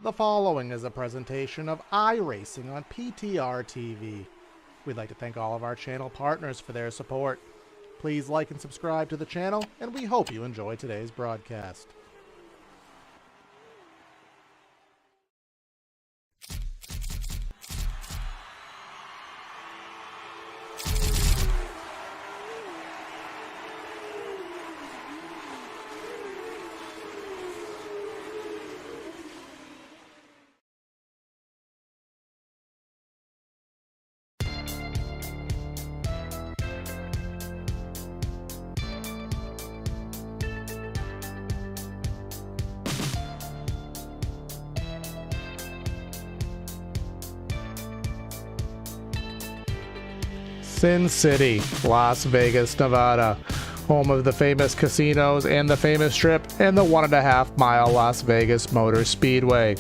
The following is a presentation of iRacing on PTR TV. We'd like to thank all of our channel partners for their support. Please like and subscribe to the channel, and we hope you enjoy today's broadcast. Sin City, Las Vegas, Nevada, home of the famous casinos and the famous Strip and the 1.5 mile Las Vegas Motor Speedway.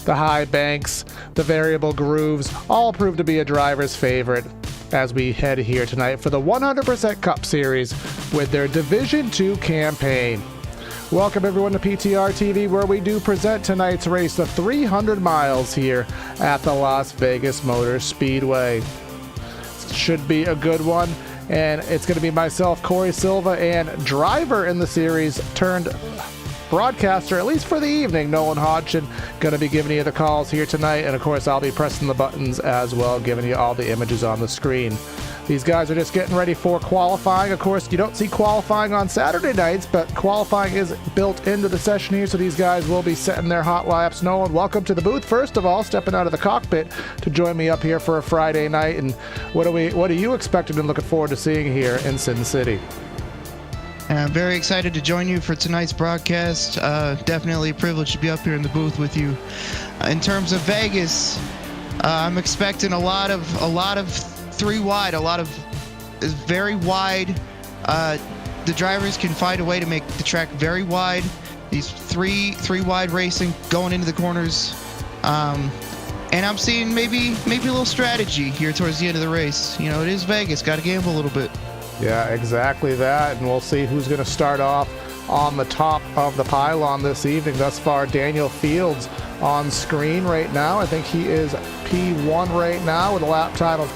The high banks, the variable grooves, all prove to be a driver's favorite as we head here tonight for the 100% Cup Series with their Division II campaign. Welcome everyone to PTR TV, where we do present tonight's race, the 300 miles here at the Las Vegas Motor Speedway. Should be a good one, and it's going to be myself, Corey Silva, and driver in the series turned broadcaster, at least for the evening, Nolan Hodgson, going to be giving you the calls here tonight, and of course I'll be pressing the buttons as well, giving you all the images on the screen. These guys are just getting ready for qualifying. Of course, you don't see qualifying on Saturday nights, but qualifying is built into the session here, so these guys will be setting their hot laps. Nolan, welcome to the booth. First of all, stepping out of the cockpit to join me up here for a Friday night. And what are you expecting and looking forward to seeing here in Sin City? I'm very excited to join you for tonight's broadcast. Definitely a privilege to be up here in the booth with you. In terms of Vegas, I'm expecting a lot of three wide, a lot of very wide. The drivers can find a way to make the track very wide. These three wide racing going into the corners, and I'm seeing maybe a little strategy here towards the end of the race. You know, it is Vegas, got to gamble a little bit. Yeah, exactly that, and we'll see who's going to start off on the top of the pylon this evening. Thus far, Daniel Fields on screen right now. I think he is P1 right now with a lap time of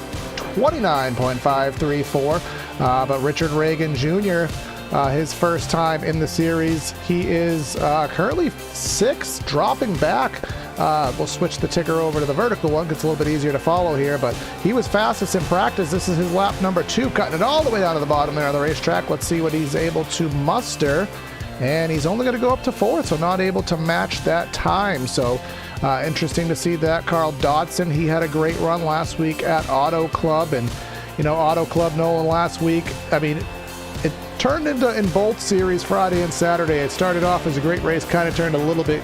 29.534, but Richard Reagan Jr., his first time in the series, he is currently 6th, dropping back. We'll switch the ticker over to the vertical one because it's a little bit easier to follow here, but he was fastest in practice. This is his lap number 2, cutting it all the way down to the bottom there on the racetrack. Let's see what he's able to muster, and he's only going to go up to 4th, so not able to match that time. So interesting to see that. Carl Dodson, he had a great run last week at Auto Club, and you know, Auto Club, Nolan, last week, I mean, it turned into, in both series, Friday and Saturday, it started off as a great race, kind of turned a little bit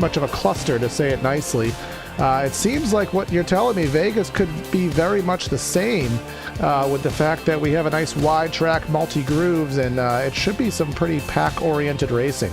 much of a cluster, to say it nicely. It seems like what you're telling me, Vegas could be very much the same with the fact that we have a nice wide track, multi-grooves, and it should be some pretty pack-oriented racing.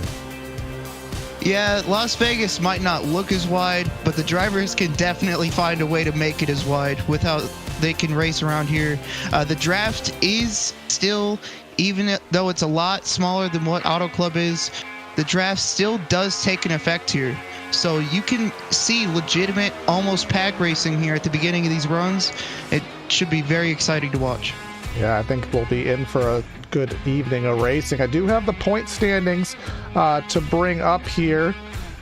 Yeah, Las Vegas might not look as wide, but the drivers can definitely find a way to make it as wide with how they can race around here. The draft is still, even though it's a lot smaller than what Auto Club is, the draft still does take an effect here. So you can see legitimate, almost pack racing here at the beginning of these runs. It should be very exciting to watch. Yeah, I think we'll be in for a good evening of racing. I do have the point standings to bring up here.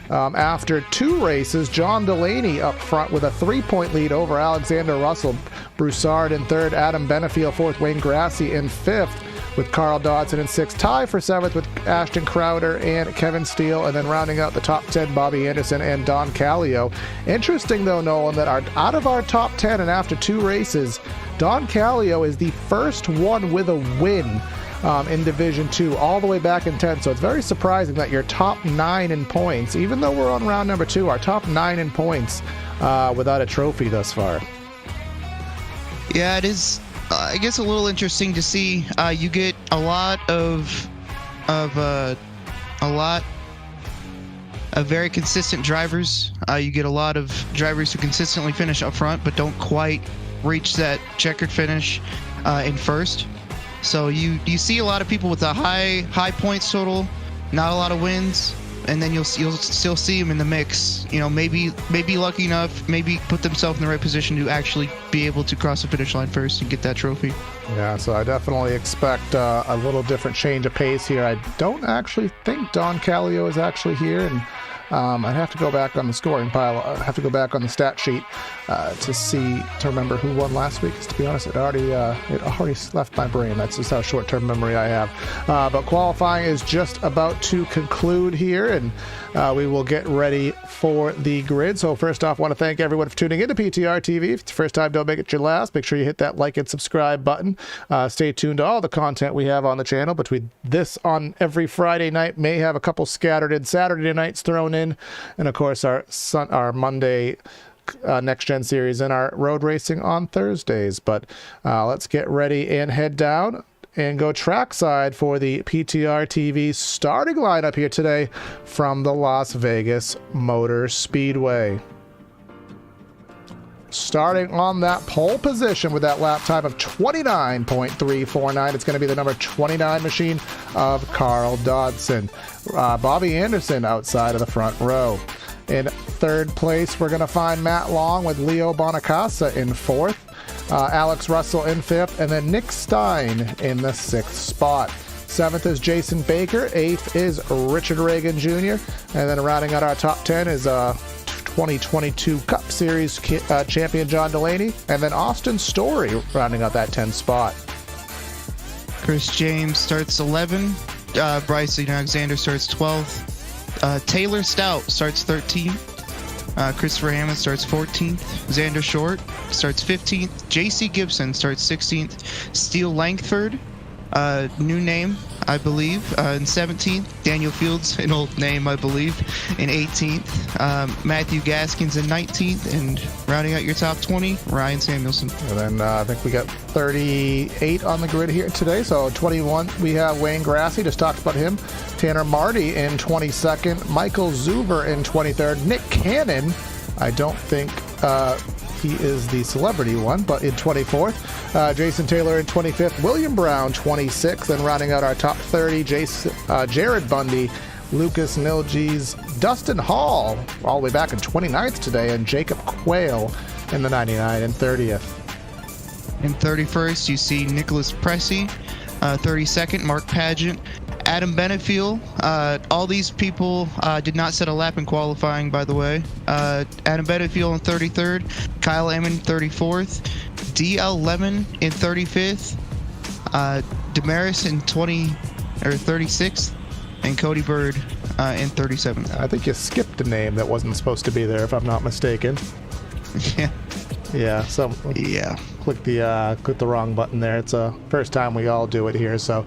After 2 races, John Delaney up front with a 3-point lead over Alexander Russell. Broussard in 3rd, Adam Benefiel 4th, Wayne Grassi in 5th, with Carl Dodson in 6th. Tie for 7th with Ashton Crowder and Kevin Steele, and then rounding out the top 10, Bobby Anderson and Don Callio. Interesting though, Nolan, that out of our top 10 and after 2 races, Don Callio is the first one with a win in Division II, all the way back in 10. So it's very surprising that your top 9 in points, even though we're on round number 2, our top 9 in points without a trophy thus far. Yeah, it is. I guess a little interesting to see. You get a lot of very consistent drivers. You get a lot of drivers who consistently finish up front, but don't quite reach that checkered finish in first. So you see a lot of people with a high points total, not a lot of wins. and then you'll still see them in the mix. You know, maybe lucky enough, maybe put themselves in the right position to actually be able to cross the finish line first and get that trophy. Yeah, so I definitely expect a little different change of pace here. I don't actually think Don Callio is actually here, and I'd have to go back on the scoring pile. I'd have to go back on the stat sheet to remember who won last week. 'Cause to be honest, it already left my brain. That's just how short-term memory I have. But qualifying is just about to conclude here, and we will get ready for the grid. So first off, I want to thank everyone for tuning into PTR TV. If it's your first time, don't make it your last. Make sure you hit that like and subscribe button. Stay tuned to all the content we have on the channel. Between this on every Friday night, may have a couple scattered in Saturday nights thrown in, and of course our Monday NextGen series and our road racing on Thursdays. But let's get ready and head down and go trackside for the PTR TV starting lineup here today from the Las Vegas Motor Speedway. Starting on that pole position with that lap time of 29.349, it's going to be the number 29 machine of Carl Dodson. Bobby Anderson outside of the front row. In third place, we're going to find Matt Long with Leo Bonacasa in fourth. Alex Russell in fifth, and then Nick Stein in the sixth spot. Seventh is Jason Baker. Eighth is Richard Reagan Jr. And then rounding out our top 10 is 2022 Cup Series champion John Delaney. And then Austin Story rounding out that 10th spot. Chris James starts 11. Bryson Alexander starts 12th. Taylor Stout starts 13th. Christopher Hammond starts 14th. Xander Short starts 15th. JC Gibson starts 16th. Steele Langford, new name, I believe, in 17th. Daniel Fields, an old name, I believe, in 18th. Matthew Gaskins in 19th. And rounding out your top 20, Ryan Samuelson. And then I think we got 38 on the grid here today. So 21, we have Wayne Grassi, just talked about him. Tanner Marty in 22nd. Michael Zuber in 23rd. Nick Cannon, I don't think he is the celebrity one, but in 24th. Jason Taylor in 25th. William Brown 26th. And rounding out our top 30, Jared Bundy, Lucas Nilges, Dustin Hall all the way back in 29th today, and Jacob Quayle in the 99 and 30th. In 31st, you see Nicholas Pressey. 32nd, Mark Pageant. Adam Benefiel. All these people did not set a lap in qualifying, by the way. Adam Benefiel in 33rd. Kyle Ammon 34th. DL Lemon in 35th. Damaris in 36th. And Cody Bird in 37th. I think you skipped a name that wasn't supposed to be there, if I'm not mistaken. Yeah. Yeah. So yeah. Click the wrong button there. It's a first time we all do it here. So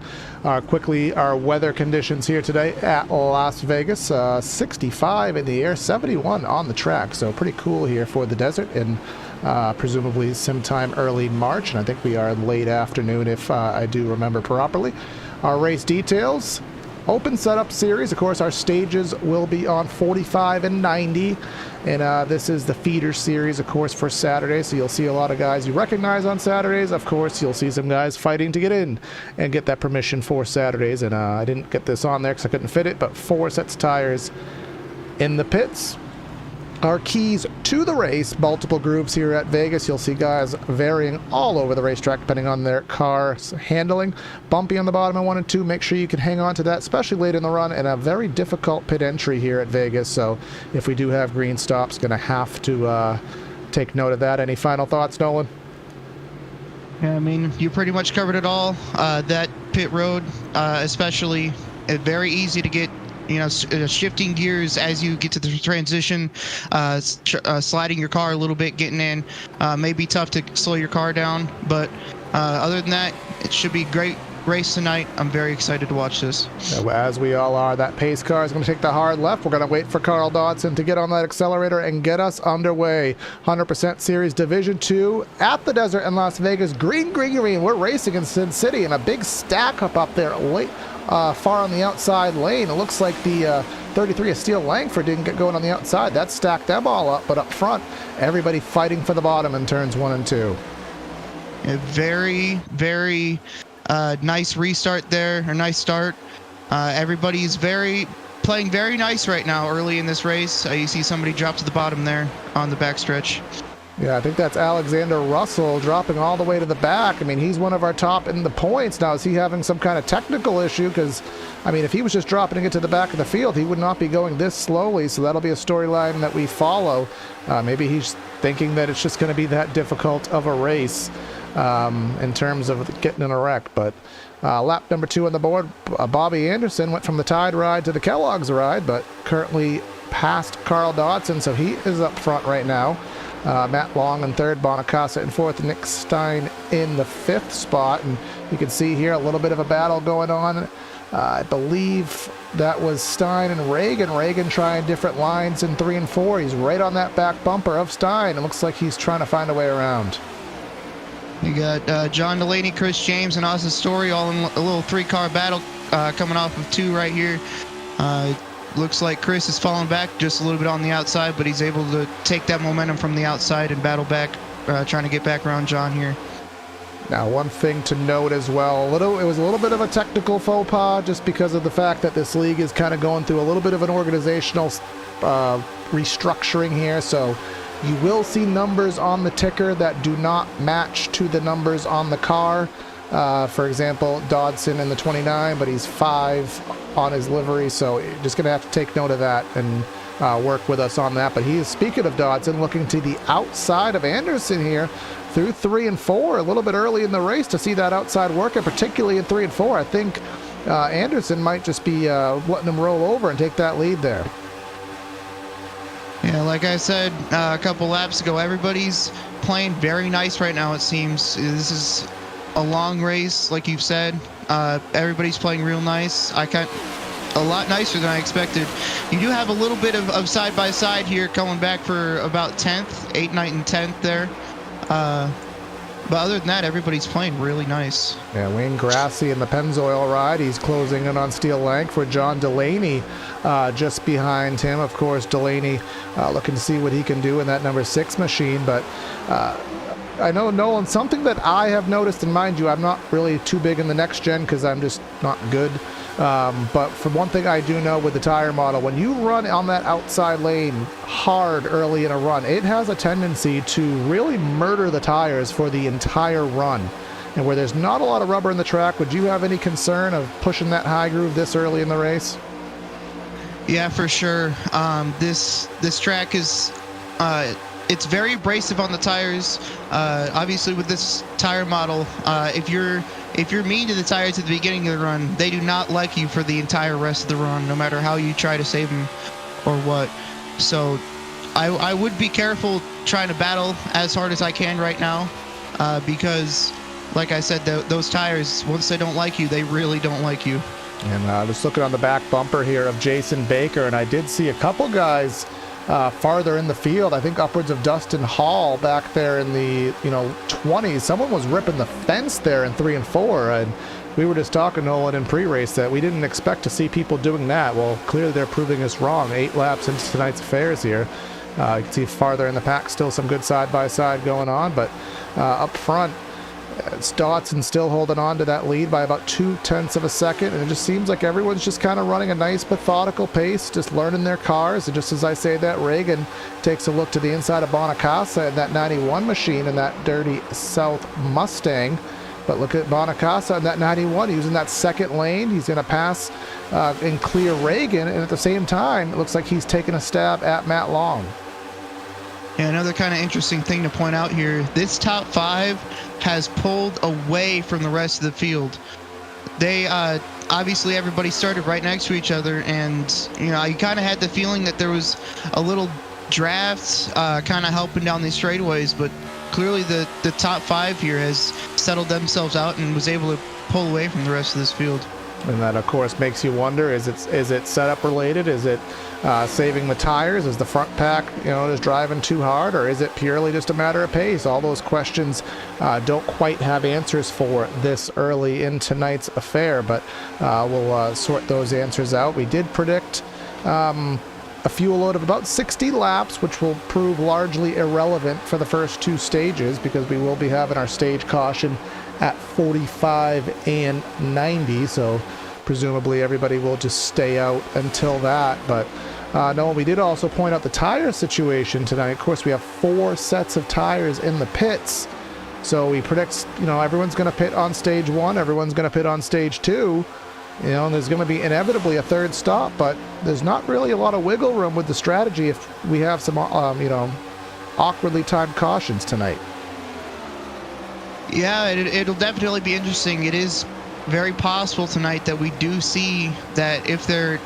quickly, our weather conditions here today at Las Vegas. 65 in the air, 71 on the track. So pretty cool here for the desert, and presumably sometime early March. And I think we are late afternoon if I do remember properly. Our race details. Open setup series. Of course, our stages will be on 45 and 90. And this is the feeder series, of course, for Saturday. So you'll see a lot of guys you recognize on Saturdays. Of course, you'll see some guys fighting to get in and get that permission for Saturdays. And I didn't get this on there because I couldn't fit it, but 4 sets of tires in the pits. Our keys to the race, multiple grooves here at Vegas. You'll see guys varying all over the racetrack depending on their car's handling. Bumpy on the bottom in 1 and 2. Make sure you can hang on to that, especially late in the run, and a very difficult pit entry here at Vegas. So if we do have green stops, going to have to take note of that. Any final thoughts, Nolan? Yeah, I mean, you pretty much covered it all. That pit road, especially, very easy to get. You know, shifting gears as you get to the transition, sliding your car a little bit, getting in. May be tough to slow your car down, but other than that, it should be a great race tonight. I'm very excited to watch this. As we all are, that pace car is going to take the hard left. We're going to wait for Carl Dodson to get on that accelerator and get us underway. 100% Series Division 2 at the desert in Las Vegas. Green. We're racing in Sin City, and a big stack up there late. Far on the outside lane. It looks like the 33 of Steele Langford didn't get going on the outside. That stacked them all up, but up front, everybody fighting for the bottom in turns 1 and 2. A very, very nice restart there, or nice start. Everybody's very playing very nice right now early in this race. You see somebody drop to the bottom there on the backstretch. Yeah, I think that's Alexander Russell dropping all the way to the back. I mean, he's one of our top in the points. Now, is he having some kind of technical issue? Because, I mean, if he was just dropping it to the back of the field, he would not be going this slowly. So that'll be a storyline that we follow. Maybe he's thinking that it's just going to be that difficult of a race in terms of getting in a wreck. But lap number 2 on the board, Bobby Anderson went from the Tide ride to the Kellogg's ride, but currently past Carl Dodson, so he is up front right now. Matt Long in third, Bonacasa in fourth, Nick Stein in the 5th spot. And you can see here a little bit of a battle going on. I believe that was Stein and Reagan. Reagan trying different lines in 3 and 4. He's right on that back bumper of Stein. It looks like he's trying to find a way around. You got John Delaney, Chris James, and Austin Story all in a little 3-car battle coming off of 2 right here. Looks like Chris is falling back just a little bit on the outside, but he's able to take that momentum from the outside and battle back, trying to get back around John here. Now, one thing to note as well, it was a little bit of a technical faux pas just because of the fact that this league is kind of going through a little bit of an organizational restructuring here. So you will see numbers on the ticker that do not match to the numbers on the car. For example, Dodson in the 29, but he's 5 on his livery, so you're just going to have to take note of that and work with us on that. But he is, speaking of Dodson, looking to the outside of Anderson here through 3 and 4, a little bit early in the race to see that outside work, and particularly in 3 and 4. I think Anderson might just be letting him roll over and take that lead there. Yeah, like I said a couple laps ago, everybody's playing very nice right now, it seems. This is a long race, like you've said. Everybody's playing real nice. A lot nicer than I expected. You do have a little bit of side-by-side here coming back for about 10th, 8th, 9th, and 10th there. But other than that, everybody's playing really nice. Yeah, Wayne Grassi in the Pennzoil ride. He's closing in on Steel Langford. John Delaney just behind him. Of course, Delaney looking to see what he can do in that number 6 machine. But I know, Nolan, something that I have noticed, and mind you, I'm not really too big in the next gen because I'm just not good. But for one thing I do know with the tire model, when you run on that outside lane hard early in a run, it has a tendency to really murder the tires for the entire run. And where there's not a lot of rubber in the track, would you have any concern of pushing that high groove this early in the race? Yeah, for sure. This track is it's very abrasive on the tires. Obviously, with this tire model, if you're mean to the tires at the beginning of the run, they do not like you for the entire rest of the run, no matter how you try to save them or what. So I would be careful trying to battle as hard as I can right now, because, like I said, those tires, once they don't like you, they really don't like you. And just looking on the back bumper here of Jason Baker, and I did see a couple guys farther in the field. I think upwards of Dustin Hall back there in the 20s. Someone was ripping the fence there in 3 and 4, and we were just talking, Nolan, in pre-race that we didn't expect to see people doing that. Well, clearly they're proving us wrong. 8 laps into tonight's affairs here. You can see farther in the pack still some good side-by-side going on, but up front, it's Dodson still holding on to that lead by about 0.2 of a second, and it just seems like everyone's just kind of running a nice methodical pace, just learning their cars. And just as I say that, Reagan takes a look to the inside of Bonacasa and that 91 machine and that dirty South Mustang. But look at Bonacasa and that 91 using that second lane. He's going to pass and clear Reagan, and at the same time, it looks like he's taking a stab at Matt Long. Yeah, another kind of interesting thing to point out here, this top 5 has pulled away from the rest of the field. They obviously everybody started right next to each other, and you kind of had the feeling that there was a little draft kind of helping down these straightaways, but clearly the top 5 here has settled themselves out and was able to pull away from the rest of this field. And that, of course, makes you wonder, is it setup related? Is it saving the tires? Is the front pack, just driving too hard? Or is it purely just a matter of pace? All those questions don't quite have answers for this early in tonight's affair, but we'll sort those answers out. We did predict a fuel load of about 60 laps, which will prove largely irrelevant for the first 2 stages because we will be having our stage caution at 45 and 90, so presumably everybody will just stay out until that. But no, we did also point out the tire situation tonight. Of course, we have 4 sets of tires in the pits. So we predict, everyone's going to pit on stage 1, everyone's going to pit on stage 2. And there's going to be inevitably a third stop, but there's not really a lot of wiggle room with the strategy if we have some, awkwardly timed cautions tonight. Yeah, it'll definitely be interesting. It is very possible tonight that we do see that if there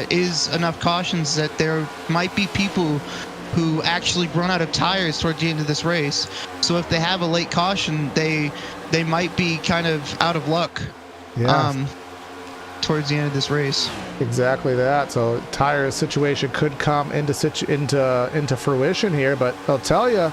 is enough cautions, that there might be people who actually run out of tires toward the end of this race. So if they have a late caution, they might be kind of out of luck. Yeah. Towards the end of this race. Exactly that. So tire situation could come into fruition here, but I'll tell you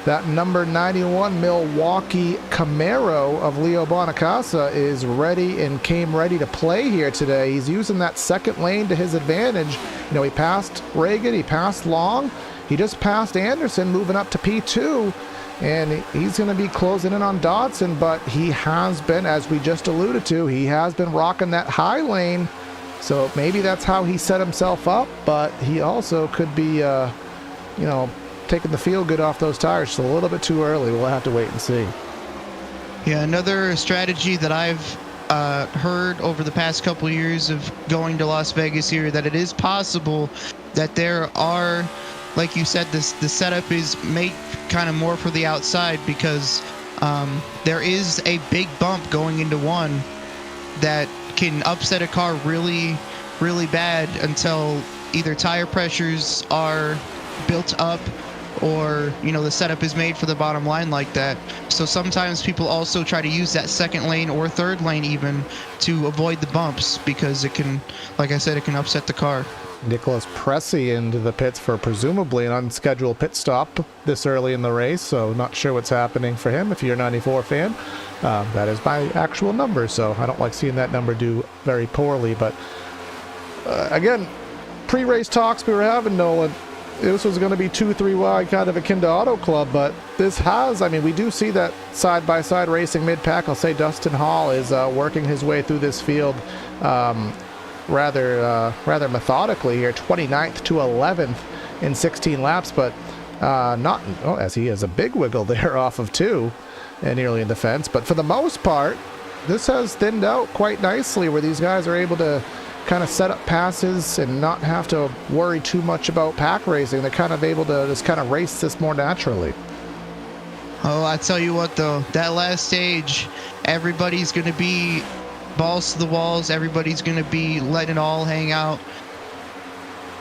that number 91 Milwaukee Camaro of Leo Bonacasa is ready and came ready to play here today. He's using that second lane to his advantage. He passed Reagan, he passed Long, he just passed Anderson, moving up to P2. And he's going to be closing in on Dodson, but he has been, as we just alluded to, he has been rocking that high lane. So maybe that's how he set himself up, but he also could be, taking the feel good off those tires just a little bit too early. We'll have to wait and see. Yeah, another strategy that I've heard over the past couple of years of going to Las Vegas here, that it is possible that there are, like you said, the setup is made kind of more for the outside because there is a big bump going into 1 that can upset a car really, really bad until either tire pressures are built up or, the setup is made for the bottom line like that. So sometimes people also try to use that second lane or third lane even to avoid the bumps because it can, like I said, it can upset the car. Nicholas Pressey into the pits for presumably an unscheduled pit stop this early in the race, so not sure what's happening for him if you're a 94 fan. That is my actual number, so I don't like seeing that number do very poorly. But again, pre-race talks we were having, Nolan, this was going to be 2-3 wide, kind of akin to Auto Club, but this has, we do see that side-by-side racing mid-pack. I'll say Dustin Hall is working his way through this field rather methodically here, 29th to 11th in 16 laps, but as he has a big wiggle there off of 2 and nearly in the fence. But for the most part, this has thinned out quite nicely where these guys are able to kind of set up passes and not have to worry too much about pack racing. They're kind of able to just kind of race this more naturally. Oh, I tell you what though, that last stage, everybody's going to be balls to the walls. Everybody's going to be letting it all hang out.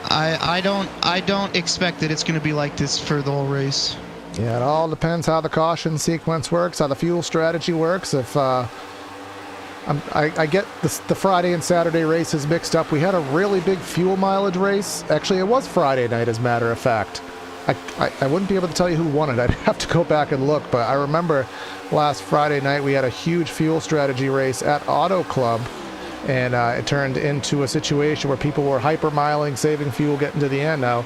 I don't expect that it's going to be like this for the whole race. Yeah, it all depends how the caution sequence works, how the fuel strategy works. If I get the Friday and Saturday races mixed up. We had a really big fuel mileage race. Actually, it was Friday night, as a matter of fact. I wouldn't be able to tell you who won it. I'd have to go back and look, but I remember last Friday night we had a huge fuel strategy race at Auto Club, and it turned into a situation where people were hypermiling, saving fuel, getting to the end. Now,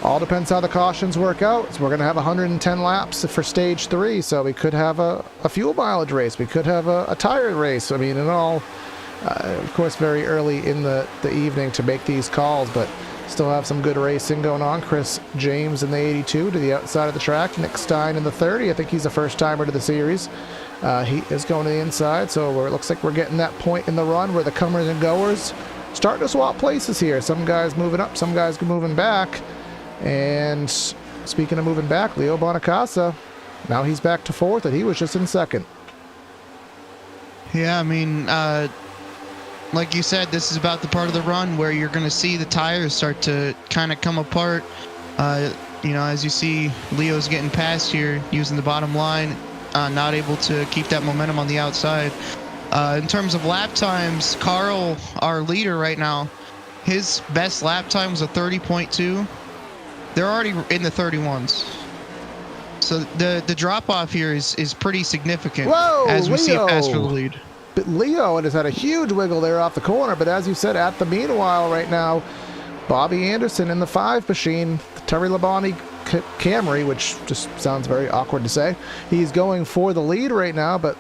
all depends how the cautions work out. So we're going to have 110 laps for stage 3, so we could have a fuel mileage race. We could have a tire race. In all, of course, very early in the evening to make these calls, but still have some good racing going on. Chris James in the 82 to the outside of the track. Nick Stein in the 30. I think he's a first-timer to the series. He is going to the inside, so it looks like we're getting that point in the run where the comers and goers starting to swap places here. Some guys moving up, some guys moving back. And speaking of moving back, Leo Bonacasa, now he's back to 4th, and he was just in 2nd. Yeah, like you said, this is about the part of the run where you're going to see the tires start to kind of come apart. As you see, Leo's getting past here using the bottom line, not able to keep that momentum on the outside. In terms of lap times, Carl, our leader right now, his best lap time was a 30.2. They're already in the 31s. So the drop-off here is pretty significant. Whoa, as we see Leo. it pass for the lead. But Leo has had a huge wiggle there off the corner, but as you said, at the meanwhile right now, Bobby Anderson in the 5 machine, the Terry Labonte Camry, which just sounds very awkward to say. He's going for the lead right now, but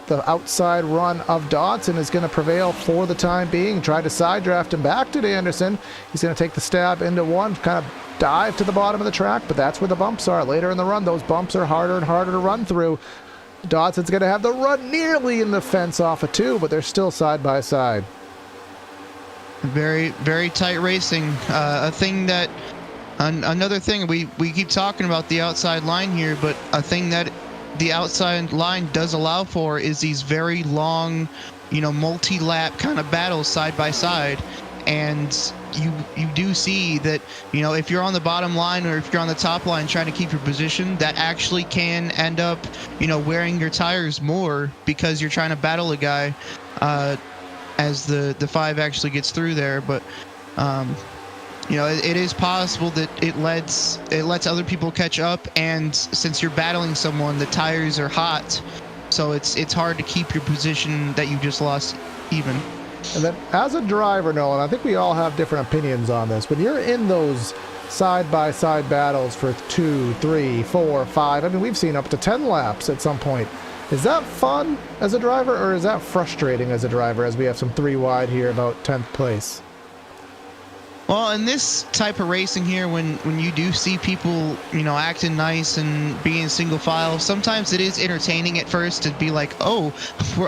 the outside run of Dodson is going to prevail for the time being. Tried to side draft him back to Anderson. He's going to take the stab into one, kind of dive to the bottom of the track, but that's where the bumps are. Later in the run, those bumps are harder and harder to run through. Dodson's going to have the run nearly in the fence off of 2, but they're still side by side. Very, very tight racing. A thing that, another thing, we keep talking about the outside line here, but a thing that the outside line does allow for is these very long, multi-lap kind of battles side by side. And you do see that, if you're on the bottom line or if you're on the top line trying to keep your position, that actually can end up, wearing your tires more because you're trying to battle a guy as the 5 actually gets through there. But it is possible that it lets other people catch up, and since you're battling someone, the tires are hot, so it's hard to keep your position that you just lost even. And then as a driver, Nolan, I think we all have different opinions on this. When you're in those side-by-side battles for 2, 3, 4, 5, I mean, we've seen up to 10 laps at some point. Is that fun as a driver, or is that frustrating as a driver, as we have some 3 wide here about 10th place? Well, in this type of racing here, when you do see people, acting nice and being single file, sometimes it is entertaining at first to be like, oh,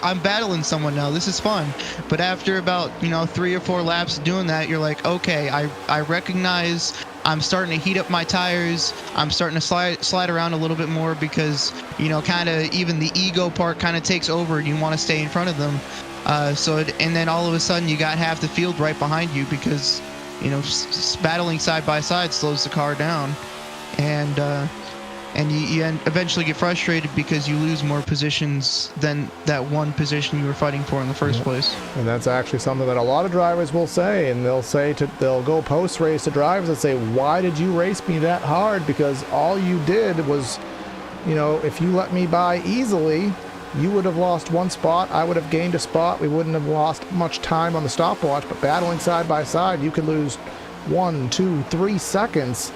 I'm battling someone now. This is fun. But after about, 3 or 4 laps doing that, you're like, okay, I recognize I'm starting to heat up my tires. I'm starting to slide around a little bit more because, kind of even the ego part kind of takes over and you want to stay in front of them. And then all of a sudden you got half the field right behind you because battling side by side slows the car down, and you eventually get frustrated because you lose more positions than that one position you were fighting for in the first place. And that's actually something that a lot of drivers will say, and they'll go post race to drivers and say, why did you race me that hard? Because all you did was, if you let me by easily, you would have lost 1 spot, I would have gained a spot, we wouldn't have lost much time on the stopwatch, but battling side by side, you could lose 1, 2, 3 seconds,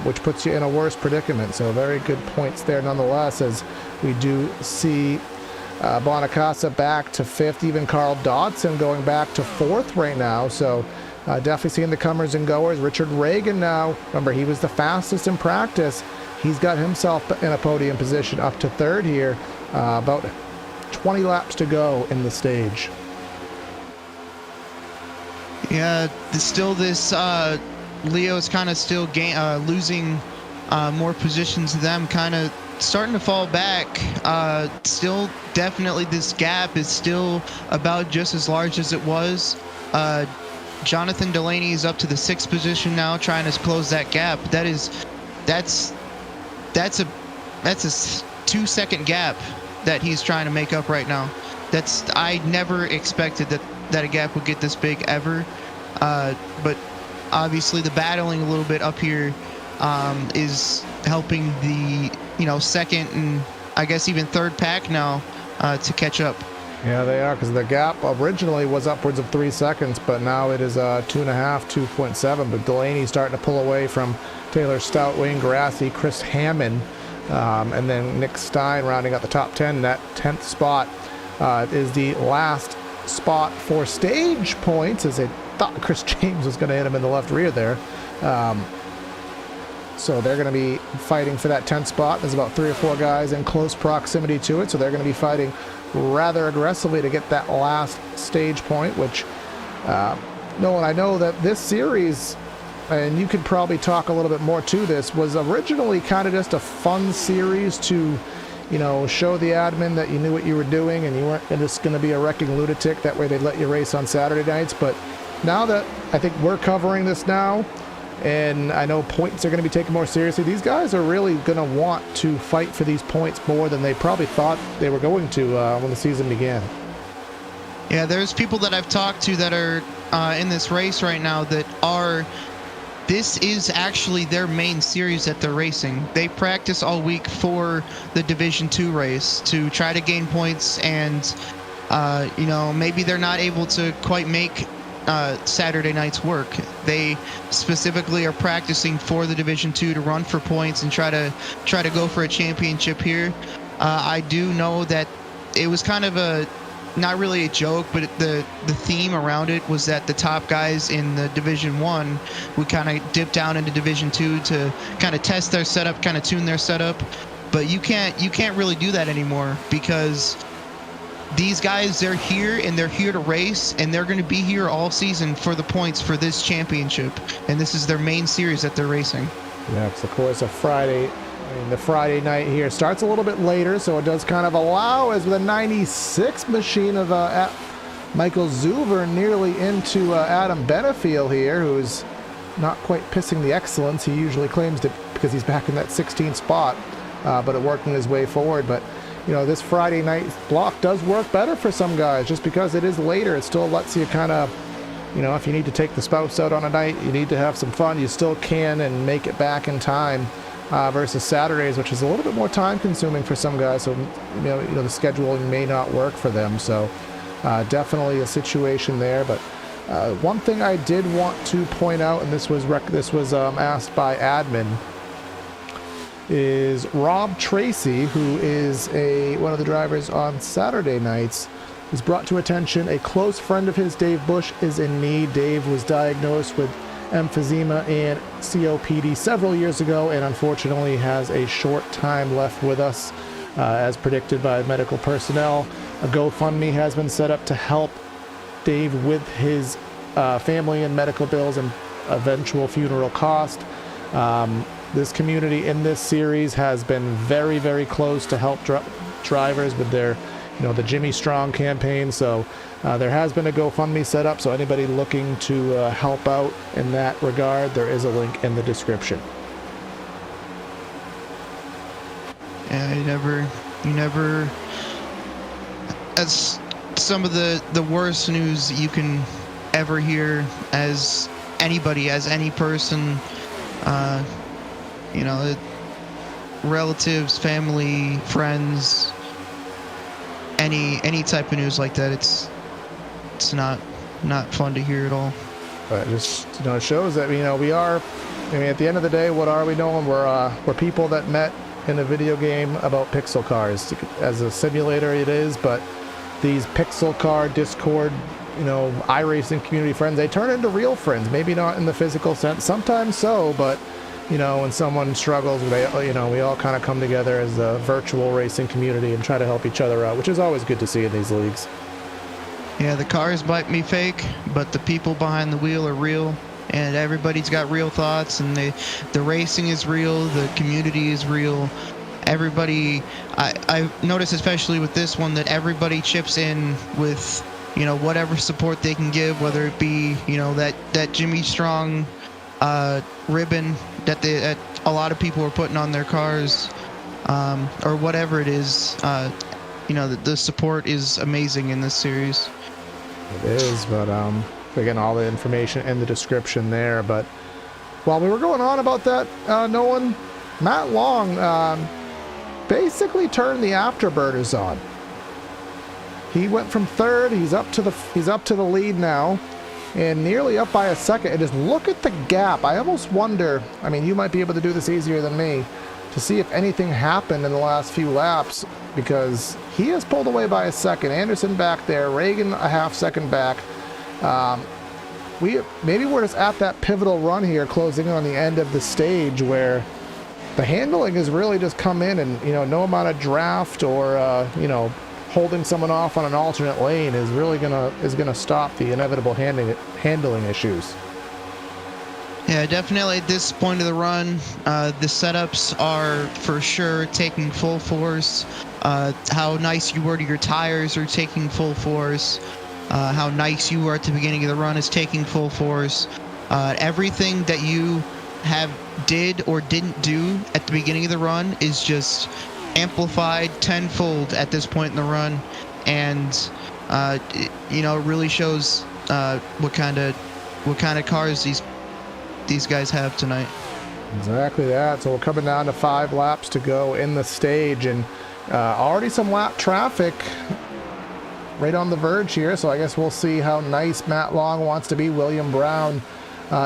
which puts you in a worse predicament. So very good points there nonetheless, as we do see Bonacasa back to 5th, even Carl Dodson going back to 4th right now. So definitely seeing the comers and goers. Richard Reagan now, remember, he was the fastest in practice. He's got himself in a podium position up to 3rd here. About 20 laps to go in the stage. Yeah, still this Leo's kind of still losing more positions to them, kind of starting to fall back. Still, definitely this gap is still about just as large as it was. Jonathan Delaney is up to the 6th position now, trying to close that gap. That's a 2-second gap that he's trying to make up right now. I never expected that a gap would get this big ever. But obviously the battling a little bit up here is helping the 2nd and I guess even 3rd pack now to catch up. Yeah, they are, because the gap originally was upwards of 3 seconds, but now it is 2.5, 2.7. But Delaney starting to pull away from Taylor Stout, Wayne Grassi, Chris Hammond, and then Nick Stein rounding out the top 10. That 10th spot is the last spot for stage points, as they thought Chris James was going to hit him in the left rear there. So they're going to be fighting for that 10th spot. There's about 3 or 4 guys in close proximity to it, so they're going to be fighting rather aggressively to get that last stage point, which, Nolan, I know that this series, and you could probably talk a little bit more to this, was originally kind of just a fun series to, show the admin that you knew what you were doing and you weren't just going to be a wrecking lunatic. That way they'd let you race on Saturday nights. But now that I think we're covering this now, and I know points are going to be taken more seriously, these guys are really going to want to fight for these points more than they probably thought they were going to when the season began. Yeah, there's people that I've talked to that are in this race right now that are... This is actually their main series that they're racing. They practice all week for the Division 2 race to try to gain points, and maybe they're not able to quite make Saturday night's work. They specifically are practicing for the Division 2 to run for points and try to go for a championship here. I do know that it was kind of a, not really a joke, but the theme around it was that the top guys in the Division 1 would kind of dip down into Division 2 to kind of test their setup, kind of tune their setup. But you can't really do that anymore, because these guys, they're here and they're here to race, and they're going to be here all season for the points for this championship, and this is their main series that they're racing. Yeah, it's of course a Friday. I mean, the Friday night here starts a little bit later, so it does kind of allow, as with a 96 machine of Michael Zuver nearly into Adam Benefiel here, who's not quite pissing the excellence he usually claims to, because he's back in that 16th spot, but working his way forward. But you know, this Friday night block does work better for some guys, just because it is later. It still lets you kind of, you know, if you need to take the spouse out on a night, you need to have some fun, you still can and make it back in time, versus Saturdays, which is a little bit more time consuming for some guys. So you know the scheduling may not work for them. So definitely a situation there. But one thing I did want to point out, and this was asked by admin, is Rob Tracy, who is one of the drivers on Saturday nights, has brought to attention a close friend of his, Dave Bush, is in need. Dave was diagnosed with emphysema and COPD several years ago, and unfortunately has a short time left with us, as predicted by medical personnel. A GoFundMe has been set up to help Dave with his family and medical bills and eventual funeral cost. This community in this series has been very, very close to help drivers with their, the Jimmy Strong campaign. So there has been a GoFundMe set up. So anybody looking to help out in that regard, there is a link in the description. Yeah, you never. That's some of the worst news you can ever hear as anybody, as any person. Relatives, family, friends, any type of news like that, it's not fun to hear at all. But it just it shows that we are. I mean, at the end of the day, what are we doing? We're people that met in a video game about pixel cars. As a simulator, it is, but these pixel car Discord, iRacing community friends, they turn into real friends. Maybe not in the physical sense, sometimes so, but when someone struggles, we all kind of come together as a virtual racing community and try to help each other out, which is always good to see in these leagues. Yeah, the cars might be fake, but the people behind the wheel are real, and everybody's got real thoughts, and the racing is real, the community is real. Everybody, I noticed especially with this one that everybody chips in with, whatever support they can give, whether it be, that Jimmy Strong ribbon that a lot of people are putting on their cars, or whatever it is. The support is amazing in this series. It is, but again, all the information in the description there. But while we were going on about that, Matt Long basically turned the afterburners on. He went from third. He's up to the lead now, and nearly up by a second. And just look at the gap. I almost wonder, I mean, you might be able to do this easier than me, to see if anything happened in the last few laps, because he has pulled away by a second. Anderson back there, Reagan a half second back. Maybe we're just at that pivotal run here, closing on the end of the stage, where the handling has really just come in, and no amount of draft or holding someone off on an alternate lane is really gonna stop the inevitable handling issues. Yeah, definitely at this point of the run, the setups are for sure taking full force. How nice you were to your tires are taking full force. How nice you were at the beginning of the run is taking full force. Everything that you did or didn't do at the beginning of the run is just amplified tenfold at this point in the run, and it really shows what kind of cars these guys have tonight. Exactly that. So we're coming down to 5 laps to go in the stage, and already some lap traffic right on the verge here. So I guess we'll see how nice Matt Long wants to be. William Brown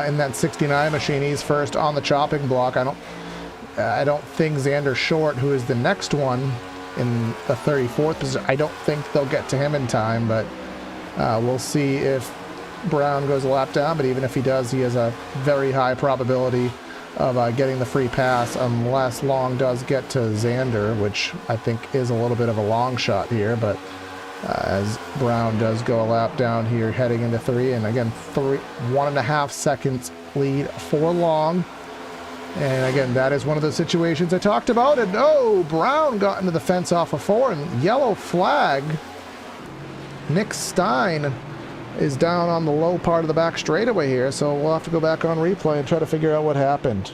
in that 69 machine, he's first on the chopping block. I don't think Xander Short, who is the next one in the 34th position. I don't think they'll get to him in time, but we'll see if Brown goes a lap down. But even if he does, he has a very high probability of getting the free pass unless Long does get to Xander, which I think is a little bit of a long shot here. But as Brown does go a lap down here heading into 3, and again 1.5 seconds lead for Long. And again, that is one of the situations I talked about. And oh, Brown got into the fence off of 4, and yellow flag. Nick Stein is down on the low part of the back straightaway here, so we'll have to go back on replay and try to figure out what happened.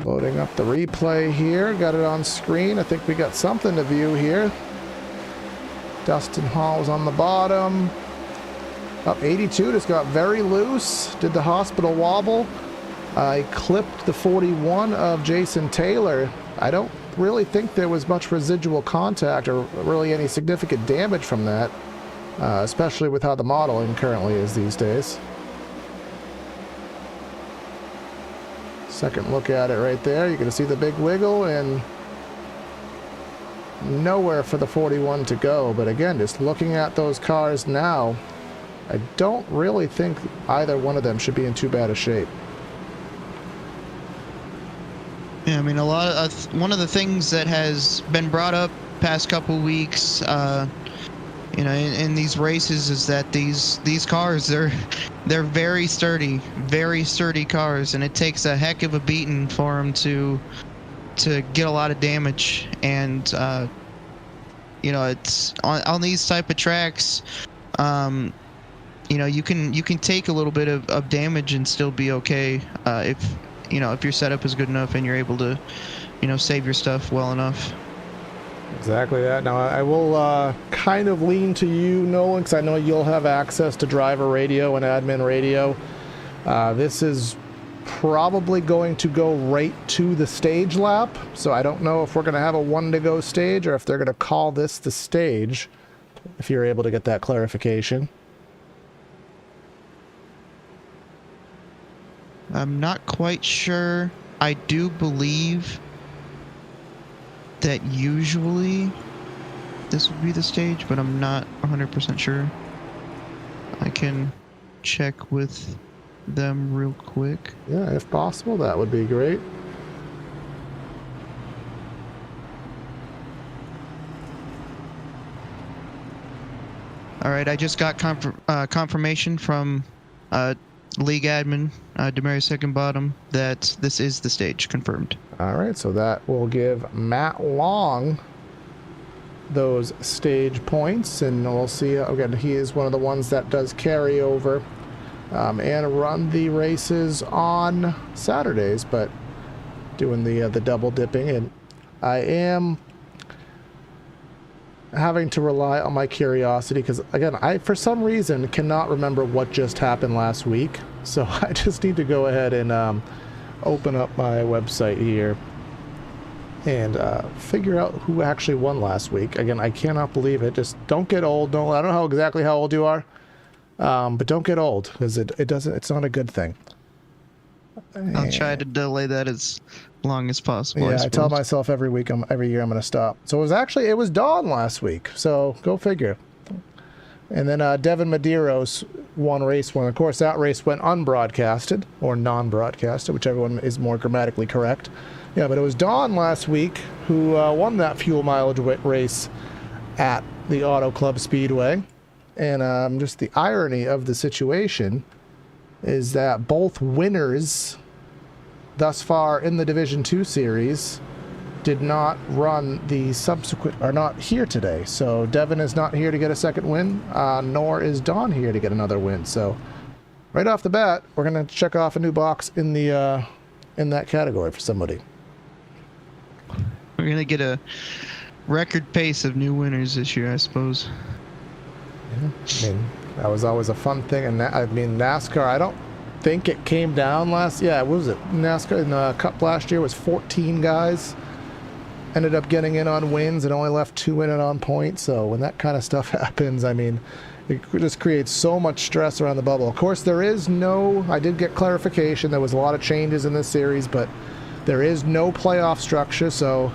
Loading up the replay here, got it on screen. I think we got something to view here. Dustin Hall's on the bottom. Up 82, just got very loose, did the hospital wobble. I clipped the 41 of Jason Taylor. I don't really think there was much residual contact or really any significant damage from that, especially with how the modeling currently is these days. Second look at it right there. You can see the big wiggle and nowhere for the 41 to go. But again, just looking at those cars now, I don't really think either one of them should be in too bad a shape. Yeah, I mean, a lot of one of the things that has been brought up past couple weeks, you know, in these races is that these cars, they're very sturdy cars, and it takes a heck of a beating for them to get a lot of damage. And you know, it's on these type of tracks, you know, you can take a little bit of damage and still be okay, if you know, if your setup is good enough and you're able to, you know, save your stuff well enough. Exactly that. Now, I will kind of lean to you, Nolan, because I know you'll have access to driver radio and admin radio. This is probably going to go right to the stage lap, so I don't know if we're going to have a 1-to-go stage or if they're going to call this the stage, if you're able to get that clarification. I'm not quite sure. I do believe that usually this would be the stage, but I'm not 100% sure. I can check with them real quick. Yeah, if possible, that would be great. All right, I just got confirmation from league admin, Demarius Secondbottom, that this is the stage, confirmed. All right, so that will give Matt Long those stage points, and we'll see. Again, he is one of the ones that does carry over and run the races on Saturdays, but doing the double dipping. And I am having to rely on my curiosity because, again, I for some reason cannot remember what just happened last week, so I just need to go ahead and open up my website here and figure out who actually won last week. Again, I cannot believe it. Just don't get old. No, I don't know exactly how old you are, but don't get old, because it's not a good thing. I'll try to delay that as long as possible. Yeah, I tell myself every year I'm going to stop. So it was Dawn last week. So go figure. And then Devin Medeiros won race 1. Of course, that race went unbroadcasted or non-broadcasted, whichever one is more grammatically correct. Yeah, but it was Dawn last week who won that fuel mileage race at the Auto Club Speedway. And just the irony of the situation is that both winners thus far in the Division 2 series did not run the subsequent, are not here today. So Devin is not here to get a second win, nor is Dawn here to get another win. So right off the bat, we're going to check off a new box in the in that category for somebody. We're going to get a record pace of new winners this year, I suppose. Yeah, I mean, that was always a fun thing. And I mean, NASCAR, I don't think it came down what was it? NASCAR in the Cup last year was 14 guys ended up getting in on wins and only left 2 in it on points. So when that kind of stuff happens, I mean, it just creates so much stress around the bubble. Of course, I did get clarification. There was a lot of changes in this series, but There is no playoff structure, so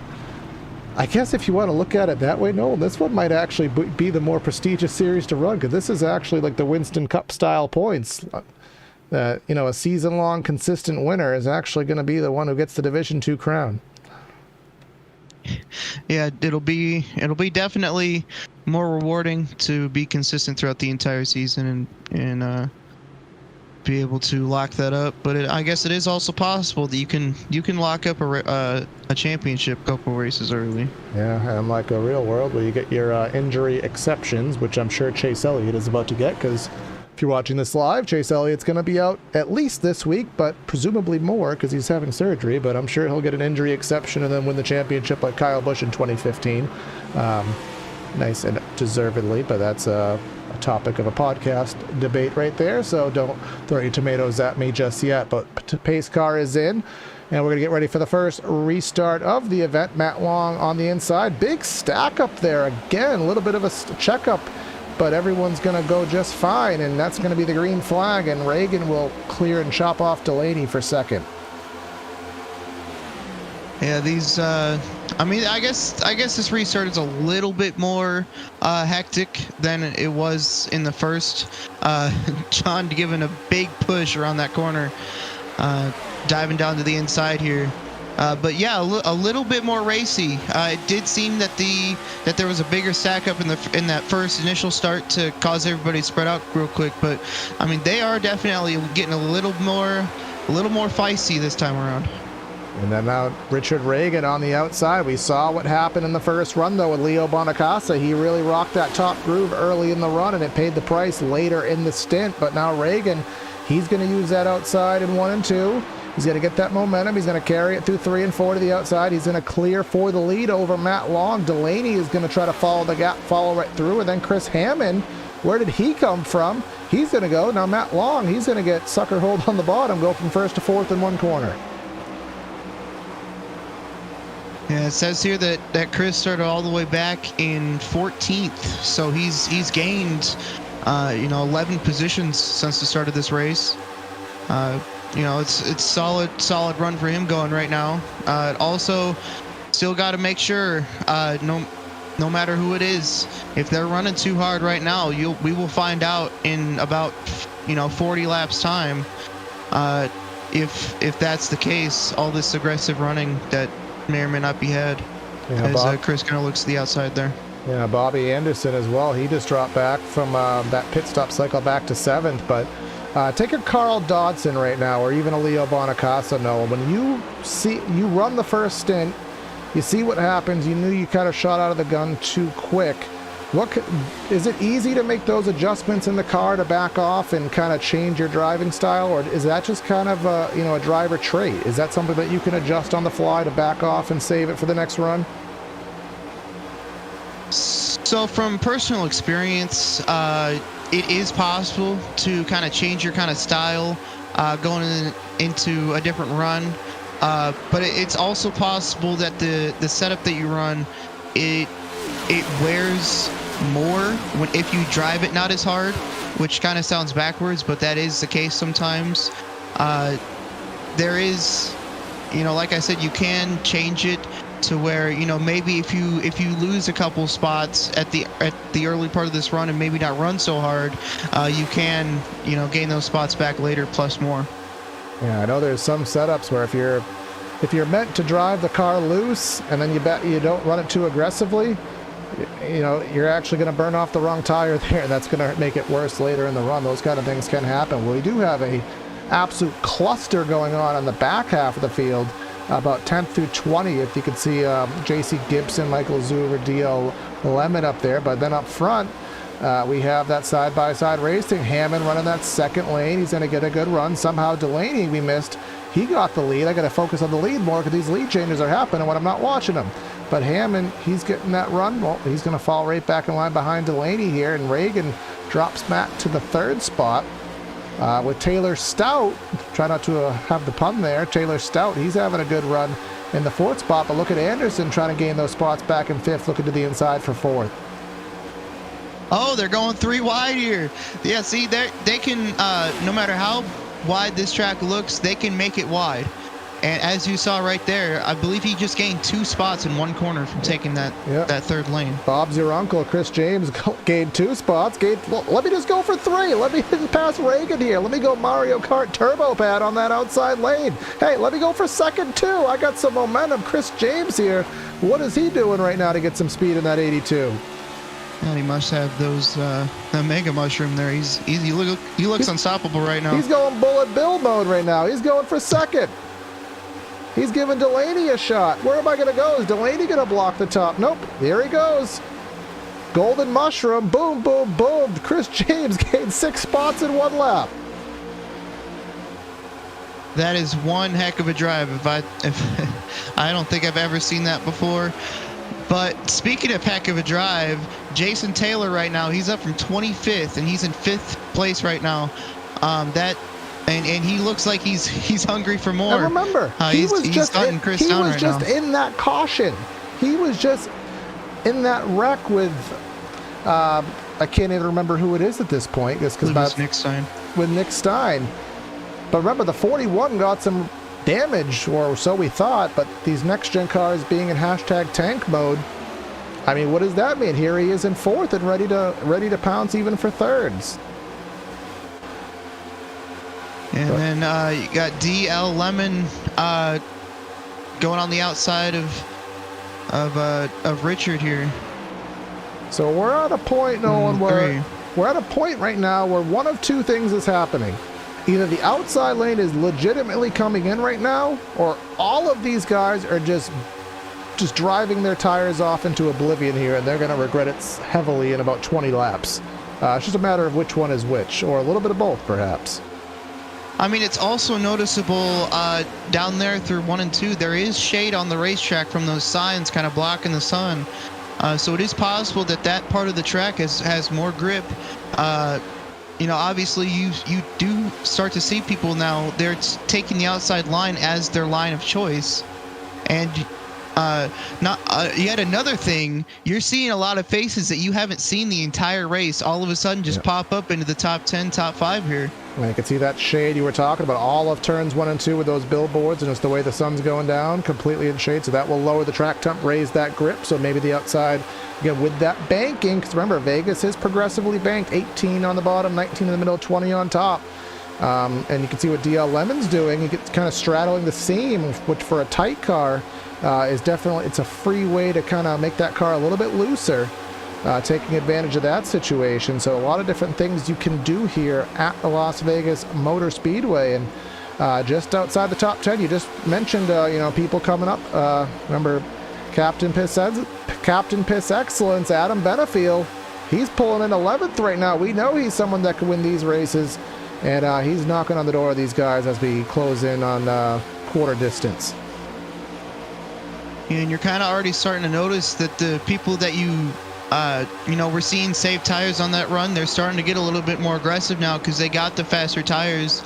I guess if you want to look at it that way, no, this one might actually be the more prestigious series to run, because this is actually like the Winston Cup style points. That, you know, a season-long consistent winner is actually going to be the one who gets the Division II crown. Yeah, it'll be definitely more rewarding to be consistent throughout the entire season and be able to lock that up. But I guess it is also possible that you can lock up a championship couple races early. Yeah, and like a real world where you get your injury exceptions, which I'm sure Chase Elliott is about to get, because if you're watching this live, Chase Elliott's going to be out at least this week, but presumably more because he's having surgery. But I'm sure he'll get an injury exception and then win the championship like Kyle Busch in 2015. Nice and deservedly, but that's a topic of a podcast debate right there, so don't throw your tomatoes at me just yet. But pace car is in, and we're going to get ready for the first restart of the event. Matt Long on the inside. Big stack up there again, a little bit of a checkup, but everyone's going to go just fine, and that's going to be the green flag, and Reagan will clear and chop off Delaney for second. Yeah, these I mean, I guess this restart is a little bit more hectic than it was in the first. John giving a big push around that corner, diving down to the inside here. But yeah, a little bit more racy. It did seem that there was a bigger stack up in that first initial start to cause everybody to spread out real quick. But I mean, they are definitely getting a little more feisty this time around. And then now Richard Reagan on the outside. We saw what happened in the first run, though, with Leo Bonacasa. He really rocked that top groove early in the run, and it paid the price later in the stint. But now Reagan, he's going to use that outside in 1 and 2. He's going to get that momentum. He's going to carry it through 3 and 4 to the outside. He's going to clear for the lead over Matt Long. Delaney is going to try to follow the gap, follow right through. And then Chris Hammond, where did he come from? He's going to go. Now Matt Long, he's going to get sucker hold on the bottom, go from first to fourth in one corner. Yeah, it says here that Chris started all the way back in 14th, so he's gained 11 positions since the start of this race. It's solid run for him going right now. Also, still got to make sure no matter who it is, if they're running too hard right now, we will find out in about 40 laps time if that's the case. All this aggressive running that may or may not be had, as Chris kind of looks to the outside there. Yeah, Bobby Anderson as well. He just dropped back from that pit stop cycle back to 7th. But take a Carl Dodson right now, or even a Leo Bonacasa. No, when you run the first stint, you see what happens. You knew you kind of shot out of the gun too quick. Is it easy to make those adjustments in the car to back off and kind of change your driving style, or is that just kind of a driver trait? Is that something that you can adjust on the fly to back off and save it for the next run? So from personal experience, it is possible to kind of change your kind of style going into a different run, but it's also possible that the setup that you run, it wears more if you drive it not as hard, which kind of sounds backwards, but that is the case sometimes. There is, like I said, you can change it to where, maybe if you lose a couple spots at the early part of this run and maybe not run so hard, you can gain those spots back later plus more. Yeah, I know there's some setups where if you're meant to drive the car loose and then you don't run it too aggressively, you're actually going to burn off the wrong tire there, and that's going to make it worse later in the run. Those kind of things can happen. Well, we do have a absolute cluster going on the back half of the field, about 10th through 20th. You can see J.C. Gibson, Michael Zuber, D.L. Lemon up there. But then up front, we have that side-by-side racing. Hammond running that second lane. He's going to get a good run. Somehow Delaney, we missed. He got the lead. I got to focus on the lead more because these lead changes are happening when I'm not watching them. But Hammond, he's getting that run. Well, he's going to fall right back in line behind Delaney here, and Reagan drops Matt to the 3rd spot with Taylor Stout. Try not to have the pun there. Taylor Stout, he's having a good run in the 4th spot, but look at Anderson trying to gain those spots back in 5th, looking to the inside for 4th. Oh, they're going 3 wide here. Yeah, see, they can, no matter how wide this track looks, they can make it wide. And as you saw right there, I believe he just gained 2 spots in one corner from taking that third lane. Bob's your uncle. Chris James gained 2 spots. Well, let me just go for 3. Let me pass Reagan here. Let me go Mario Kart Turbo Pad on that outside lane. Hey, let me go for second too. I got some momentum. Chris James here. What is he doing right now to get some speed in that 82? And he must have those the Mega Mushroom there. He looks unstoppable right now. He's going Bullet Bill mode right now. He's going for second. He's giving Delaney a shot. Where am I going to go? Is Delaney going to block the top? Nope. Here he goes. Golden Mushroom. Boom, boom, boom. Chris James gained 6 spots in 1 lap. That is one heck of a drive. I don't think I've ever seen that before. But speaking of heck of a drive, Jason Taylor right now, he's up from 25th, and he's in 5th place right now. And he looks like he's hungry for more. And remember, he was just in that caution. He was just in that wreck with I can't even remember who it is at this point. Just because Nick Stein. With Nick Stein. But remember, the 41 got some damage, or so we thought. But these next gen cars being in #tank mode, I mean, what does that mean? Here he is in 4th and ready to pounce even for 3rds. And then you got DL Lemon going on the outside of Richard here. So we're at a point, Nolan, where we're at a point right now where one of 2 things is happening. Either the outside lane is legitimately coming in right now, or all of these guys are just driving their tires off into oblivion here, and they're going to regret it heavily in about 20 laps. It's just a matter of which one is which, or a little bit of both, perhaps. I mean, it's also noticeable down there through 1 and 2. There is shade on the racetrack from those signs kind of blocking the sun. So it is possible that part of the track has more grip. Obviously you do start to see people now. They're taking the outside line as their line of choice. And yet another thing, you're seeing a lot of faces that you haven't seen the entire race all of a sudden just pop up into the top 10, top 5 here. Well, you can see that shade you were talking about, all of turns 1 and 2 with those billboards, and it's the way the sun's going down, completely in shade, so that will lower the track temp, raise that grip, so maybe the outside, again, with that banking, because remember, Vegas is progressively banked, 18 on the bottom, 19 in the middle, 20 on top. And you can see what DL Lemon's doing. He gets kind of straddling the seam, which for a tight car is definitely, it's a free way to kind of make that car a little bit looser. Taking advantage of that situation. So a lot of different things you can do here at the Las Vegas Motor Speedway. And just outside the top 10, you just mentioned, people coming up. Remember, Captain Piss Excellence, Adam Benefiel. He's pulling in 11th right now. We know he's someone that could win these races. And he's knocking on the door of these guys as we close in on quarter distance. And you're kind of already starting to notice that the people that we're seeing save tires on that run. They're starting to get a little bit more aggressive now because they got the faster tires.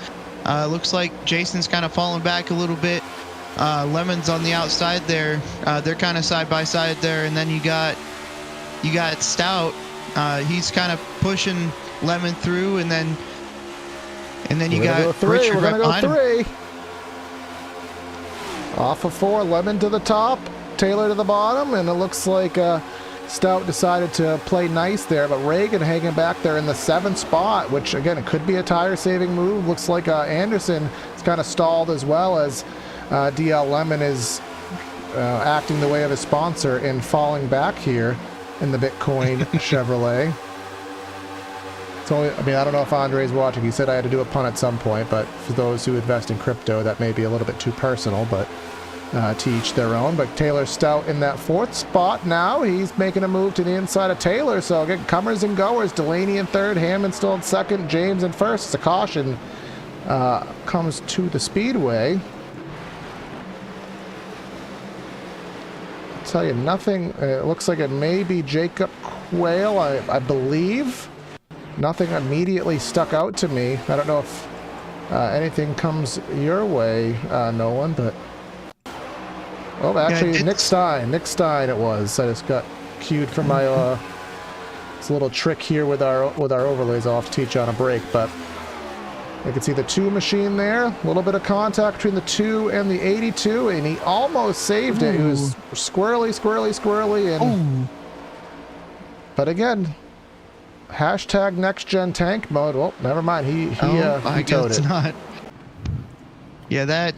Looks like Jason's kind of falling back a little bit. Lemon's on the outside there. They're kind of side by side there, and then you got Stout. He's kind of pushing Lemon through, and then you got Richard right behind him. Off of 4, Lemon to the top, Taylor to the bottom, and it looks like Stout decided to play nice there, but Reagan hanging back there in the 7th spot, which again, it could be a tire-saving move. Looks like Anderson is kind of stalled as well, as DL Lemon is acting the way of his sponsor and falling back here in the Bitcoin Chevrolet. So, I mean, I don't know if Andre's watching. He said I had to do a pun at some point, but for those who invest in crypto, that may be a little bit too personal, but to each their own. But Taylor Stout in that 4th spot now. He's making a move to the inside of Taylor. So again, comers and goers. Delaney in 3rd, Hammond still in 2nd, James in 1st. It's a caution comes to the speedway. I'll tell you, nothing. It looks like it may be Jacob Quayle, I believe. Nothing immediately stuck out to me. I don't know if anything comes your way, Nolan, but... Oh, actually, yeah, Nick Stein it was. I just got cued from my it's a little trick here with our overlays. I'll have to teach on a break, but You can see the 2 machine there. A little bit of contact between the 2 and the 82, and he almost saved it. He was squirrely, and but again, hashtag NextGen tank mode. Well, never mind. He towed it. Not. Yeah, that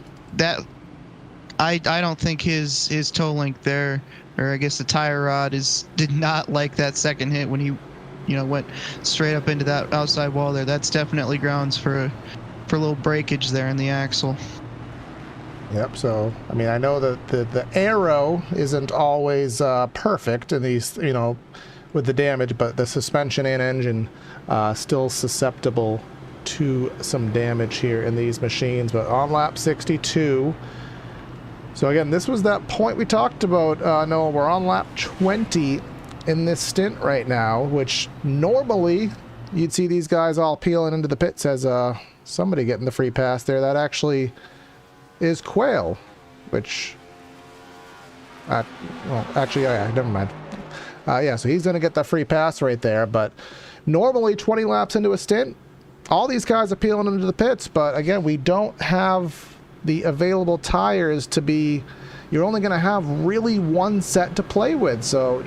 I don't think his toe link there, or I guess the tire rod did not like that second hit when he, went straight up into that outside wall there. That's definitely grounds for a little breakage there in the axle. Yep. So I mean, I know that the aero isn't always perfect in these, with the damage, but the suspension and engine still susceptible to some damage here in these machines. But on lap 62. So again, this was that point we talked about. Noah, we're on lap 20 in this stint right now, which normally you'd see these guys all peeling into the pits as somebody getting the free pass there. That actually is Quail, which well, actually, yeah, never mind. Yeah, so he's going to get the free pass right there. But normally 20 laps into a stint, all these guys are peeling into the pits. But again, we don't have the available tires to be, you're only going to have really one set to play with. So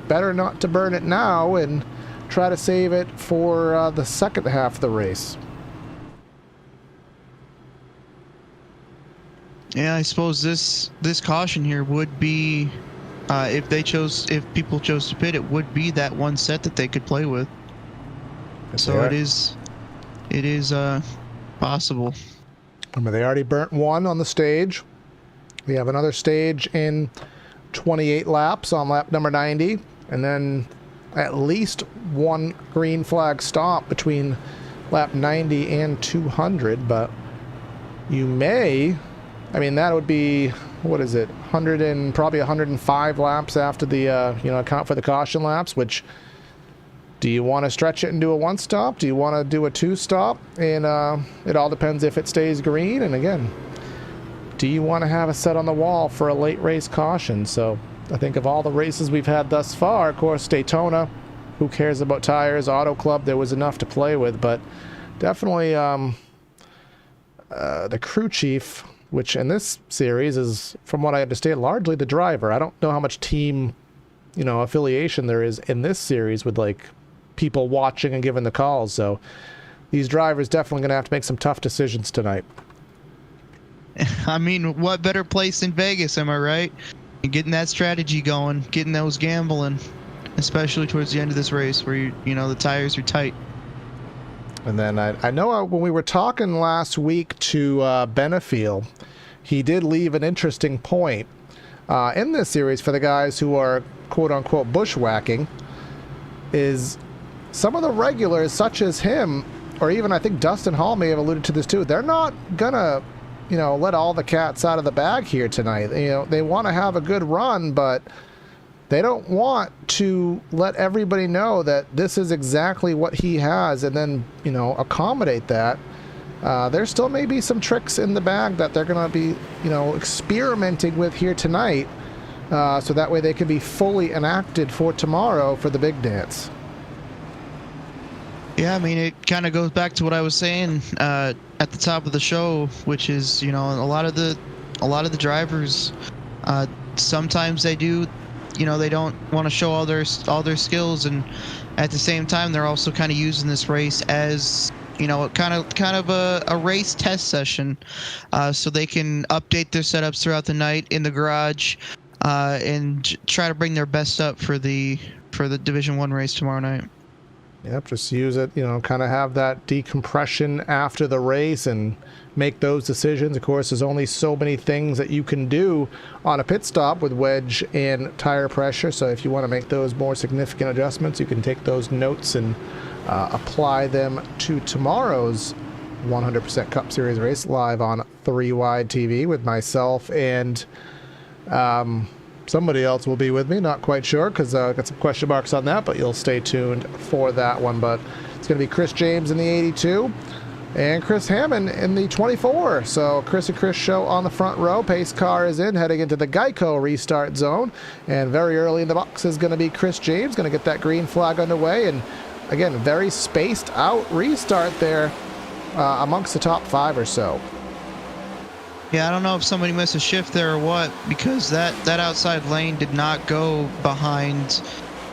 better not to burn it now and try to save it for the second half of the race. Yeah, I suppose this caution here would be, if people chose to pit, it would be that one set that they could play with. So it is possible. I mean, they already burnt one on the stage. We have another stage in 28 laps on lap number 90, and then at least one green flag stop between lap 90 and 200. But you may, I mean, that would be, what is it, probably 105 laps after the account for the caution laps. Which, do you want to stretch it and do a 1-stop? Do you want to do a 2-stop? And it all depends if it stays green. And again, do you want to have a set on the wall for a late race caution? So I think of all the races we've had thus far, of course, Daytona, who cares about tires? Auto Club, there was enough to play with. But definitely the crew chief, which in this series is, from what I understand, largely the driver. I don't know how much team, affiliation there is in this series with like people watching and giving the calls. So these drivers definitely going to have to make some tough decisions tonight. I mean, what better place than Vegas, am I right? Getting that strategy going, getting those gambling, especially towards the end of this race where the tires are tight. And then I know when we were talking last week to Benefiel, he did leave an interesting point in this series for the guys who are quote-unquote bushwhacking, is some of the regulars such as him, or even I think Dustin Hall may have alluded to this too, they're not gonna let all the cats out of the bag here tonight. They want to have a good run, but they don't want to let everybody know that this is exactly what he has and then, accommodate that. There still may be some tricks in the bag that they're going to be, experimenting with here tonight. So that way they can be fully enacted for tomorrow for the big dance. Yeah, I mean, it kind of goes back to what I was saying at the top of the show, which is, a lot of the drivers, sometimes they do, they don't want to show all their skills, and at the same time they're also kind of using this race as kind of a race test session, so they can update their setups throughout the night in the garage, and try to bring their best up for the Division 1 race tomorrow night. Yep, just use it, kind of have that decompression after the race and make those decisions. Of course, there's only so many things that you can do on a pit stop with wedge and tire pressure. So if you want to make those more significant adjustments, you can take those notes and apply them to tomorrow's 100% Cup Series race live on 3 Wide TV with myself and somebody else will be with me, not quite sure, because I got some question marks on that, but you'll stay tuned for that one. But it's going to be Chris James in the 82 and Chris Hammond in the 24. So Chris and Chris show on the front row. Pace car is in, heading into the Geico restart zone. And very early in the box is going to be Chris James, going to get that green flag underway. And again, very spaced out restart there amongst the top 5 or so. Yeah, I don't know if somebody missed a shift there or what, because that outside lane did not go behind,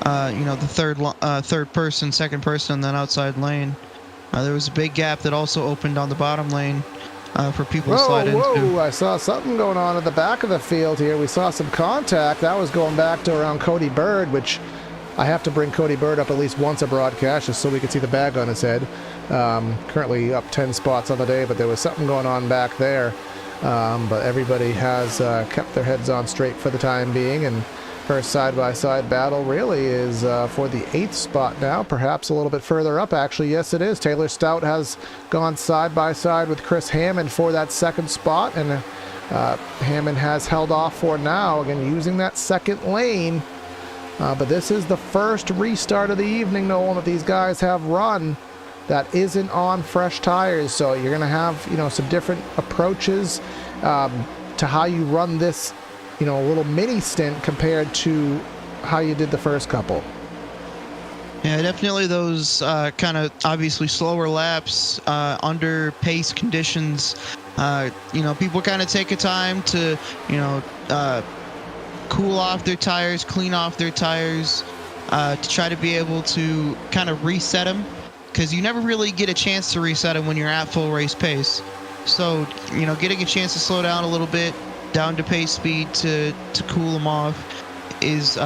the third person, second person in that outside lane. There was a big gap that also opened on the bottom lane for people to slide into. Whoa, I saw something going on at the back of the field here. We saw some contact. That was going back to around Cody Bird, which I have to bring Cody Bird up at least once a broadcast just so we can see the bag on his head. Currently up 10 spots on the day, but there was something going on back there. But everybody has kept their heads on straight for the time being, and first side-by-side battle really is for the 8th spot now, perhaps a little bit further up actually. Yes, it is. Taylor Stout has gone side-by-side with Chris Hammond for that 2nd spot, and Hammond has held off for now, again using that 2nd lane. But this is the first restart of the evening, Nolan, that these guys have run that isn't on fresh tires, so you're going to have some different approaches to how you run this little mini stint compared to how you did the first couple. Yeah, definitely those kind of obviously slower laps under pace conditions. People kind of take a time to cool off their tires, clean off their tires, to try to be able to kind of reset them, because you never really get a chance to reset them when you're at full race pace. So, getting a chance to slow down a little bit, down to pace speed to cool them off is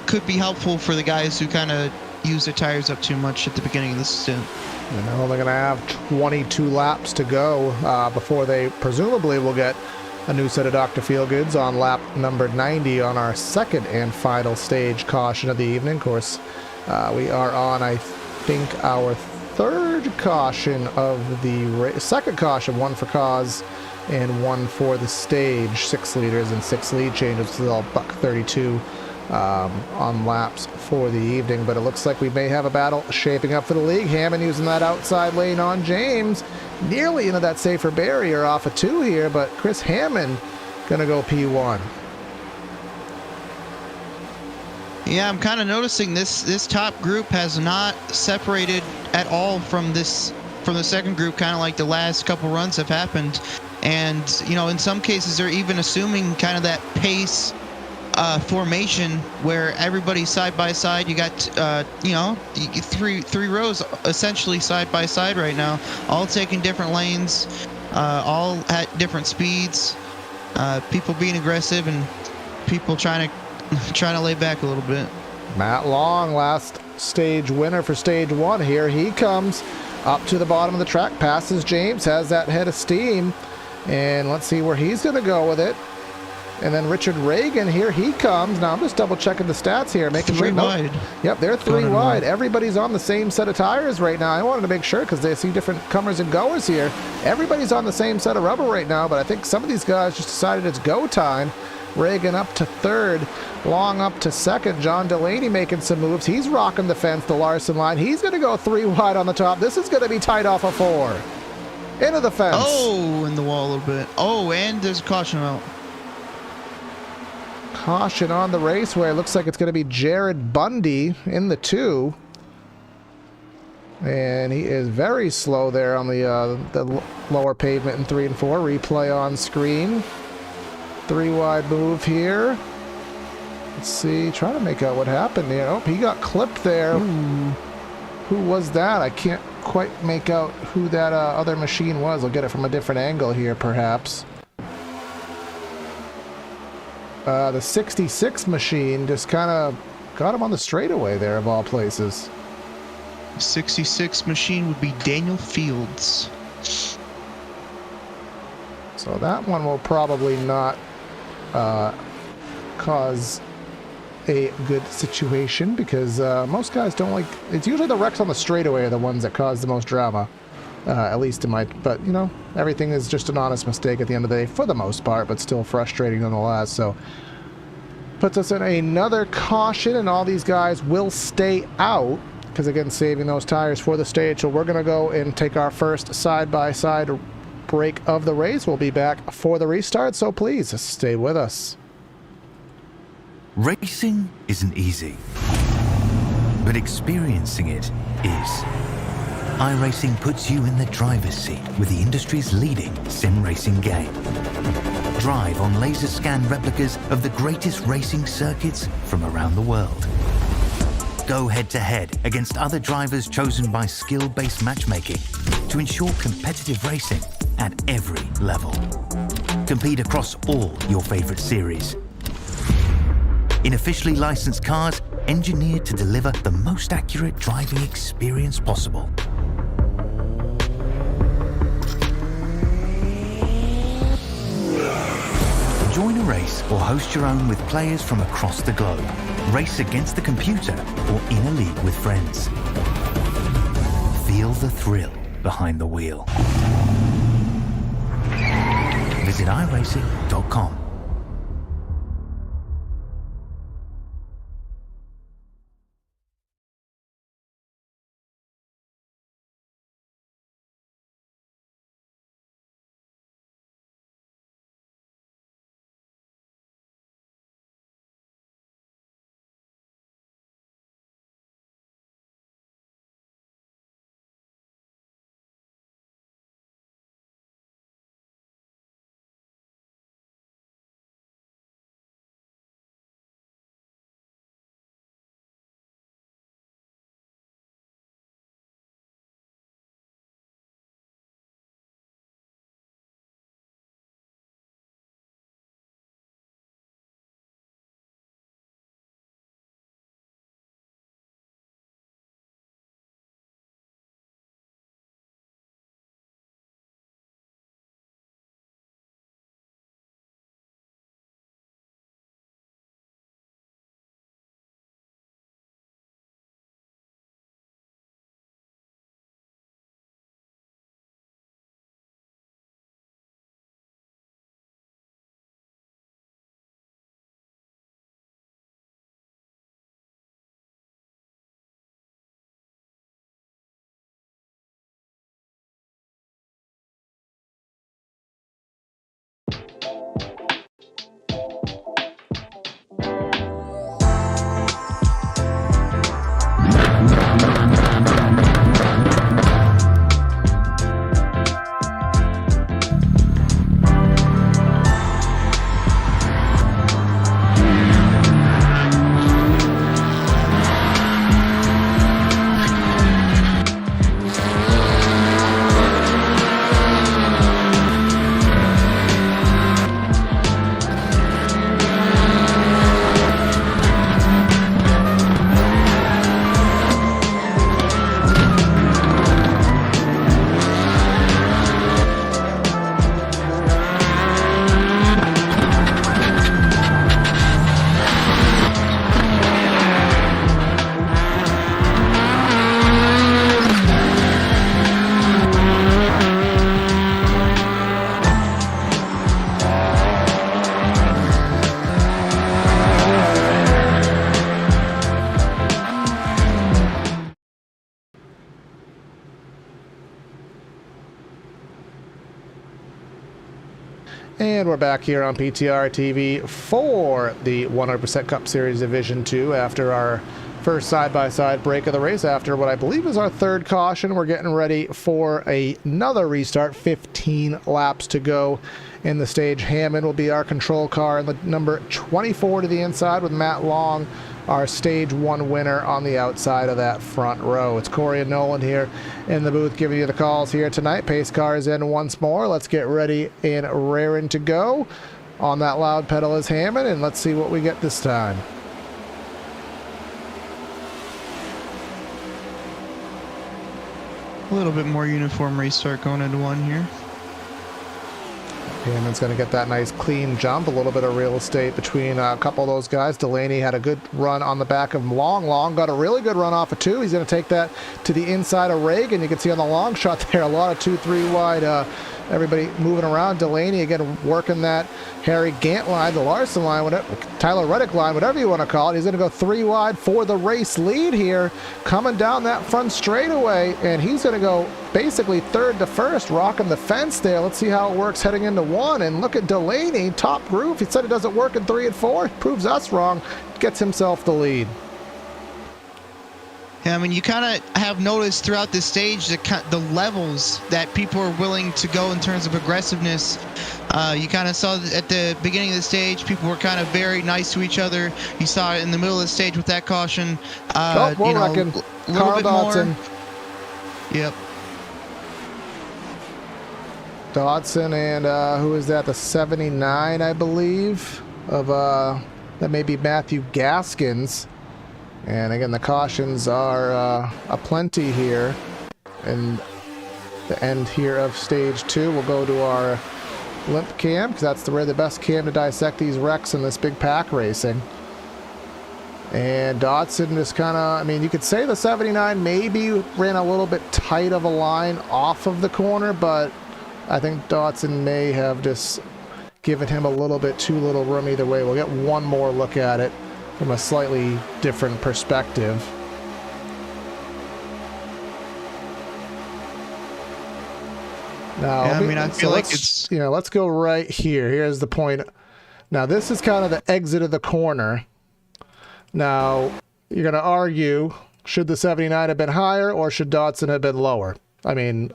could be helpful for the guys who kind of use their tires up too much at the beginning of the stint. And they're only going to have 22 laps to go before they presumably will get a new set of Dr. Feelgoods on lap number 90 on our 2nd and final stage caution of the evening. Of course, we are on, I think, our 3rd caution of the 2nd caution, 1 for cause and 1 for the stage, 6 leaders and 6 lead changes. This is all $1.32 on laps for the evening, but it looks like we may have a battle shaping up for the league. Hammond using that outside lane on James, nearly into that safer barrier off of 2 here, but Chris Hammond gonna go P1. Yeah, I'm kind of noticing this top group has not separated at all from the second group, kind of like the last couple runs have happened. And, in some cases, they're even assuming kind of that pace formation where everybody's side by side. You got, three rows essentially side by side right now, all taking different lanes, all at different speeds, people being aggressive and people trying to lay back a little bit. Matt Long, last stage winner for stage 1. Here he comes up to the bottom of the track, passes James, has that head of steam, and let's see where he's going to go with it. And then Richard Reagan, here he comes. Now I'm just double checking the stats here, making sure. 3 wide. Yep, they're 3 wide. Everybody's on the same set of tires right now. I wanted to make sure because they see different comers and goers here. Everybody's on the same set of rubber right now, but I think some of these guys just decided it's go time. Reagan up to 3rd, Long up to 2nd. John Delaney making some moves. He's rocking the fence, the Larson line. He's going to go 3 wide on the top. This is going to be tight off of 4. Into the fence. Oh, in the wall a little bit. Oh, and there's a caution out. Caution on the raceway. It looks like it's going to be Jared Bundy in the 2. And he is very slow there on the lower pavement in 3 and 4. Replay on screen. 3 wide move here. Let's see. Trying to make out what happened there. Oh, he got clipped there. Ooh. Who was that? I can't quite make out who that other machine was. I'll get it from a different angle here, perhaps. The 66 machine just kind of got him on the straightaway there, of all places. 66 machine would be Daniel Fields. So that one will probably not cause a good situation, because most guys don't like. It's usually the wrecks on the straightaway are the ones that cause the most drama. At least in my, but everything is just an honest mistake at the end of the day for the most part, but still frustrating nonetheless. So puts us in another caution, and all these guys will stay out because, again, saving those tires for the stage. So we're going to go and take our first side-by-side break of the race. We'll be back for the restart, so please stay with us. Racing isn't easy, but experiencing it is. iRacing puts you in the driver's seat with the industry's leading sim racing game. Drive on laser scan replicas of the greatest racing circuits from around the world. Go head-to-head against other drivers chosen by skill-based matchmaking to ensure competitive racing at every level. Compete across all your favorite series. In officially licensed cars, engineered to deliver the most accurate driving experience possible. Join a race or host your own with players from across the globe. Race against the computer or in a league with friends. Feel the thrill behind the wheel. Visit iRacing.com. And we're back here on PTR TV for the 100% Cup Series Division 2 after our first side-by-side break of the race, after what I believe is our third caution. We're getting ready for another restart, 15 laps to go in the stage. Hammond will be our control car in the number 24 to the inside, with Matt Long, our stage 1 winner, on the outside of that front row. It's Corey and Nolan here in the booth giving you the calls here tonight. Pace car is in once more. Let's get ready and raring to go. On that loud pedal is Hammond, and let's see what we get this time. A little bit more uniform restart going into one here. Hammond's going to get that nice clean jump, a little bit of real estate between a couple of those guys. Delaney had a good run on the back of Long. Long got a really good run off of 2. He's going to take that to the inside of Reagan. You can see on the long shot there, a lot of 2-3 wide. Everybody moving around. Delaney again working that Harry Gant line, the Larson line, whatever, Tyler Reddick line, whatever you want to call it. He's going to go 3 wide for the race lead here, coming down that front straightaway, and he's going to go basically third to first, rocking the fence there. Let's see how it works heading into 1. And look at Delaney, top groove. He said it doesn't work in 3 and 4. Proves us wrong. Gets himself the lead. Yeah, I mean, you kind of have noticed throughout this stage the levels that people are willing to go in terms of aggressiveness. You kind of saw at the beginning of the stage, people were kind of very nice to each other. You saw it in the middle of the stage with that caution. We're wrecking. A little bit Dodson. more. Yep. Dodson and who is that? The 79, I believe, of that may be Matthew Gaskins. And again, the cautions are aplenty here. And the end here of stage 2, we'll go to our limp cam, because that's the best cam to dissect these wrecks in this big pack racing. And Dodson just kind of, I mean, you could say the 79 maybe ran a little bit tight of a line off of the corner, but I think Dodson may have just given him a little bit too little room either way. We'll get one more look at it from a slightly different perspective. Now, yeah, I mean, I feel like it's... You know, let's go right here. Here's the point. Now, this is kind of the exit of the corner. Now, you're going to argue, should the 79 have been higher or should Dodson have been lower? I mean,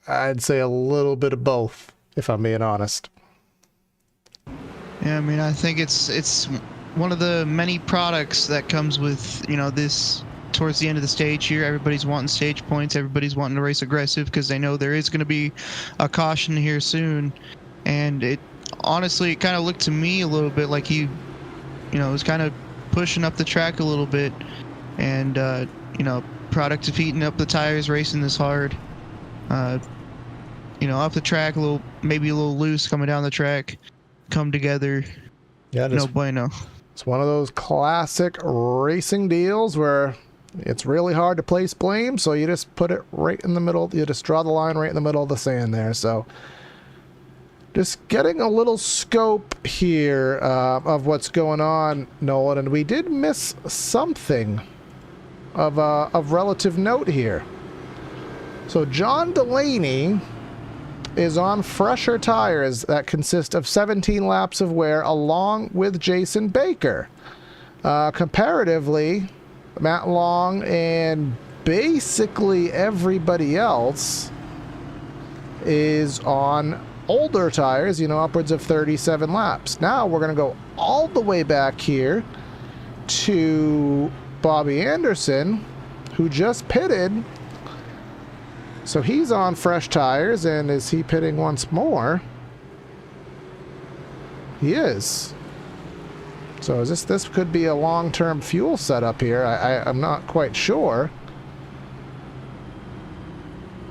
I'd say a little bit of both, if I'm being honest. Yeah, I mean, I think it's one of the many products that comes with, you know, this towards the end of the stage here. Everybody's wanting stage points. Everybody's wanting to race aggressive because they know there is going to be a caution here soon. And it honestly, it kind of looked to me a little bit like he, you know, was kind of pushing up the track a little bit. And, you know, product of heating up the tires, racing this hard. You know, off the track, maybe a little loose coming down the track. Come together. Yeah, no bueno. It's one of those classic racing deals where it's really hard to place blame, so you just put it right in the middle. You just draw the line right in the middle of the sand there. So just getting a little scope here of what's going on, Nolan, and we did miss something of relative note here. So John Delaney is on fresher tires that consist of 17 laps of wear along with Jason Baker. Comparatively, Matt Long and basically everybody else is on older tires, you know, upwards of 37 laps. Now we're going to go all the way back here to Bobby Anderson, who just pitted. So he's on fresh tires, and is he pitting once more? He is. So is this could be a long-term fuel setup here. I'm not quite sure.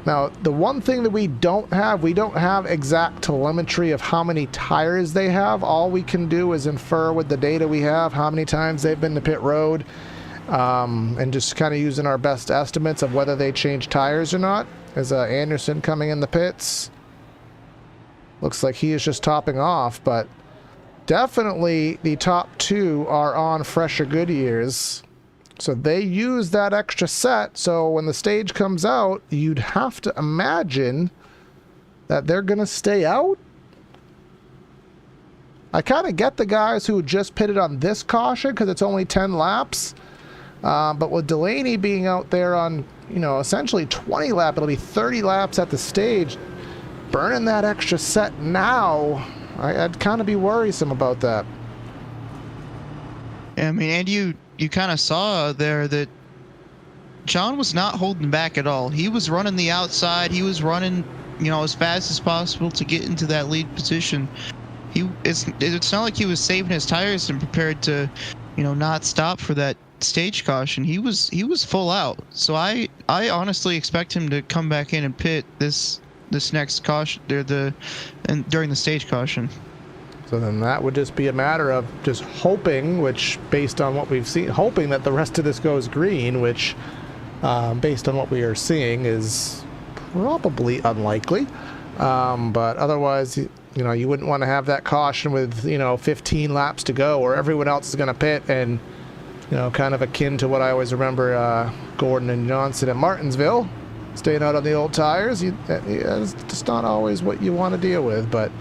Now, the one thing that we don't have exact telemetry of how many tires they have. All we can do is infer with the data we have how many times they've been to pit road, and just kind of using our best estimates of whether they change tires or not. As Anderson coming in the pits. Looks like he is just topping off, but definitely the top two are on fresher Goodyears. So they use that extra set, so when the stage comes out, you'd have to imagine that they're going to stay out. I kind of get the guys who just pitted on this caution because it's only 10 laps. But with Delaney being out there on, you know, essentially 20 laps, it'll be 30 laps at the stage. Burning that extra set now, I'd kind of be worrisome about that. Yeah, I mean, and you kind of saw there that John was not holding back at all. He was running the outside. He was running, you know, as fast as possible to get into that lead position. It's not like he was saving his tires and prepared to, you know, not stop for that stage caution. He was full out. So I honestly expect him to come back in and pit this next caution during the stage caution. So then that would just be a matter of just hoping, which based on what we've seen, hoping that the rest of this goes green, which based on what we are seeing is probably unlikely. But otherwise, you know, you wouldn't want to have that caution with, you know, 15 laps to go or everyone else is going to pit, and you know, kind of akin to what I always remember Gordon and Johnson at Martinsville, staying out on the old tires. It's just not always what you want to deal with, but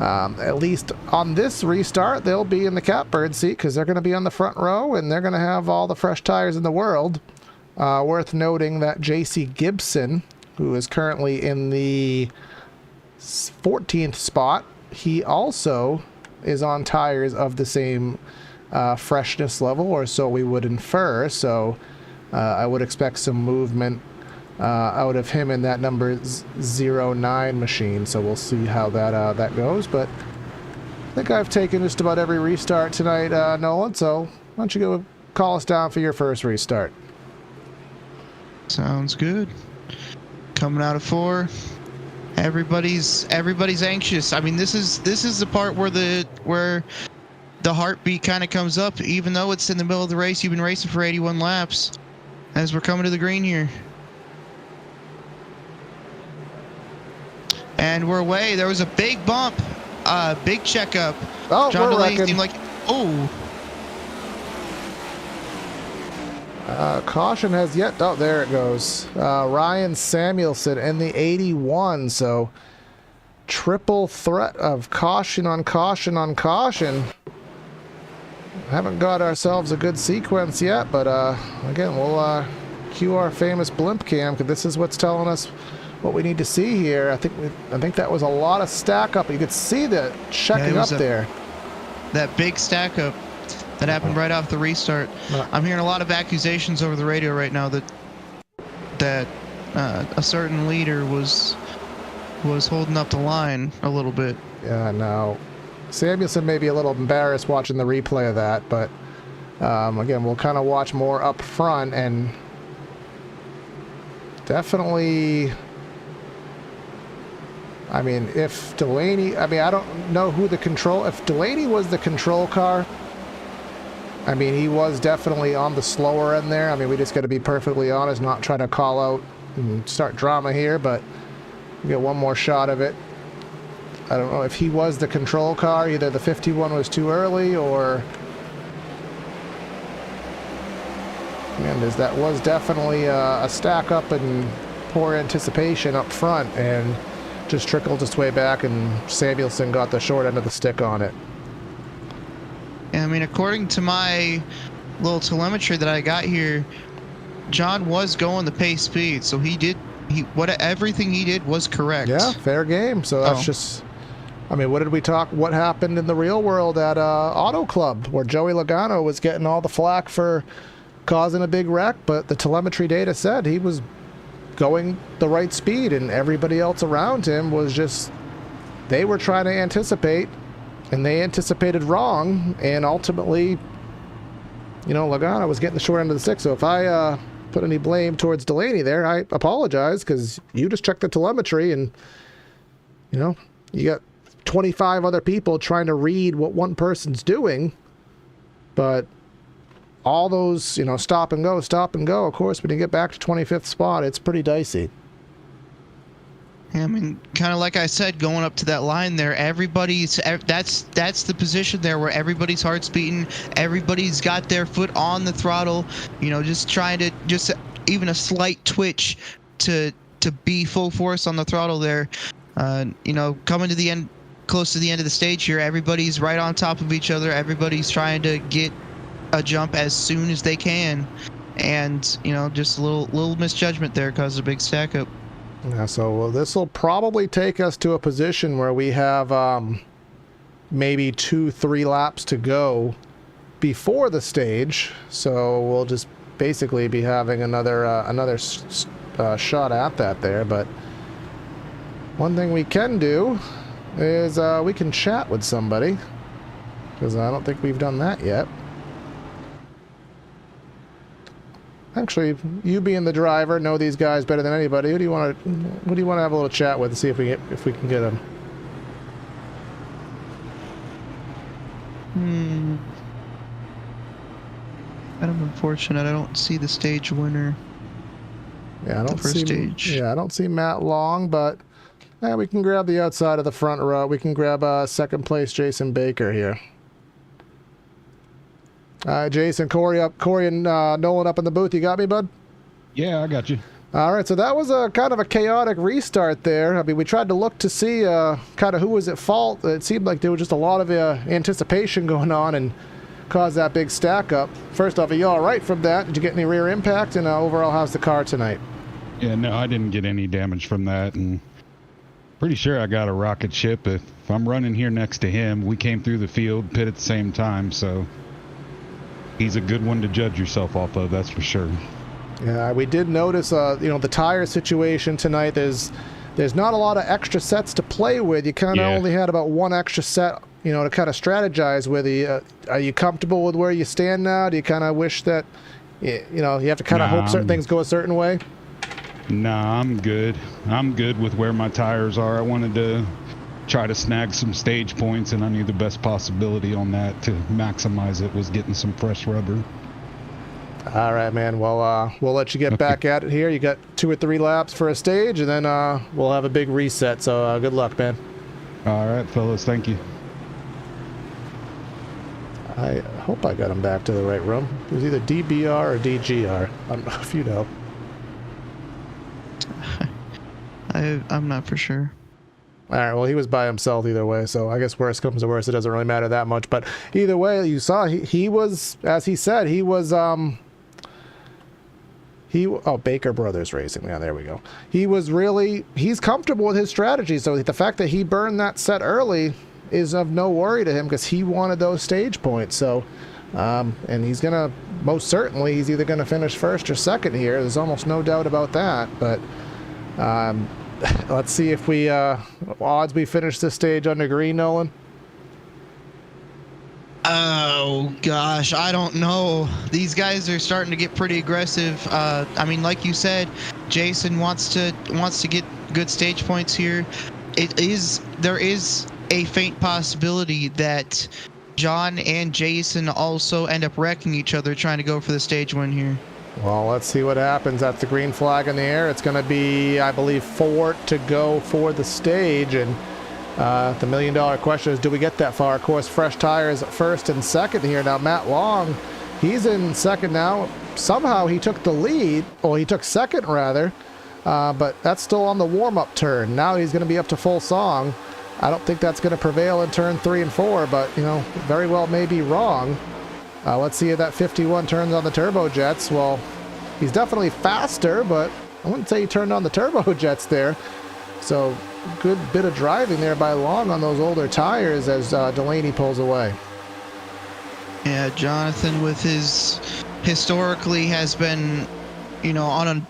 at least on this restart, they'll be in the catbird seat because they're going to be on the front row and they're going to have all the fresh tires in the world. Worth noting that J.C. Gibson, who is currently in the 14th spot, he also is on tires of the same freshness level, or so we would infer. So I would expect some movement out of him in that number 09 machine. So we'll see how that goes. But I think I've taken just about every restart tonight, Nolan. So why don't you go call us down for your first restart? Sounds good. Coming out of 4. Everybody's anxious. I mean, this is the part where the heartbeat kind of comes up, even though it's in the middle of the race. You've been racing for 81 laps as we're coming to the green here. And we're away. There was a big bump, big checkup. Oh, John we're DeLay wrecking. seemed like, oh. Caution has yet. Oh, there it goes. Ryan Samuelson in the 81. So triple threat of caution on caution on caution. Haven't got ourselves a good sequence yet, but again, we'll cue our famous blimp cam, because this is what's telling us what we need to see here. I think that was a lot of stack up. You could see the checking up there. That big stack up that happened right off the restart. I'm hearing a lot of accusations over the radio right now that a certain leader was holding up the line a little bit. Yeah, no. Samuelson may be a little embarrassed watching the replay of that, but again, we'll kind of watch more up front, and definitely, I mean, if Delaney, I mean, I don't know who the control, if Delaney was the control car, I mean, he was definitely on the slower end there. I mean, we just got to be perfectly honest, not try to call out and start drama here, but we get one more shot of it. I don't know if he was the control car. Either the 51 was too early, or and that was definitely a stack up and poor anticipation up front, and just trickled its way back, and Samuelson got the short end of the stick on it. I mean, according to my little telemetry that I got here, John was going the pace speed, so everything he did was correct. Yeah, fair game. So that's just, I mean, what happened in the real world at Auto Club, where Joey Logano was getting all the flack for causing a big wreck, but the telemetry data said he was going the right speed, and everybody else around him was just, they were trying to anticipate, and they anticipated wrong, and ultimately, you know, Logano was getting the short end of the stick. So if I put any blame towards Delaney there, I apologize, because you just checked the telemetry, and, you know, you got 25 other people trying to read what one person's doing, but all those, you know, stop and go, of course, when you get back to 25th spot, it's pretty dicey. Yeah, I mean, kind of like I said, going up to that line there, that's the position there where everybody's heart's beating, everybody's got their foot on the throttle, you know, just trying to, just even a slight twitch to be full force on the throttle there. You know, coming to the end, close to the end of the stage here, everybody's right on top of each other, everybody's trying to get a jump as soon as they can, and, you know, just a little misjudgment there caused a big stack up. Yeah, so this will probably take us to a position where we have maybe 2-3 laps to go before the stage. So we'll just basically be having another shot at that there. But one thing we can do is we can chat with somebody, because I don't think we've done that yet. Actually, you being the driver, know these guys better than anybody. Who do you want to have a little chat with and see if we can get them? Kind of unfortunate. I don't see the stage winner. Yeah, I don't see stage. Yeah, I don't see Matt Long, but we can grab the outside of the front row. We can grab second place Jason Baker here. Jason, Corey and Nolan up in the booth. You got me, bud? Yeah, I got you. All right, so that was a kind of a chaotic restart there. I mean, we tried to look to see kind of who was at fault. It seemed like there was just a lot of anticipation going on, and caused that big stack up. First off, are you all right from that? Did you get any rear impact? And overall, how's the car tonight? Yeah, no, I didn't get any damage from that, and pretty sure I got a rocket ship. If I'm running here next to him, we came through the field, pit at the same time, so he's a good one to judge yourself off of, that's for sure. Yeah, we did notice, the tire situation tonight. There's not a lot of extra sets to play with. You kind of only had about one extra set, to kind of strategize with. Are you comfortable with where you stand now? Do you kind of wish that, you have to kind of hope certain things go a certain way? Nah, I'm good. I'm good with where my tires are. I wanted to try to snag some stage points, and I knew the best possibility on that to maximize it was getting some fresh rubber. All right, man. Well, we'll let you get back at it here. You got 2 or 3 laps for a stage, and then we'll have a big reset. So good luck, man. All right, fellas. Thank you. I hope I got him back to the right room. It was either DBR or DGR. I don't know if you know. I'm not for sure. All right, well, he was by himself either way, so I guess worst comes to worst, it doesn't really matter that much. But either way, you saw he was, as he said, he was, Baker Brothers Racing. Yeah, there we go. He's comfortable with his strategy, so the fact that he burned that set early is of no worry to him because he wanted those stage points. So, and he's going to, most certainly, he's either going to finish first or second here. There's almost no doubt about that, but let's see if odds we finish this stage under green, Nolan. Oh gosh, I don't know. These guys are starting to get pretty aggressive. I mean, like you said, Jason wants to get good stage points here. There is a faint possibility that John and Jason also end up wrecking each other trying to go for the stage win here. Well, let's see what happens. That's the green flag in the air. It's going to be, I believe, 4 to go for the stage. And the million-dollar question is, do we get that far? Of course, fresh tires first and second here. Now, Matt Long, he's in second now. Somehow he took the lead, or he took second, rather. But that's still on the warm-up turn. Now he's going to be up to full song. I don't think that's going to prevail in turn 3 and 4, but, very well may be wrong. Let's see if that 51 turns on the turbojets. Well, he's definitely faster, but I wouldn't say he turned on the turbojets there. So good bit of driving there by Long on those older tires as Delaney pulls away. Yeah, Jonathan with his historically has been, on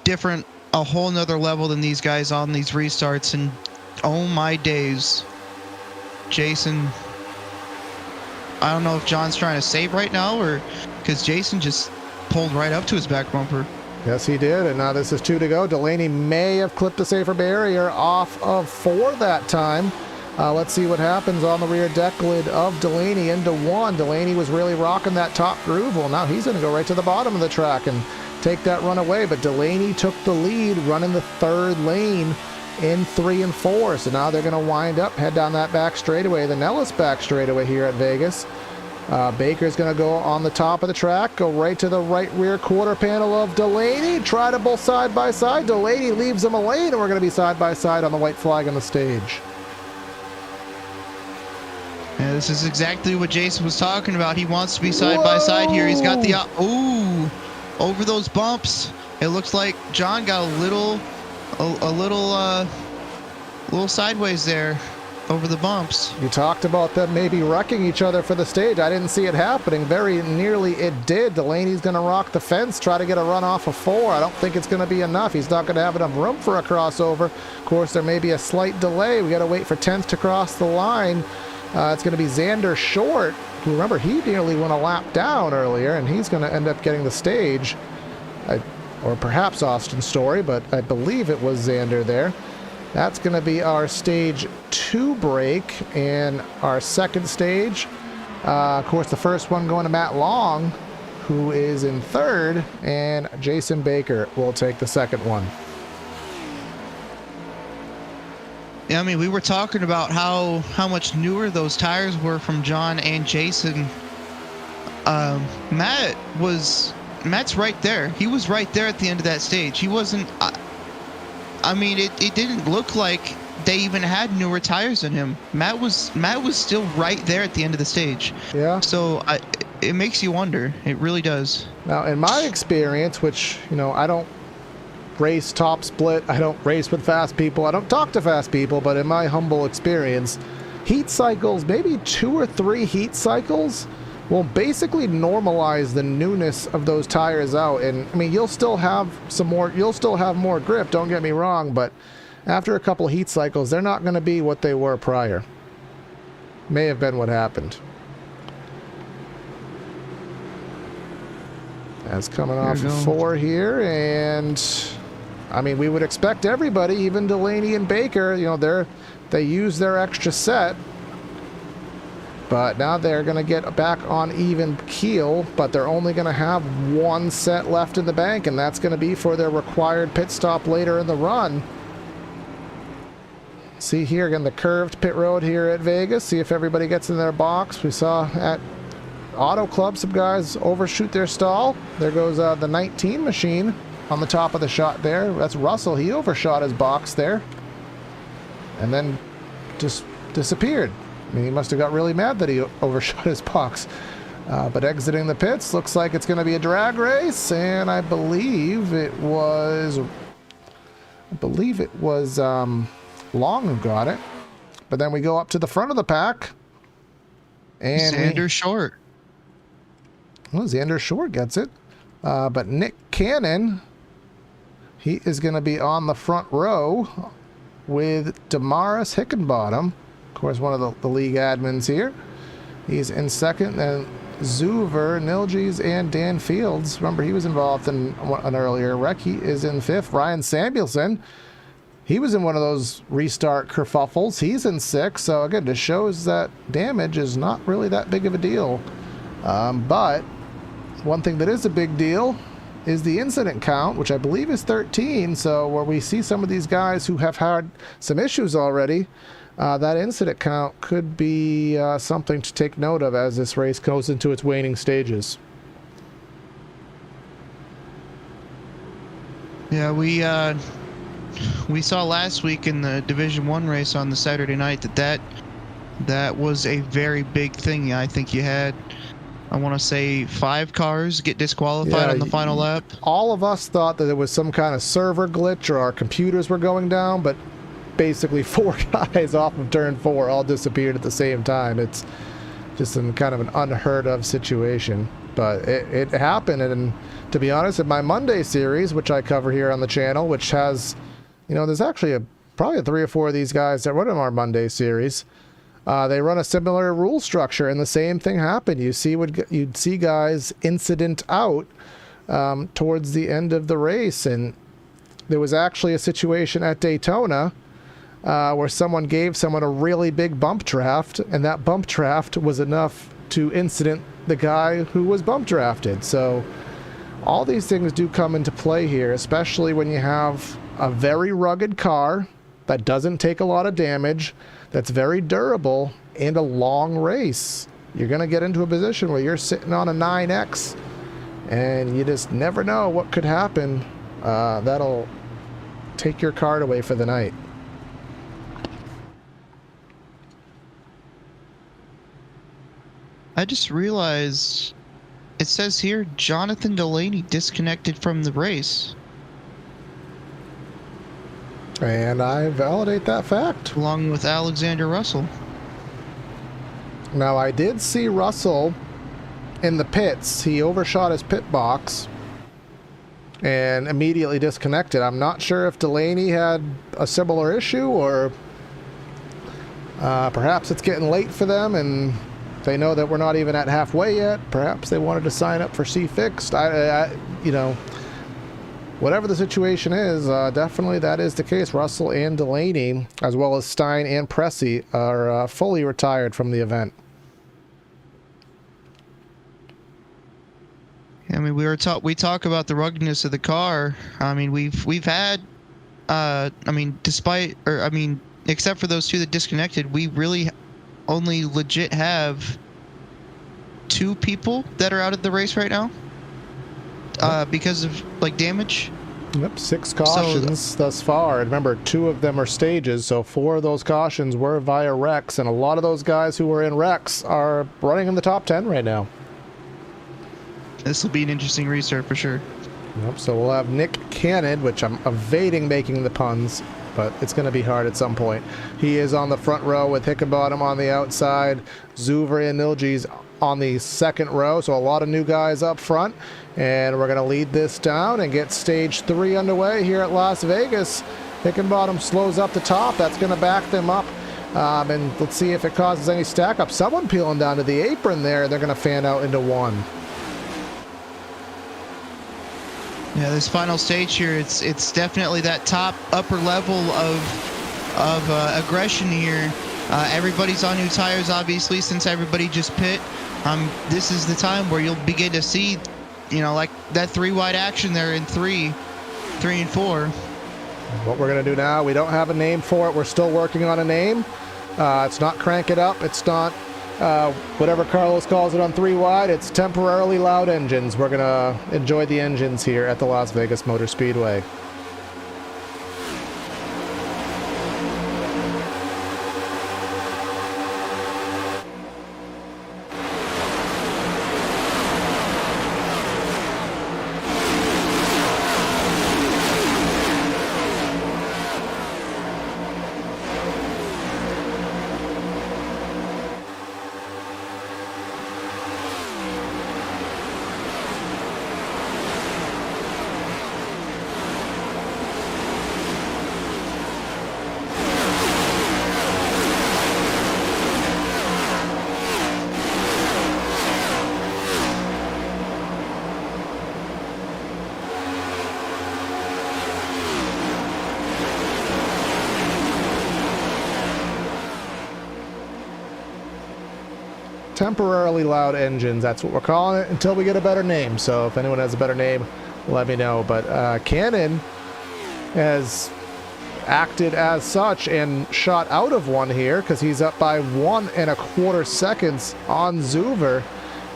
a whole nother level than these guys on these restarts. And oh my days, Jason, I don't know if John's trying to save right now or because Jason just pulled right up to his back bumper. Yes, he did. And now this is 2 to go. Delaney may have clipped the safer barrier off of 4 that time. Let's see what happens on the rear deck lid of Delaney into 1. Delaney was really rocking that top groove. Well, now he's going to go right to the bottom of the track and take that run away. But Delaney took the lead running the 3rd lane in 3 and 4. So now they're going to wind up, head down that back straightaway, the Nellis back straightaway here at Vegas. Baker's going to go on the top of the track, go right to the right rear quarter panel of Delaney, try to both side by side. Delaney leaves him a lane, and we're going to be side by side on the white flag on the stage. Yeah, this is exactly what Jason was talking about. He wants to be side by side here. He's got the over those bumps. It looks like John got a little sideways there over the bumps. You talked about them maybe wrecking each other for the stage. I didn't see it happening. Very nearly it did. Delaney's going to rock the fence, try to get a run off of 4. I don't think it's going to be enough. He's not going to have enough room for a crossover. Of course, there may be a slight delay. We got to wait for 10th to cross the line. It's going to be Xander Short, who, remember, he nearly went a lap down earlier, and he's going to end up getting the stage. Or perhaps Austin Story, but I believe it was Xander there. That's going to be our stage 2 break and our second stage. Of course, the first one going to Matt Long, who is in 3rd, and Jason Baker will take the second one. Yeah, I mean, we were talking about how much newer those tires were from John and Jason. Matt's right there. He was right there at the end of that stage. He wasn't. I mean, it didn't look like they even had newer tires than him. Matt was still right there at the end of the stage. Yeah. So it makes you wonder. It really does. Now, in my experience, which, you know, I don't race top split, I don't race with fast people, I don't talk to fast people, but in my humble experience, heat cycles, maybe 2 or 3 heat cycles, will basically normalize the newness of those tires out. And I mean, you'll still have more grip, don't get me wrong, but after a couple heat cycles, they're not going to be what they were prior. May have been what happened. That's coming off of 4 here, and I mean, we would expect everybody, even Delaney and Baker, you know, they use their extra set, but now they're going to get back on even keel, but they're only going to have 1 set left in the bank, and that's going to be for their required pit stop later in the run. See here again, the curved pit road here at Vegas. See if everybody gets in their box. We saw at Auto Club some guys overshoot their stall. There goes the 19 machine on the top of the shot there. That's Russell. He overshot his box there and then just disappeared. I mean, he must have got really mad that he overshot his box. But exiting the pits, looks like it's going to be a drag race, and I believe it was Long who got it. But then we go up to the front of the pack, and Xander Short. Well, Xander Short gets it. But Nick Cannon, he is going to be on the front row with Damaris Hickenbottom, of course, one of the league admins here. He's in second, and Zuver, Nilges, and Dan Fields. Remember, he was involved in an earlier wreck. He is in 5th. Ryan Samuelson, he was in one of those restart kerfuffles. He's in 6th. So, again, this shows that damage is not really that big of a deal. But one thing that is a big deal is the incident count, which I believe is 13. So where we see some of these guys who have had some issues already, that incident count could be something to take note of as this race goes into its waning stages. Yeah, we saw last week in the Division 1 race on the Saturday night that was a very big thing. I think you had, I want to say, 5 cars get disqualified on the final lap. All of us thought that there was some kind of server glitch or our computers were going down, but basically 4 guys off of turn 4 all disappeared at the same time. It's just kind of an unheard of situation, but it happened. And to be honest, in my Monday series, which I cover here on the channel, which has, you know, there's actually probably 3 or 4 of these guys that run in our Monday series. They run a similar rule structure, and the same thing happened. You'd see guys incident out towards the end of the race, and there was actually a situation at Daytona where someone gave someone a really big bump draft, and that bump draft was enough to incident the guy who was bump drafted. So all these things do come into play here, especially when you have a very rugged car that doesn't take a lot of damage, that's very durable, and a long race. You're going to get into a position where you're sitting on a 9X, and you just never know what could happen. That'll take your card away for the night. I just realized it says here Jonathan Delaney disconnected from the race. And I validate that fact. Along with Alexander Russell. Now, I did see Russell in the pits. He overshot his pit box and immediately disconnected. I'm not sure if Delaney had a similar issue, or perhaps it's getting late for them and they know that we're not even at halfway yet. Perhaps they wanted to sign up for C-Fixed. You know, whatever the situation is, definitely that is the case. Russell and Delaney, as well as Stein and Pressey, are fully retired from the event. I mean, we talk about the ruggedness of the car. I mean, we've had, I mean, except for those 2 that disconnected, we really only legit have 2 people that are out of the race right now. Because of, like, damage. Yep, 6 cautions thus far. Remember, 2 of them are stages, so 4 of those cautions were via wrecks, and a lot of those guys who were in wrecks are running in the top 10 right now. this will be an interesting restart for sure. Yep, so we'll have Nick Cannon, which I'm evading making the puns, but it's going to be hard at some point. He is on the front row with Hickenbottom on the outside, Zuver and Nilji's on the second row, so a lot of new guys up front, and we're going to lead this down and get stage 3 underway here at Las Vegas. Hickenbottom slows up the top. That's going to back them up, and let's see if it causes any stack up. Someone peeling down to the apron there. They're going to fan out into one. Yeah, this final stage here, it's definitely that top upper level of aggression here. Everybody's on new tires, obviously, since everybody just pit. This is the time where you'll begin to see, you know, like that 3-wide action there in 3 and 4. What we're going to do now, we don't have a name for it. We're still working on a name. It's not Crank It Up. It's not whatever Carlos calls it on 3-wide. It's Temporarily Loud Engines. We're going to enjoy the engines here at the Las Vegas Motor Speedway. Temporarily Loud Engines, that's what we're calling it until we get a better name. So if anyone has a better name, let me know. But Cannon has acted as such and shot out of one here because he's up by 1 1/4 seconds on Zuver.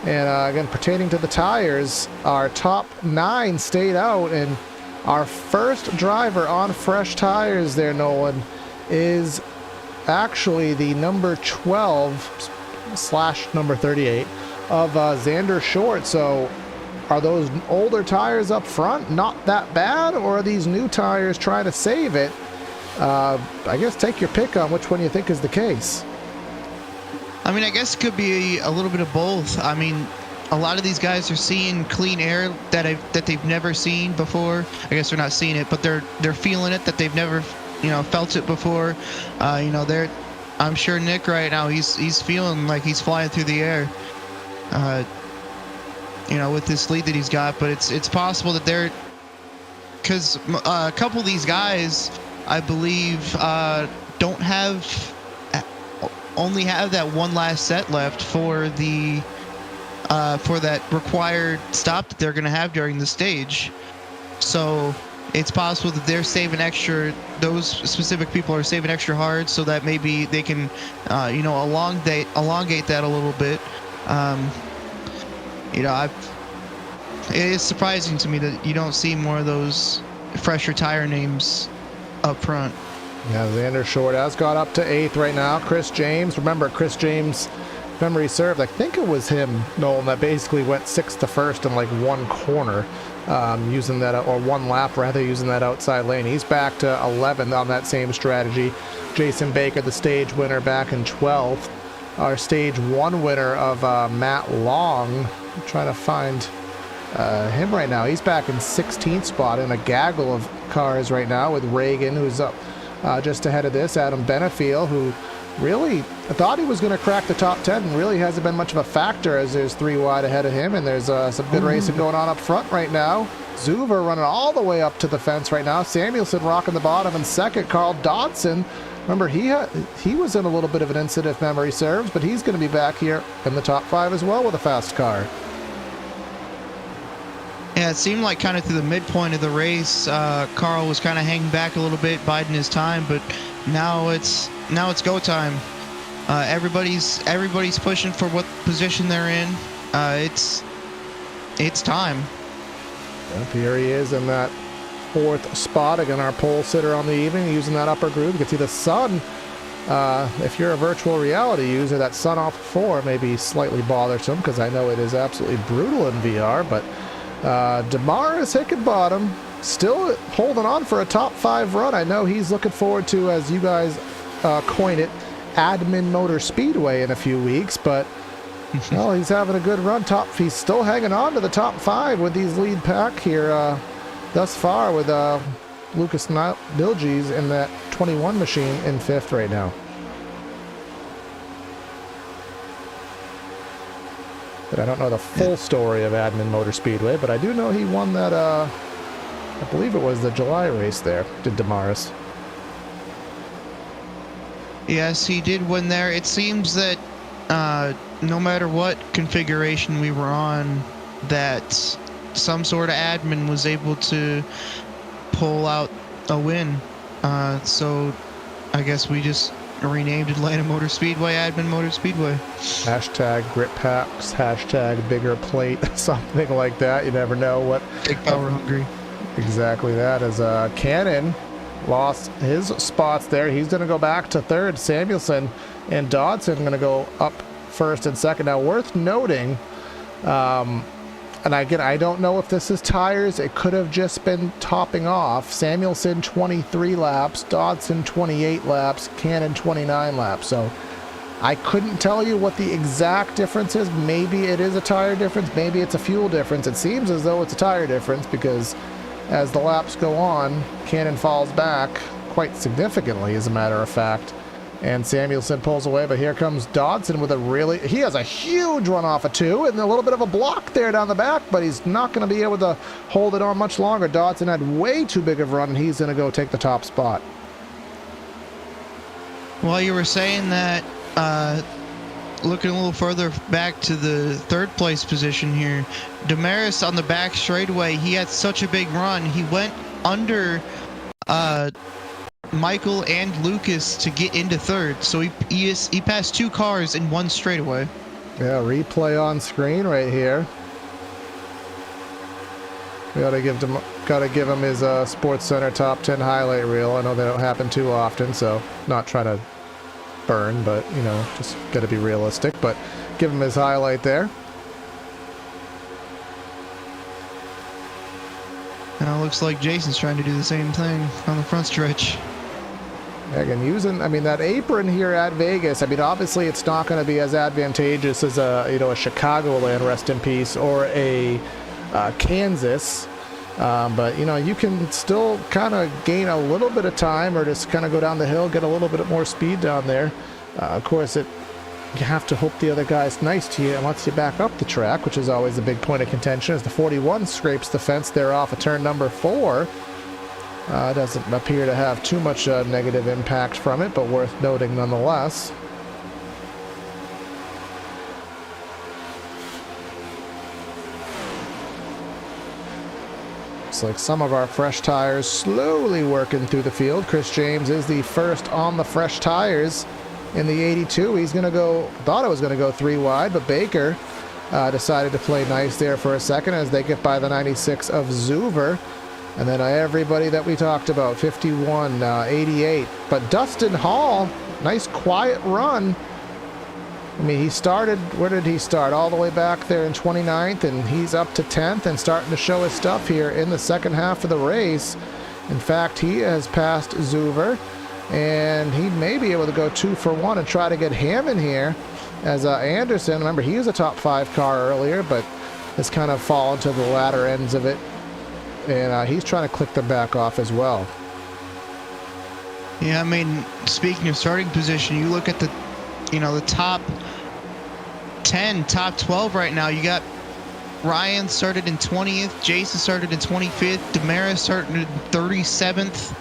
And again, pertaining to the tires, our top 9 stayed out, and our first driver on fresh tires there, Nolan, is actually the number 12 / number 38 of Xander Short. So are those older tires up front not that bad, or are these new tires trying to save it? I guess take your pick on which one you think is the case. I mean, I guess it could be a little bit of both. I mean, a lot of these guys are seeing clean air that they've never seen before. I guess they're not seeing it, but they're feeling it that they've never, you know, felt it before. You know, I'm sure Nick right now, he's feeling like he's flying through the air, you know, with this lead that he's got. But it's possible that because a couple of these guys, I believe, only have that one last set left for that required stop that they're going to have during the stage. So it's possible that they're saving extra. Those specific people are saving extra hard so that maybe they can, you know, elongate that a little bit. You know, it is surprising to me that you don't see more of those fresher tire names up front. Yeah, Xander Short has got up to 8th right now. Chris James, remember Chris James, memory served, I think it was him, Nolan, that basically went 6th to 1st in like one corner. Using that, or one lap rather, using that outside lane. He's back to 11th on that same strategy. Jason Baker, the stage winner, back in 12th. Our stage 1 winner of Matt Long, I'm trying to find him right now. He's back in 16th spot in a gaggle of cars right now with Reagan, who's up just ahead of this. Adam Benefiel, who really, I thought he was going to crack the top 10, and really hasn't been much of a factor as there's 3 wide ahead of him, and there's some good racing going on up front right now. Zuver running all the way up to the fence right now. Samuelson rocking the bottom in second. Carl Dodson, remember he was in a little bit of an incident if memory serves, but he's going to be back here in the top 5 as well with a fast car. Yeah, it seemed like kind of through the midpoint of the race, Carl was kind of hanging back a little bit, biding his time, but now it's go time. Everybody's pushing for what position they're in. It's time. Yep, here he is in that 4th spot. Again, our pole sitter on the evening using that upper groove. You can see the sun if you're a virtual reality user, that sun off 4 may be slightly bothersome because I know it is absolutely brutal in VR, but Damaris Hickenbottom still holding on for a top 5 run. I know he's looking forward to, as you guys coin it, Admin Motor Speedway in a few weeks, but well, he's having a good run. He's still hanging on to the top 5 with these lead pack here thus far, with Lucas Nilges in that 21 machine in 5th right now. But I don't know the full story of Admin Motor Speedway, but I do know he won that, I believe it was the July race there, did Damaris. Yes, he did win there. It seems that no matter what configuration we were on, that some sort of admin was able to pull out a win. So I guess we just renamed Atlanta Motor Speedway Admin Motor Speedway. Hashtag grip packs, hashtag bigger plate, something like that. You never know what. Big power hungry. Exactly that. As Cannon lost his spots there, he's going to go back to 3rd. Samuelson and Dodson going to go up 1st and 2nd. Now, worth noting, and again, I don't know if this is tires. It could have just been topping off. Samuelson 23 laps, Dodson 28 laps, Cannon 29 laps. So I couldn't tell you what the exact difference is. Maybe it is a tire difference. Maybe it's a fuel difference. It seems as though it's a tire difference because as the laps go on, Cannon falls back quite significantly, as a matter of fact. And Samuelson pulls away, but here comes Dodson with he has a huge run off of 2 and a little bit of a block there down the back, but he's not going to be able to hold it on much longer. Dodson had way too big of a run, and he's going to go take the top spot. Well, you were saying that, looking a little further back to the 3rd place position here, Damaris on the back straightaway, he had such a big run. He went under Michael and Lucas to get into 3rd, so he passed 2 cars in 1 straightaway. Yeah, replay on screen right here. We gotta give him his Sports Center top 10 highlight reel. I know they don't happen too often, so not trying to burn, but you know, just gotta be realistic. But give him his highlight there. And it looks like Jason's trying to do the same thing on the front stretch. Again, using, I mean, that apron here at Vegas, I mean, obviously it's not going to be as advantageous as a Chicagoland, rest in peace, or a Kansas, but you can still kind of gain a little bit of time, or just kind of go down the hill, get a little bit more speed down there. Of course, you have to hope the other guy's nice to you and lets you back up the track, which is always a big point of contention, as the 41 scrapes the fence there off of turn number 4. Doesn't appear to have too much negative impact from it, but worth noting nonetheless. Looks like some of our fresh tires slowly working through the field. Chris James is the first on the fresh tires in the 82. He's going to go, thought it was going to go 3 wide, but Baker decided to play nice there for a second as they get by the 96 of Zuver. And then everybody that we talked about, 51, 88. But Dustin Hall, nice quiet run. I mean, he started, where did he start? All the way back there in 29th, and he's up to 10th and starting to show his stuff here in the second half of the race. In fact, he has passed Zuver, and he may be able to go 2 for 1 and try to get Hammond here. As Anderson, remember, he was a top 5 car earlier, but has kind of fallen to the latter ends of it. And he's trying to click them back off as well. Yeah, I mean, speaking of starting position, you look at the top 10, top 12 right now. You got Ryan started in 20th, Jason started in 25th, Damaris started in 37th.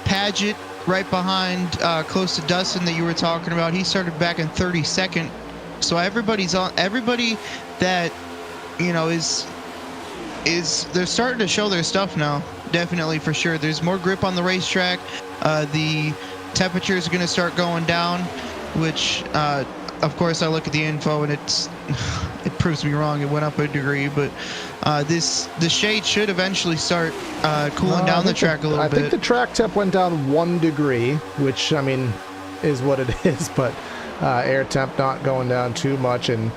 Paget right behind, close to Dustin that you were talking about. He started back in 32nd. So everybody that is they're starting to show their stuff now, definitely, for sure. There's more grip on the racetrack. The temperatures are going to start going down, which of course, I look at the info and it proves me wrong. It went up a degree, but the shade should eventually start cooling down the track a little bit. I think the track temp went down 1 degree, which, I mean, is what it is, but air temp not going down too much, and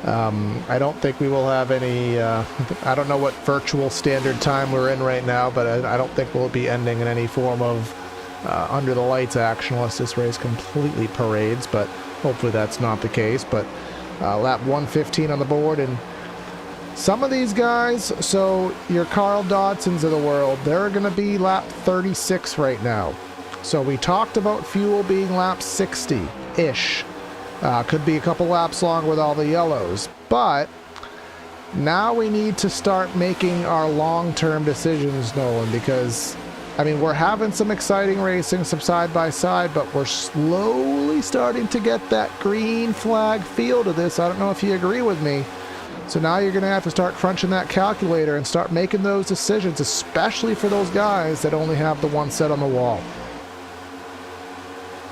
I don't think we will have any, I don't know what virtual standard time we're in right now, but I don't think we'll be ending in any form of under the lights action unless this race completely parades, but hopefully that's not the case. But lap 115 on the board, and some of these guys, so your Carl Dodsons of the world, they're going to be lap 36 right now. So we talked about fuel being lap 60-ish. Could be a couple laps long with all the yellows, but now we need to start making our long-term decisions, Nolan, because I mean, we're having some exciting racing, some side-by-side, but we're slowly starting to get that green flag feel to this. I don't know if you agree with me. So now you're going to have to start crunching that calculator and start making those decisions, especially for those guys that only have the one set on the wall.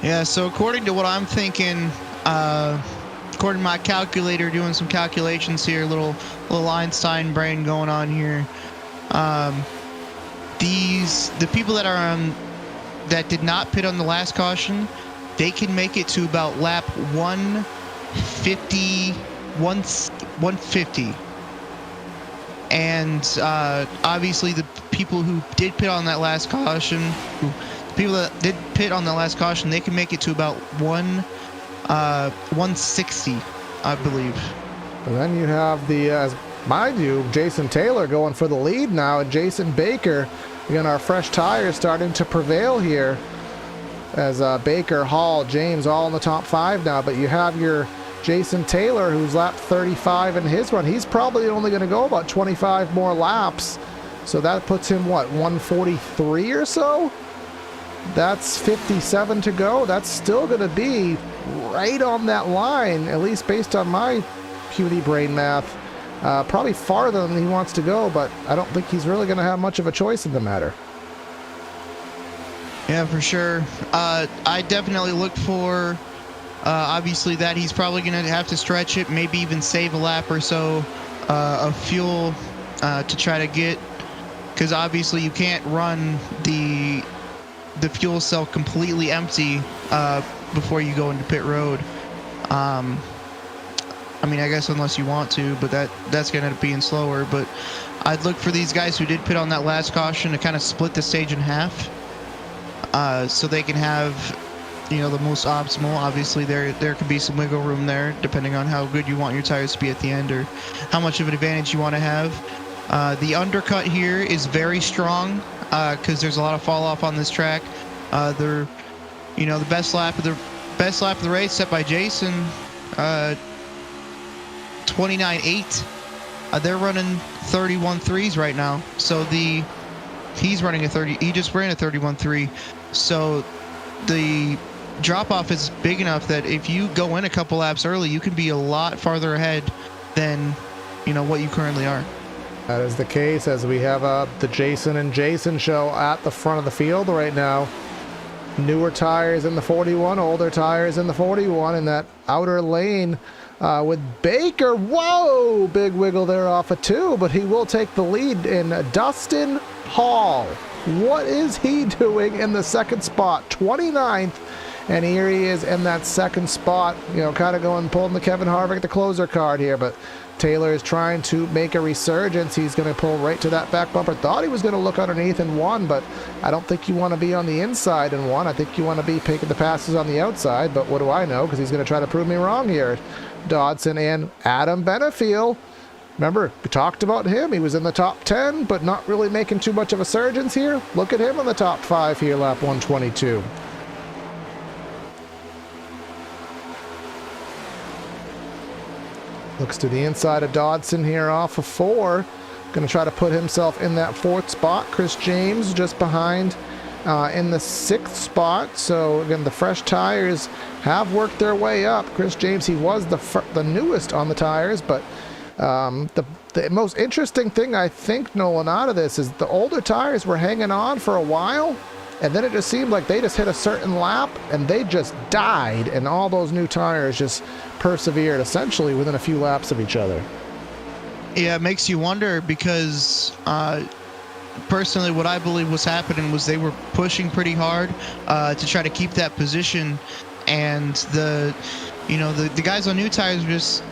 Yeah, so according to what I'm thinking, according to my calculator, doing some calculations here, little Einstein brain going on here, the people that are on, that did not pit on the last caution, they can make it to about lap 150, and obviously the people who did pit on that last caution, they can make it to about 160, I believe. And then you have the, mind you, Jason Taylor going for the lead now, and Jason Baker. Again, our fresh tires starting to prevail here as Baker, Hall, James all in the top 5 now. But you have your Jason Taylor, who's lap 35 in his run. He's probably only going to go about 25 more laps. So that puts him, what, 143 or so? That's 57 to go. That's still going to be right on that line, at least based on my puny brain math. Probably farther than he wants to go, but I don't think he's really going to have much of a choice in the matter. Yeah, for sure. I definitely look for, obviously, that he's probably going to have to stretch it, maybe even save a lap or so of fuel to try to get, because obviously you can't run the fuel cell completely empty before you go into pit road. I mean, I guess unless you want to, but that's going to end up being slower. But I'd look for these guys who did pit on that last caution to kind of split the stage in half, so they can have, the most optimal. Obviously, there could be some wiggle room there, depending on how good you want your tires to be at the end or how much of an advantage you want to have. The undercut here is very strong because there's a lot of fall off on this track. The best lap of the race set by Jason. 29.8. They're running 31.3s right now. So he's running a 30. He just ran a 31.3. So the drop off is big enough that if you go in a couple laps early, you can be a lot farther ahead than what you currently are. That is the case as we have the Jason and Jason show at the front of the field right now. Newer tires in the 41, older tires in the 41 in that outer lane. With Baker, whoa, big wiggle there off of 2, but he will take the lead in Dustin Hall. What is he doing in the second spot? 29th, and here he is in that second spot, kind of pulling the Kevin Harvick, the closer card here, but Taylor is trying to make a resurgence. He's going to pull right to that back bumper. Thought he was going to look underneath in 1, but I don't think you want to be on the inside in 1. I think you want to be taking the passes on the outside, but what do I know, because he's going to try to prove me wrong here. Dodson and Adam Benefiel. Remember, we talked about him. He was in the top 10, but not really making too much of a surgence here. Look at him in the top 5 here, lap 122. Looks to the inside of Dodson here off of 4. Going to try to put himself in that 4th spot. Chris James just behind in the 6th spot. So again, the fresh tires have worked their way up. Chris James, he was the newest on the tires, but the most interesting thing I think, Nolan, out of this is the older tires were hanging on for a while, and then it just seemed like they just hit a certain lap and they just died, and all those new tires just persevered essentially within a few laps of each other. Yeah, it makes you wonder because personally what I believe was happening was they were pushing pretty hard to try to keep that position, and the guys on new tires were just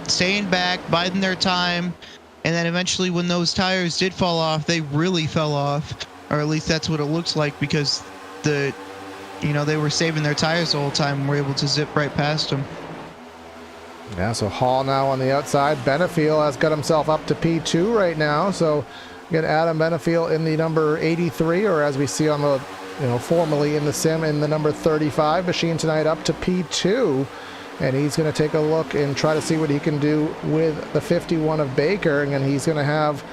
staying back, biding their time, and then eventually when those tires did fall off, they really fell off, or at least that's what it looks like, because they were saving their tires the whole time and were able to zip right past them. Yeah, so Hall now on the outside. Benefiel has got himself up to P2 right now, so you get Adam Benefiel in the number 83, or as we see on the formerly in the sim in the number 35 machine tonight, up to P2, and he's going to take a look and try to see what he can do with the 51 of Baker, and he's going to have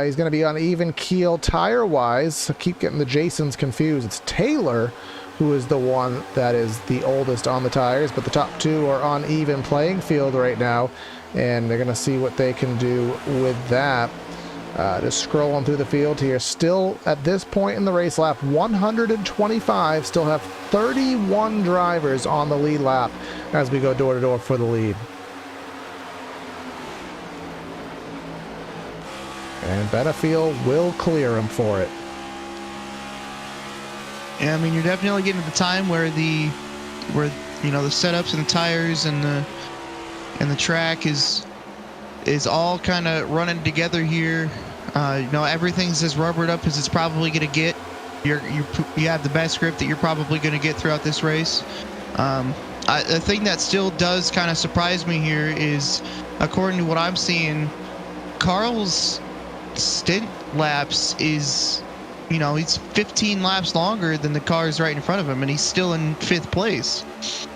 he's going to be on even keel tire wise. I keep getting the Jasons confused. It's Taylor who is the one that is the oldest on the tires, but the top two are on even playing field right now, and they're going to see what they can do with that. Just scrolling through the field here, still at this point in the race, lap 125, still have 31 drivers on the lead lap as we go door to door for the lead. And Benefiel will clear him for it. Yeah, I mean, you're definitely getting to the time where the setups and the tires and the track is all kind of running together here. Everything's as rubbered up as it's probably going to get. You have the best grip that you're probably going to get throughout this race. The thing that still does kind of surprise me here is, according to what I'm seeing, Carl's stint laps is, he's 15 laps longer than the cars right in front of him, and he's still in 5th place.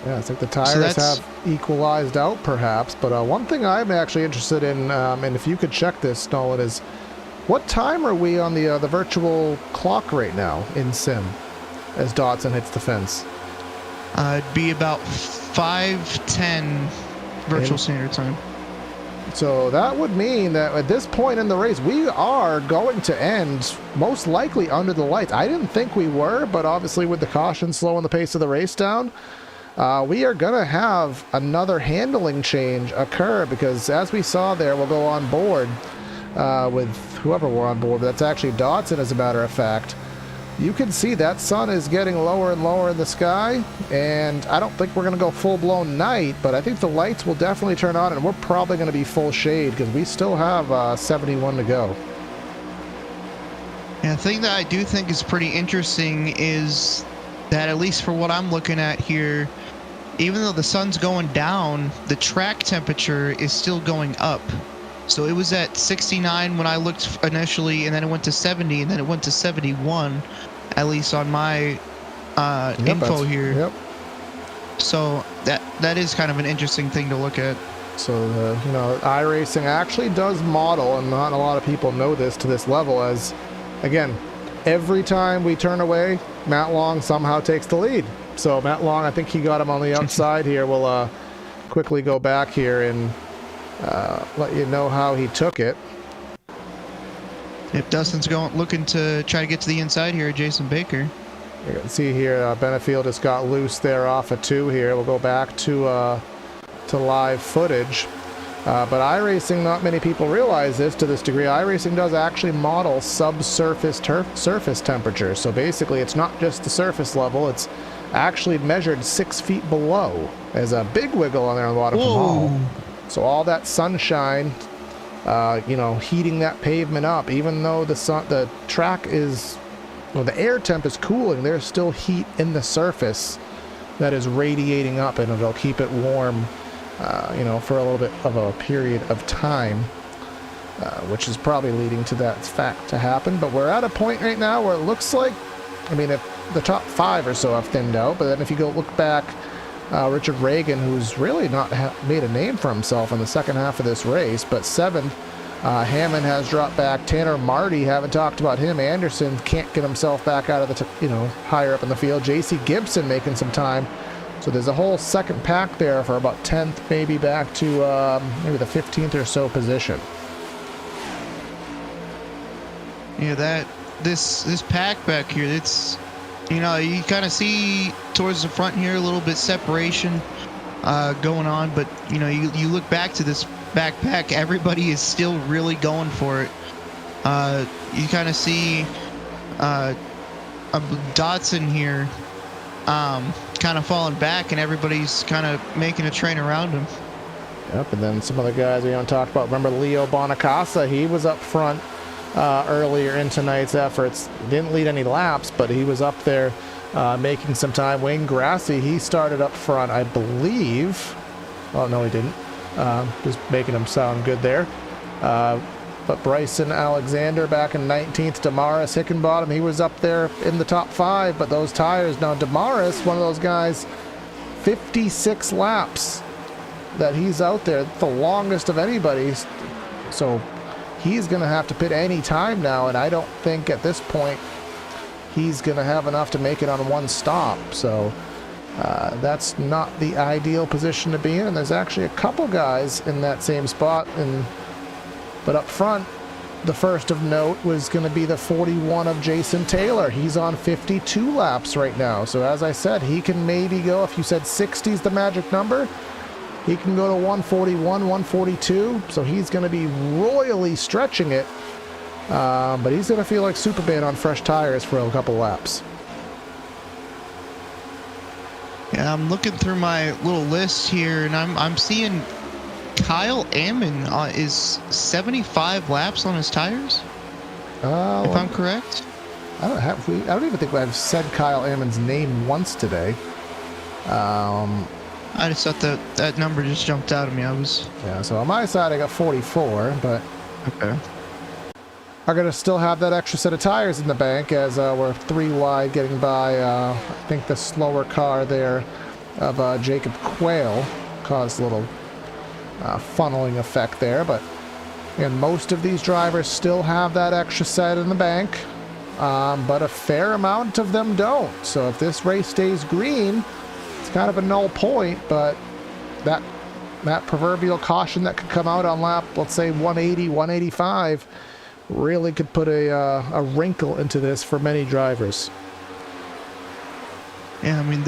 Yeah, it's like the tires have equalized out, perhaps. But one thing I'm actually interested in, and if you could check this, Nolan, is what time are we on the virtual clock right now in sim as Dodson hits the fence? It'd be about 5:10 virtual standard time. So that would mean that at this point in the race, we are going to end most likely under the lights. I didn't think we were, but obviously with the caution slowing the pace of the race down, we are going to have another handling change occur, because as we saw there, we'll go on board with whoever we're on board, but that's actually Dodson as a matter of fact. You can see that sun is getting lower and lower in the sky, and I don't think we're going to go full-blown night, but I think the lights will definitely turn on, and we're probably going to be full shade because we still have 71 to go. And the thing that I do think is pretty interesting is that, at least for what I'm looking at here, even though the sun's going down, the track temperature is still going up. So it was at 69 when I looked initially, and then it went to 70, and then it went to 71, at least on my info here. Yep. So that is kind of an interesting thing to look at. So, iRacing actually does model, and not a lot of people know this to this level, as, again, every time we turn away, Matt Long somehow takes the lead. So Matt Long, I think he got him on the outside here. We'll quickly go back here and let you know how he took it. If Dustin's looking to try to get to the inside here, Jason Baker. You can see here, Benefiel just got loose there off of 2 here. We'll go back to live footage. But iRacing, not many people realize this to this degree. iRacing does actually model subsurface surface temperature. So basically, it's not just the surface level. It's actually measured 6 feet below. There's a big wiggle on there on the bottom from Hall. So all that sunshine, heating that pavement up, even though the track is, the air temp is cooling, there's still heat in the surface that is radiating up, and it'll keep it warm, for a little bit of a period of time, which is probably leading to that fact to happen. But we're at a point right now where it looks like, if the top 5 or so have thinned out, but then if you go look back, Richard Reagan, who's really not made a name for himself in the second half of this race, but 7th. Hammond has dropped back. Tanner Marty, haven't talked about him. Anderson can't get himself back out of the, higher up in the field. JC Gibson making some time. So there's a whole second pack there for about 10th, maybe back to maybe the 15th or so position. Yeah, this pack back here, You know, you kind of see towards the front here a little bit separation going on, but you know, you look back to this backpack, everybody is still really going for it. You kind of see a Dotson here kind of falling back, and everybody's kind of making a train around him. Yep, and then some of the guys we haven't talked about. Remember Leo Bonacasa? He was up front earlier in tonight's efforts. Didn't lead any laps, but he was up there making some time. Wayne Grassi, he started up front, I believe. Oh, no, he didn't. Just making him sound good there. But Bryson Alexander back in 19th. Damaris Hickenbottom, he was up there in the top 5, but those tires. Now, Damaris, one of those guys, 56 laps that he's out there, the longest of anybody. So he's going to have to pit any time now, and I don't think at this point he's going to have enough to make it on one stop. So that's not the ideal position to be in. And there's actually a couple guys in that same spot. But up front, the first of note was going to be the 41 of Jason Taylor. He's on 52 laps right now. So as I said, he can maybe go, if you said 60 is the magic number, he can go to 141, 142. So he's going to be royally stretching it. But he's going to feel like Superman on fresh tires for a couple laps. Yeah, I'm looking through my little list here, and I'm seeing Kyle Ammon is 75 laps on his tires. If I'm correct. I don't even think I've said Kyle Ammon's name once today. I just thought that number just jumped out at me. Yeah, so on my side I got 44, but okay. I'm going to still have that extra set of tires in the bank as we're 3 wide getting by, I think the slower car there of Jacob Quayle caused a little funneling effect there, but and most of these drivers still have that extra set in the bank, but a fair amount of them don't. So if this race stays green, it's kind of a null point, but that proverbial caution that could come out on lap, let's say 180, 185, really could put a wrinkle into this for many drivers. Yeah, I mean,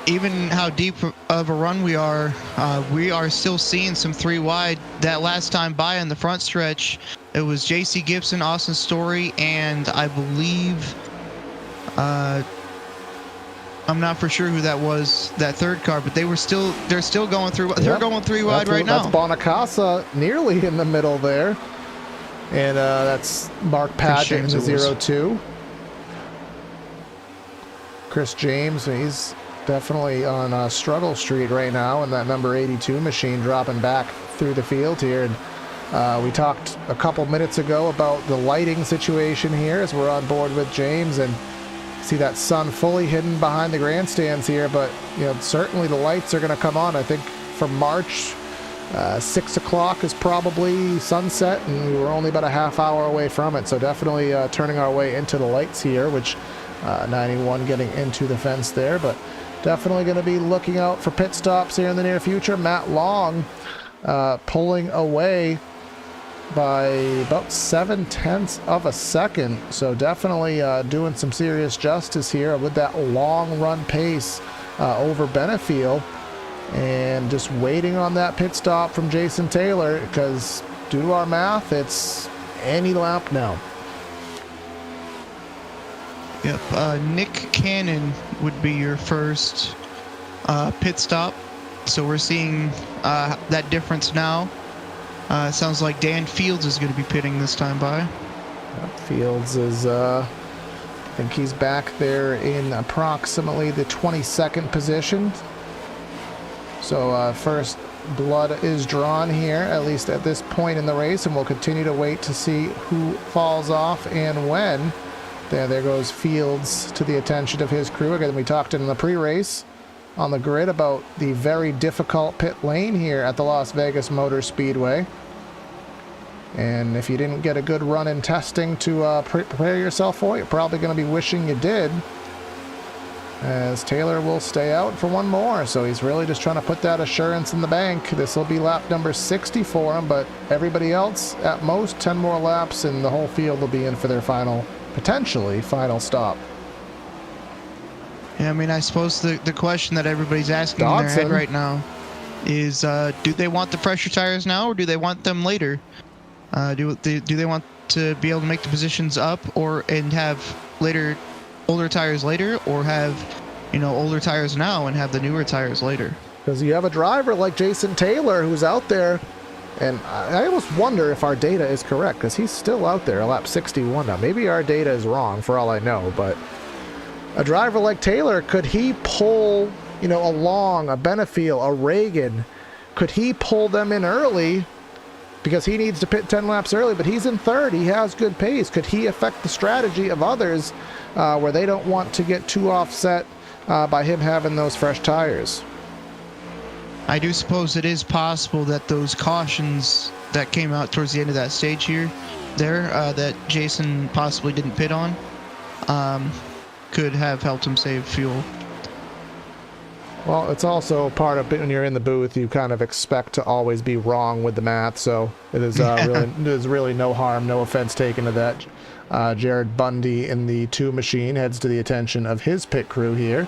even how deep of a run we are still seeing some 3 wide. That last time by in the front stretch, it was JC Gibson, Austin Story, and I believe I'm not for sure who that was, that third car, but they're still going through. They're going 3 wide right now. That's Bonacasa nearly in the middle there, and that's Mark Padgett in the 0-2. Chris James, he's definitely on struggle street right now, and that number 82 machine dropping back through the field here. And we talked a couple minutes ago about the lighting situation here as we're on board with James, and see that sun fully hidden behind the grandstands here, but you know, certainly the lights are going to come on. I think for March, 6 o'clock is probably sunset, and we were only about a half hour away from it, so definitely turning our way into the lights here, which 91 getting into the fence there, but definitely going to be looking out for pit stops here in the near future. Matt Long pulling away by about 0.7 of a second, so definitely doing some serious justice here with that long run pace over Benefiel, and just waiting on that pit stop from Jason Taylor, because due to our math, it's any lap now. Yep, Nick Cannon would be your first pit stop. So we're seeing that difference now. Sounds like Dan Fields is going to be pitting this time by. Yep, Fields is, I think he's back there in approximately the 22nd position. So first blood is drawn here, at least at this point in the race, and we'll continue to wait to see who falls off and when. There goes Fields to the attention of his crew. Again, we talked in the pre-race on the grid about the very difficult pit lane here at the Las Vegas Motor Speedway. And if you didn't get a good run in testing to prepare yourself for it, you're probably going to be wishing you did, as Taylor will stay out for one more. So he's really just trying to put that assurance in the bank. This will be lap number 60 for him, but everybody else, at most 10 more laps, and the whole field will be in for their potentially final stop. Yeah, I mean, I suppose the question that everybody's asking in their head Dodson. right now is, do they want the fresher tires now, or do they want them later? Do they want to be able to make the positions up, and have older tires later, or have, older tires now and have the newer tires later? Because you have a driver like Jason Taylor who's out there, and I almost wonder if our data is correct, because he's still out there, lap 61 now. Maybe our data is wrong for all I know, but a driver like Taylor, could he pull, along a Benefiel, a Reagan? Could he pull them in early? Because he needs to pit 10 laps early, but he's in third. He has good pace. Could he affect the strategy of others where they don't want to get too offset by him having those fresh tires? I do suppose it is possible that those cautions that came out towards the end of that stage that Jason possibly didn't pit on, could have helped him save fuel. Well, it's also part of when you're in the booth, you kind of expect to always be wrong with the math, so it is really no harm, no offense taken to that. Jared Bundy in the 2 machine heads to the attention of his pit crew here.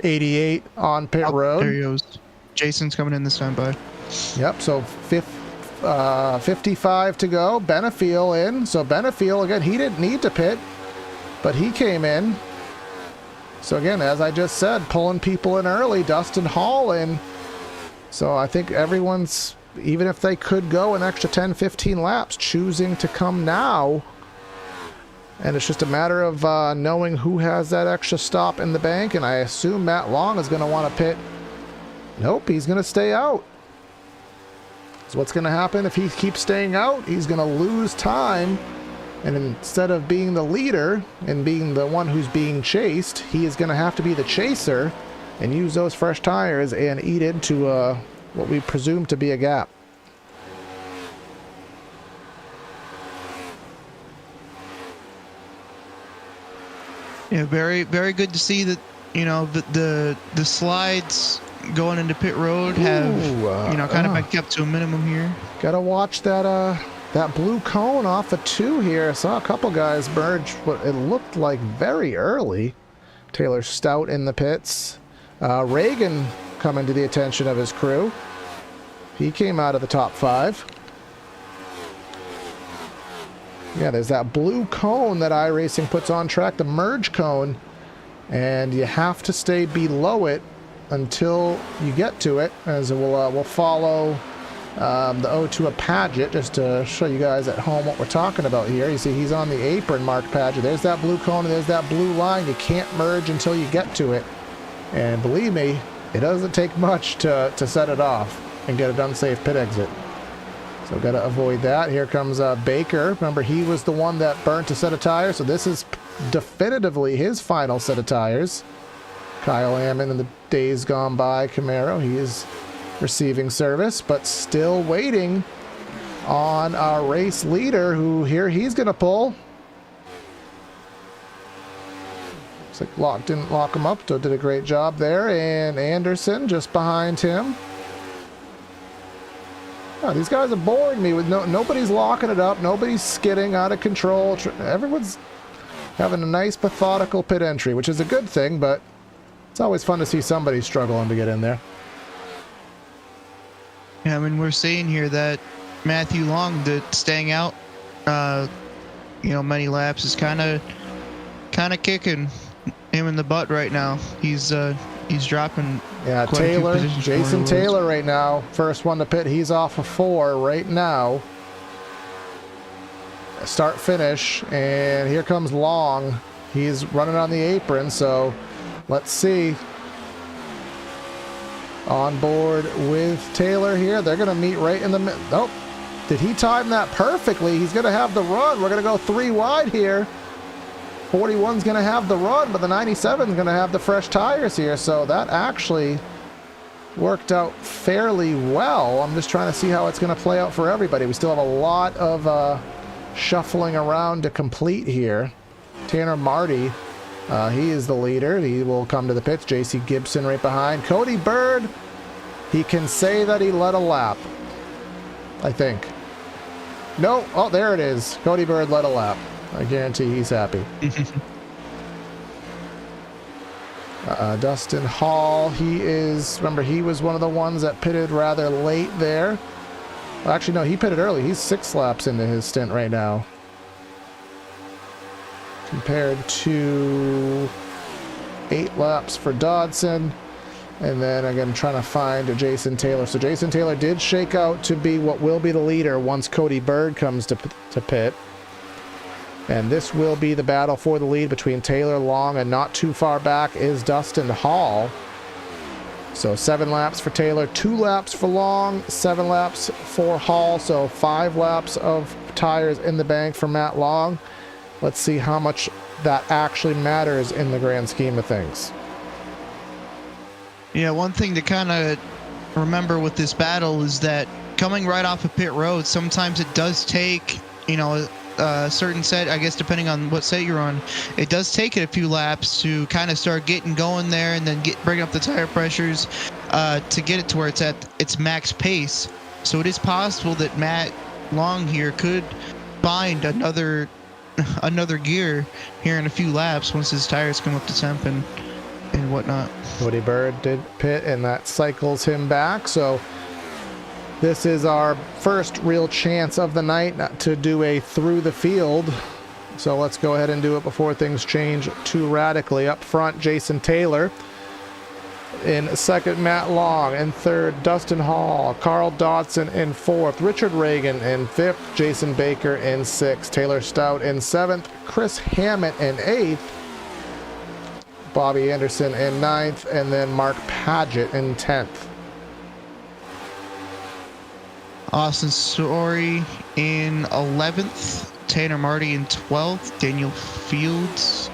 88 on pit road. There he goes. Jason's coming in this time, bud. Yep, so 55 to go. Benefiel in. So Benefiel, again, he didn't need to pit, but he came in. So again, as I just said, pulling people in early, Dustin Hall in. So I think everyone's, even if they could go an extra 10, 15 laps, choosing to come now. And it's just a matter of knowing who has that extra stop in the bank. And I assume Matt Long is going to want to pit. Nope, he's going to stay out. So what's going to happen if he keeps staying out? He's going to lose time. And instead of being the leader and being the one who's being chased, he is going to have to be the chaser and use those fresh tires and eat into what we presume to be a gap. Yeah, very, very good to see that, the slides going into pit road have, kind of been kept to a minimum here. Gotta watch that blue cone off of 2 here. I saw a couple guys merge what it looked like very early. Taylor Stout in the pits. Reagan coming to the attention of his crew. He came out of the top 5. Yeah, there's that blue cone that iRacing puts on track, the merge cone, and you have to stay below it until you get to it, as we'll follow the O2 Paget just to show you guys at home what we're talking about here. You see he's on the apron marked Paget. There's that blue cone and there's that blue line. You can't merge until you get to it. And believe me, it doesn't take much to set it off and get an unsafe pit exit. So got to avoid that. Here comes Baker. Remember, he was the one that burnt a set of tires, so this is definitively his final set of tires. Kyle Ammon in the days gone by Camaro. He is receiving service, but still waiting on our race leader, who here he's going to pull. Looks like didn't lock him up, so did a great job there. And Anderson just behind him. Oh, these guys are boring me with nobody's locking it up, nobody's skidding out of control. Everyone's having a nice methodical pit entry, which is a good thing, but it's always fun to see somebody struggling to get in there. Yeah, I mean, we're seeing here that Matthew Long, that staying out, many laps, is kind of kicking him in the butt right now. He's dropping. Yeah, Taylor, Jason Taylor right now, first one to pit. He's off of 4 right now. Start finish, and here comes Long. He's running on the apron, so let's see. On board with Taylor here. They're going to meet right in the middle. Nope. Did he time that perfectly? He's going to have the run. We're going to go 3 wide here. 41's going to have the run, but the 97's going to have the fresh tires here. So that actually worked out fairly well. I'm just trying to see how it's going to play out for everybody. We still have a lot of shuffling around to complete here. Tanner Marty, he is the leader. He will come to the pits. JC Gibson right behind. Cody Bird, he can say that he led a lap, I think. No, oh, there it is. Cody Bird led a lap. I guarantee he's happy. Dustin Hall, remember, he was one of the ones that pitted rather late there. Well, actually, no, he pitted early. He's 6 laps into his stint right now, compared to 8 laps for Dodson. And then again, trying to find Jason Taylor. So Jason Taylor did shake out to be what will be the leader once Cody Bird comes to pit. And this will be the battle for the lead between Taylor, Long, and not too far back is Dustin Hall. So 7 laps for Taylor, 2 laps for Long, 7 laps for Hall. So 5 laps of tires in the bank for Matt Long. Let's see how much that actually matters in the grand scheme of things. Yeah, one thing to kind of remember with this battle is that coming right off of pit road, sometimes it does take, a certain set, I guess, depending on what set you're on, it does take it a few laps to kind of start getting going there and then bringing up the tire pressures to get it to where it's at its max pace. So it is possible that Matt Long here could find another gear here in a few laps once his tires come up to temp and whatnot. Cody Bird did pit, and that cycles him back. So this is our first real chance of the night to do a through the field. So let's go ahead and do it before things change too radically. Up front, Jason Taylor. In second, Matt Long. In third, Dustin Hall. Carl Dodson in fourth. Richard Reagan in fifth. Jason Baker in sixth. Taylor Stout in seventh. Chris Hammett in eighth. Bobby Anderson in ninth. And then Mark Paget in 10th. Austin Story in 11th. Tanner Marty in 12th. Daniel Fields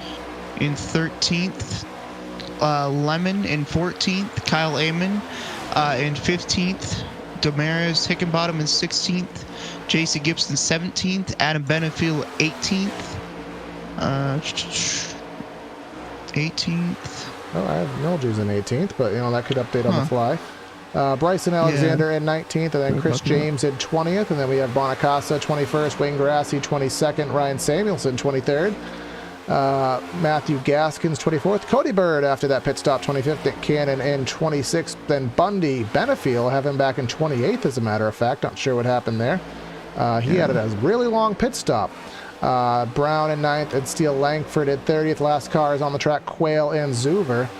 in 13th. Lemon in 14th. Kyle Amon in 15th. Damaris Hickenbottom in 16th. JC Gibson 17th. Adam Benefield 18th. 18th. Oh, I have Mildews in 18th, but that could update on the fly. Bryson Alexander in 19th, and then Chris James in 20th, and then we have Bonacasa 21st, Wayne Grassi 22nd, Ryan Samuelson 23rd, Matthew Gaskins 24th, Cody Bird after that pit stop 25th, Nick Cannon in 26th, then Bundy Benefield have him back in 28th, as a matter of fact. Not sure what happened there. He had a really long pit stop. Brown in 9th, and Steele Langford in 30th. Last cars on the track, Quayle and Zuver.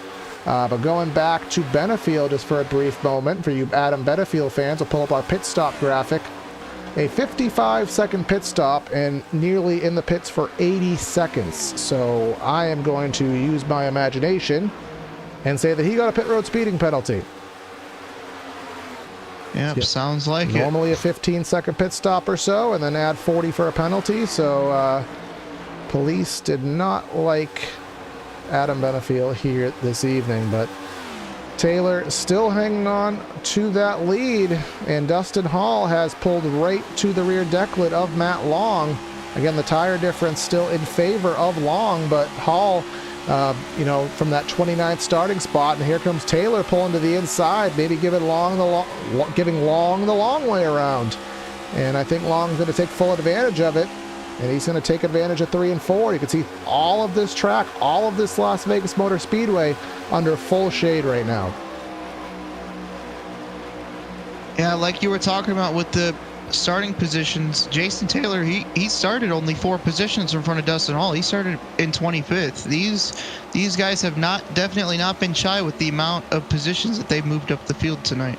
But going back to Benefield just for a brief moment, for you Adam Benefield fans, we'll pull up our pit stop graphic. A 55-second pit stop and nearly in the pits for 80 seconds. So I am going to use my imagination and say that he got a pit road speeding penalty. Yep, sounds like Normally a 15-second pit stop or so, and then add 40 for a penalty. So police did not like Adam Benefield here this evening, but Taylor still hanging on to that lead, and Dustin Hall has pulled right to the rear decklet of Matt Long. Again, the tire difference still in favor of Long, but Hall, from that 29th starting spot, and here comes Taylor pulling to the inside, maybe giving Long the long way around. And I think Long's going to take full advantage of it. And he's going to take advantage of 3 and 4. You can see all of this track, all of this Las Vegas Motor Speedway under full shade right now. Yeah, like you were talking about with the starting positions, Jason Taylor, he started only 4 positions in front of Dustin Hall. He started in 25th. These guys have definitely not been shy with the amount of positions that they've moved up the field tonight.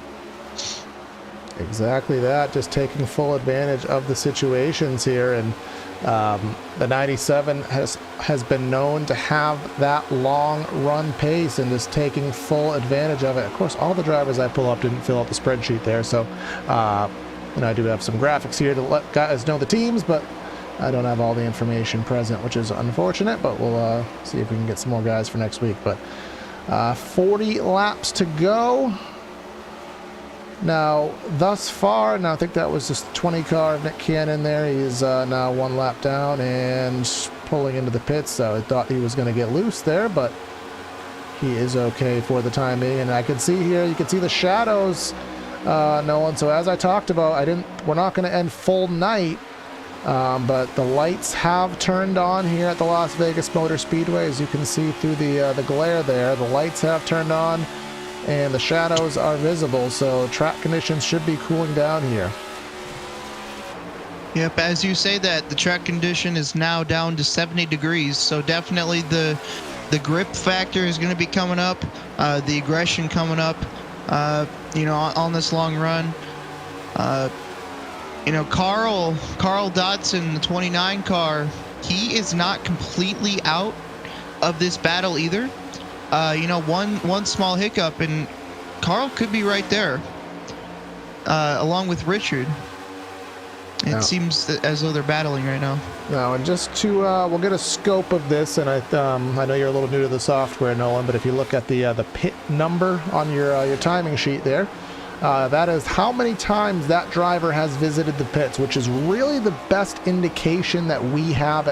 Exactly that, just taking full advantage of the situations here. And the 97 has been known to have that long run pace and just taking full advantage of it. Of course, all the drivers I pull up didn't fill out the spreadsheet there, so I do have some graphics here to let guys know the teams, but I don't have all the information present, which is unfortunate, but we'll see if we can get some more guys for next week. But 40 laps to go. Now, thus far, I think that was just 20 car of Nick Cannon there. He's now 1 lap down and pulling into the pits. So I thought he was going to get loose there, but he is okay for the time being. And I can see here, you can see the shadows, Nolan. So as I talked about, we're not going to end full night But the lights have turned on here at the Las Vegas Motor Speedway. As you can see through the glare there, the lights have turned on and the shadows are visible, so track conditions should be cooling down here. Yep, as you say that, the track condition is now down to 70 degrees, so definitely the grip factor is going to be coming up, the aggression coming up, you know, on this long run. You know, Carl Dodson, the 29 car, he is not completely out of this battle either. You know, one small hiccup and Carl could be right there, along with Richard. It seems as though they're battling right now. Now, and just to, we'll get a scope of this, and I know you're a little new to the software, Nolan, but if you look at the pit number on your timing sheet there, that is how many times that driver has visited the pits, which is really the best indication that we have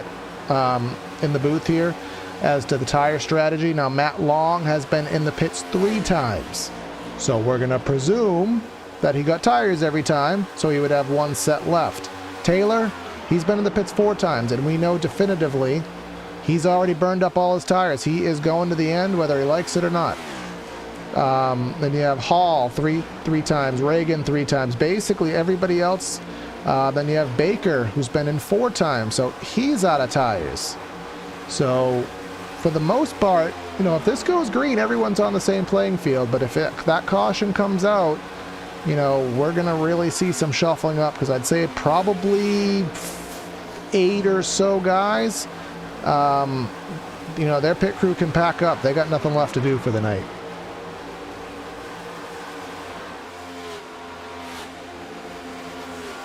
in the booth here as to the tire strategy. Now, Matt Long has been in the pits 3 times, so we're going to presume that he got tires every time, so he would have 1 set left. Taylor, he's been in the pits 4 times, and we know definitively he's already burned up all his tires. He is going to the end whether he likes it or not. Then you have Hall three times, Reagan 3 times, basically everybody else. Then you have Baker, who's been in 4 times, so he's out of tires. So for the most part, you know, if this goes green, everyone's on the same playing field, but if that caution comes out, you know, we're going to really see some shuffling up, because I'd say probably 8 or so guys, you know, their pit crew can pack up. They got nothing left to do for the night.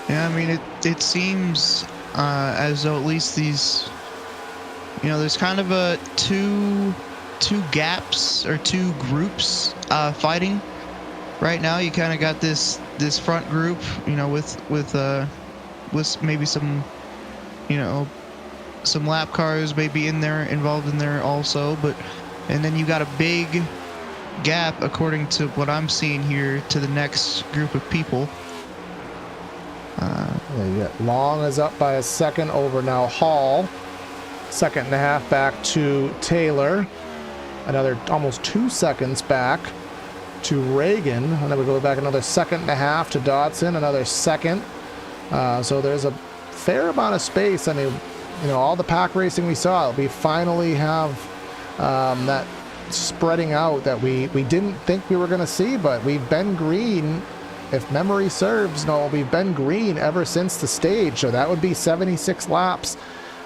Yeah, I mean, it seems as though at least these, you know, there's kind of a two gaps or 2 groups fighting. Right now, you kind of got this front group, you know, with maybe some, you know, some lap cars maybe involved in there also, and then you got a big gap, according to what I'm seeing here, to the next group of people. Yeah, you got Long is up by a second over now Hall, 2.5 back to Taylor, another almost 2 seconds back to Reagan, and then we go back another 2.5 to Dodson, another second. So there's a fair amount of space. I mean, you know, all the pack racing we saw, we finally have that spreading out that we didn't think we were going to see, but we've been green, if memory serves. No, we've been green ever since the stage, so that would be 76 laps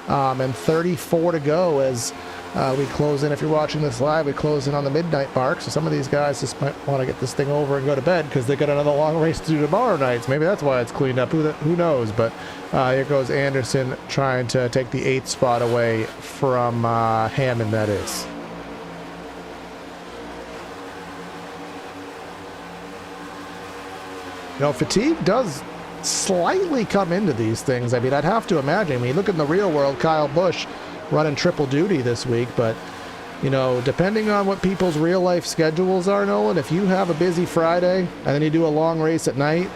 and 34 to go as we close in. If you're watching this live, we close in on the midnight mark, so some of these guys just might want to get this thing over and go to bed because they got another long race to do tomorrow night. So maybe that's why it's cleaned up. Who knows? But here goes Anderson trying to take the 8th spot away from Hammond, that is. You know, fatigue does slightly come into these things. I mean, I'd have to imagine. I mean, look in the real world, Kyle Busch running triple duty this week, but, you know, depending on what people's real life schedules are, Nolan, if you have a busy Friday and then you do a long race at night,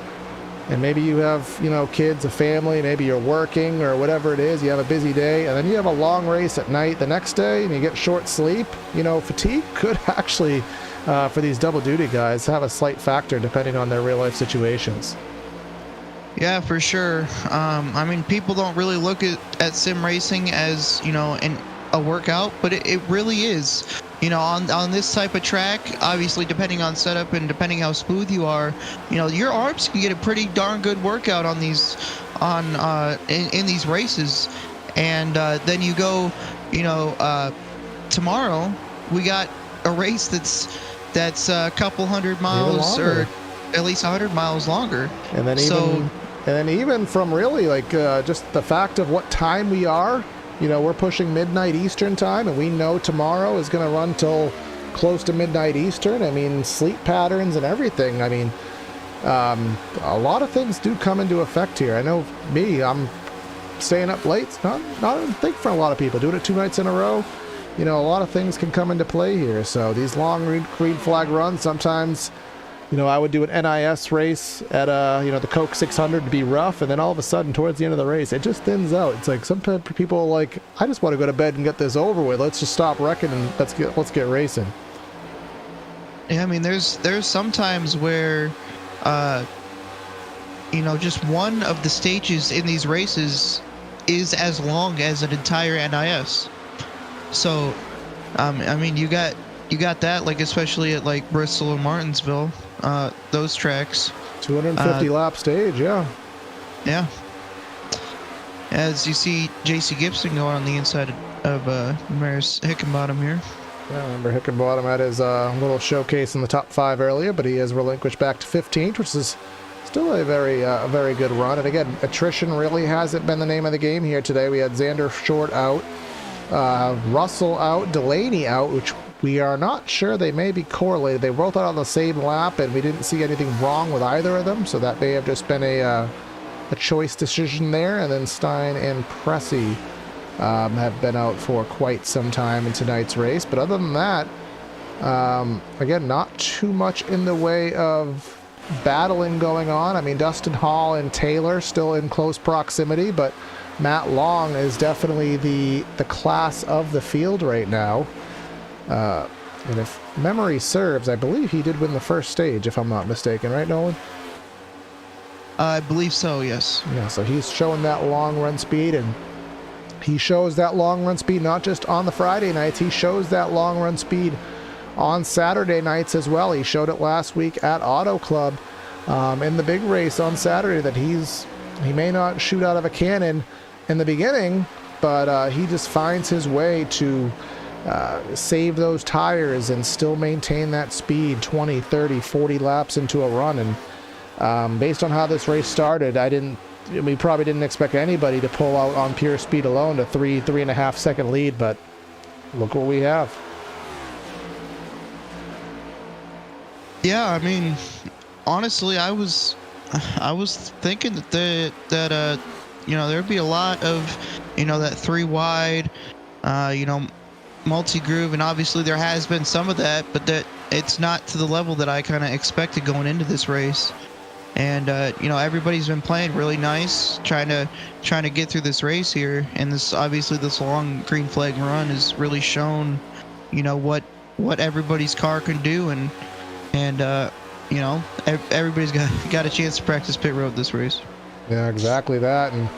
and maybe you have, you know, kids, a family, maybe you're working or whatever it is, you have a busy day, and then you have a long race at night the next day and you get short sleep, you know, fatigue could actually, for these double duty guys, have a slight factor depending on their real life situations. Yeah, for sure. I mean, people don't really look at sim racing as, you know, a workout, but it really is. You know, on this type of track, obviously depending on setup and depending how smooth you are, you know, your arms can get a pretty darn good workout on these, in these races. And then you go, you know, tomorrow we got a race that's a couple hundred miles or at least 100 miles longer. And then even from really like just the fact of what time we are, you know, we're pushing midnight Eastern time, and we know tomorrow is going to run till close to midnight Eastern. I mean, sleep patterns and everything. I mean, a lot of things do come into effect here. I know me, I'm staying up late. It's not a thing for a lot of people. Doing it 2 nights in a row, you know, a lot of things can come into play here. So these long green flag runs, sometimes I would do an NIS race at the Coke 600 to be rough, and then all of a sudden towards the end of the race it just thins out. It's like sometimes people are like, I just want to go to bed and get this over with. Let's just stop wrecking and let's get racing. Yeah, I mean, there's some times where, just one of the stages in these races is as long as an entire NIS. So, I mean, you got that, like, especially at like Bristol and Martinsville, those tracks. 250 lap stage, yeah. Yeah. As you see JC Gibson going on the inside of Maris Hickenbottom here. Yeah, I remember Hickenbottom had his little showcase in the top 5 earlier, but he has relinquished back to 15th, which is still a very good run. And again, attrition really hasn't been the name of the game here today. We had Xander Short out, Russell out, Delaney out, which we are not sure, they may be correlated. They both out on the same lap, and we didn't see anything wrong with either of them, so that may have just been a choice decision there. And then Stein and Pressey have been out for quite some time in tonight's race. But other than that, again, not too much in the way of battling going on. I mean, Dustin Hall and Taylor still in close proximity, but Matt Long is definitely the class of the field right now. And if memory serves, I believe he did win the first stage, if I'm not mistaken, right, Nolan? I believe so, yes. Yeah, so he's showing that long run speed, and he shows that long run speed not just on the Friday nights, he shows that long run speed on Saturday nights as well. He showed it last week at Auto Club in the big race on Saturday, that he may not shoot out of a cannon in the beginning, but he just finds his way to save those tires and still maintain that speed 20, 30, 40 laps into a run. And based on how this race started, we probably didn't expect anybody to pull out on pure speed alone to 3.5 second lead, but look what we have. Yeah, I mean, honestly, I was thinking that there'd be a lot of, that 3 wide, multi-groove, and obviously there has been some of that, but that it's not to the level that I kind of expected going into this race. And everybody's been playing really nice, trying to get through this race here, and this long green flag run has really shown, what everybody's car can do, and everybody's got a chance to practice pit road this race. Yeah, exactly that. And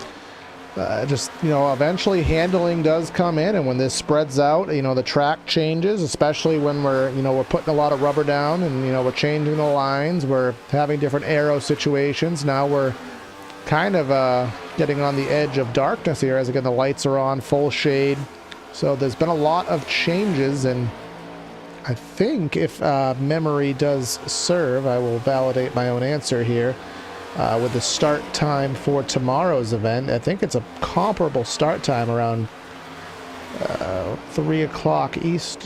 eventually handling does come in, and when this spreads out, the track changes, especially when we're putting a lot of rubber down, and we're changing the lines, we're having different aero situations. Now we're kind of getting on the edge of darkness here, as again the lights are on full shade. So there's been a lot of changes, and I think if memory does serve, I will validate my own answer here. With the start time for tomorrow's event, I think it's a comparable start time around 3 o'clock East,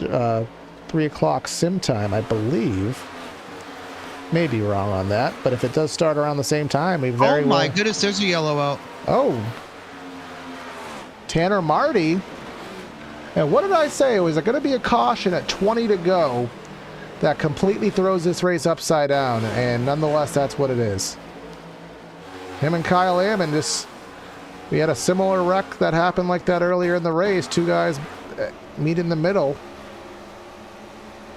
3 o'clock sim time, I believe. May be wrong on that, but if it does start around the same time, we very well... Oh my goodness, there's a yellow out. Oh. Tanner Marty. And what did I say? Was it going to be a caution at 20 to go that completely throws this race upside down? And nonetheless, that's what it is. Him and Kyle Ammon we had a similar wreck that happened like that earlier in the race. 2 guys meet in the middle.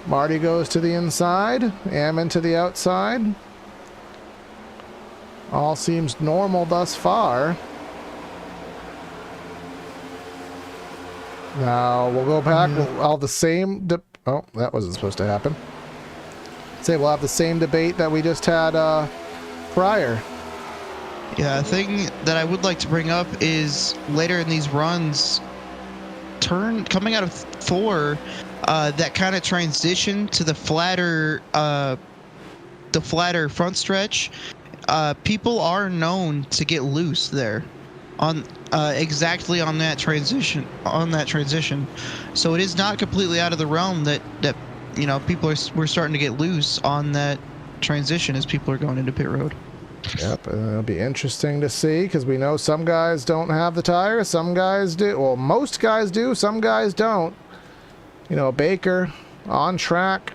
Marty goes to the inside, Ammon to the outside. All seems normal thus far. Now we'll go back. We'll have the same. Oh, that wasn't supposed to happen. We'll have the same debate that we just had prior. Yeah, a thing that I would like to bring up is later in these runs, coming out of 4, that kind of transition to the flatter front stretch. People are known to get loose there, on exactly on that transition. So it is not completely out of the realm that we're starting to get loose on that transition as people are going into pit road. Yep, and it'll be interesting to see, because we know some guys don't have the tires, some guys do. Well, most guys do, some guys don't. Baker on track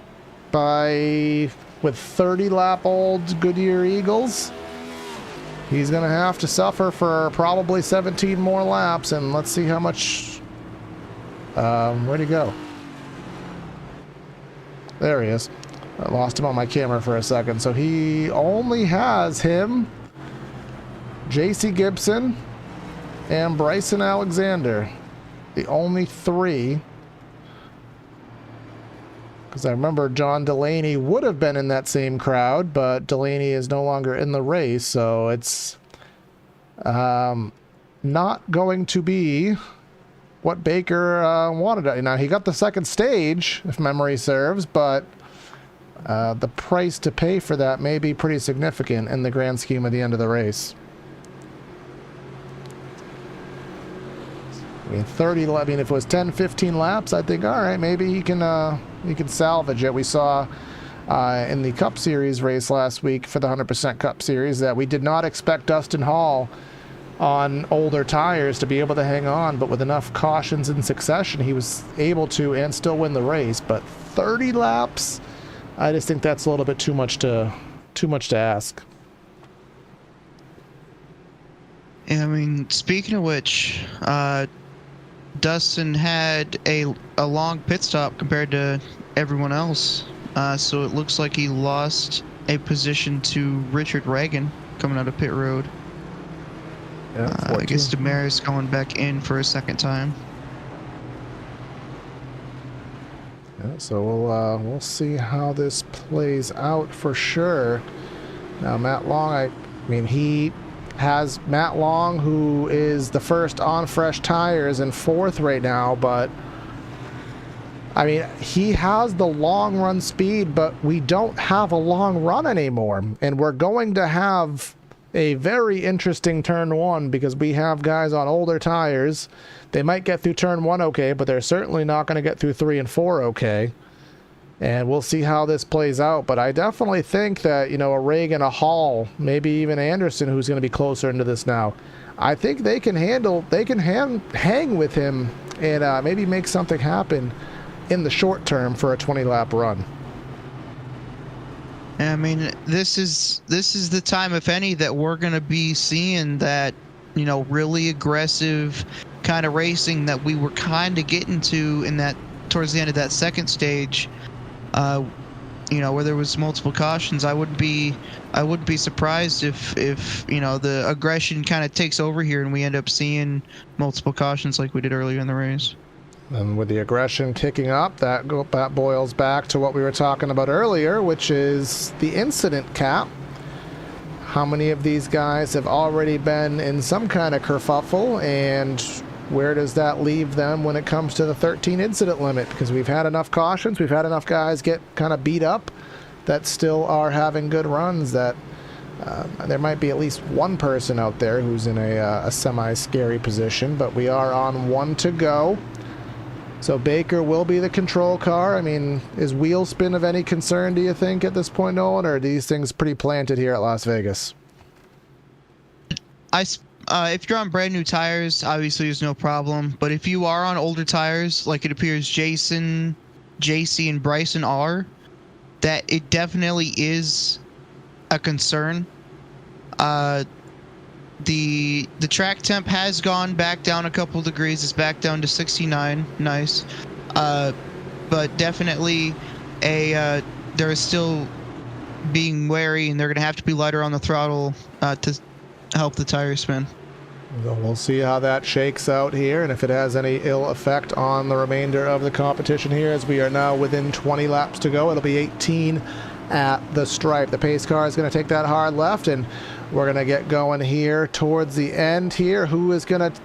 by with 30-lap-old Goodyear Eagles. He's going to have to suffer for probably 17 more laps, and let's see how much... where'd he go? There he is. I lost him on my camera for a second. So he only has him, JC Gibson, and Bryson Alexander. The only three. Because I remember John Delaney would have been in that same crowd, but Delaney is no longer in the race, so it's not going to be what Baker wanted. Now, he got the second stage, if memory serves, but the price to pay for that may be pretty significant in the grand scheme of the end of the race. I mean, if it was 10, 15 laps, I think, all right, maybe he can salvage it. We saw in the Cup Series race last week for the 100% Cup Series that we did not expect Dustin Hall on older tires to be able to hang on, but with enough cautions in succession, he was able to and still win the race. But 30 laps, I just think that's a little bit too much to ask. Yeah, I mean, speaking of which, Dustin had a long pit stop compared to everyone else, so it looks like he lost a position to Richard Reagan coming out of pit road. Yeah, I guess Demaris going back in for a second time. Yeah, so we'll see how this plays out for sure. Now, Matt Long, I mean, he has Matt Long, who is the first on fresh tires and fourth right now, but I mean, he has the long run speed, but we don't have a long run anymore, and we're going to have a very interesting turn one because we have guys on older tires. They might get through turn one okay, but they're certainly not going to get through 3 and 4 okay. And we'll see how this plays out. But I definitely think that, you know, a Reagan, a Hall, maybe even Anderson, who's going to be closer into this now, I think they can hang with him and maybe make something happen in the short term for a 20-lap run. I mean, this is the time, if any, that we're going to be seeing that, you know, really aggressive kind of racing that we were kind of getting to in that towards the end of that second stage. You know, where there was multiple cautions. I wouldn't be surprised if you know, the aggression kind of takes over here and we end up seeing multiple cautions like we did earlier in the race. And with the aggression kicking up, that boils back to what we were talking about earlier, which is the incident cap. How many of these guys have already been in some kind of kerfuffle, and where does that leave them when it comes to the 13 incident limit? Because we've had enough cautions, we've had enough guys get kind of beat up that still are having good runs, that there might be at least one person out there who's in a semi-scary position, but we are on 1 to go. So Baker will be the control car. I mean, is wheel spin of any concern, do you think, at this point, Nolan, or are these things pretty planted here at Las Vegas? If you're on brand new tires, obviously there's no problem. But if you are on older tires, like it appears Jason, JC, and Bryson are, that it definitely is a concern. The track temp has gone back down a couple degrees. It's back down to 69. Nice. But definitely they're still being wary, and they're going to have to be lighter on the throttle to help the tire spin. We'll see how that shakes out here, and if it has any ill effect on the remainder of the competition here, as we are now within 20 laps to go. It'll be 18 at the stripe. The pace car is going to take that hard left, and we're going to get going here towards the end here. Who is going to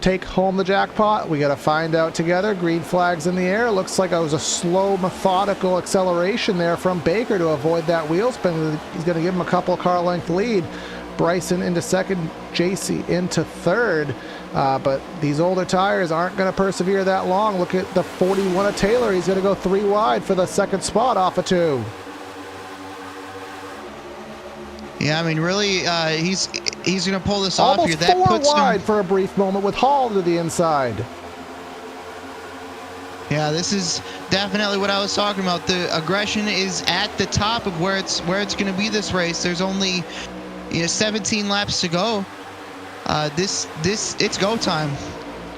take home the jackpot? We got to find out together. Green flags in the air. Looks like it was a slow, methodical acceleration there from Baker to avoid that wheel spin. He's going to give him a couple car length lead. Bryson into second, JC into third. But these older tires aren't going to persevere that long. Look at the 41 of Taylor. He's going to go 3 wide for the second spot off of 2. Yeah, I mean, really, he's going to pull this off here. That 4 wide for a brief moment with Hall to the inside. Yeah, this is definitely what I was talking about. The aggression is at the top of where it's going to be this race. There's only 17 laps to go. It's go time.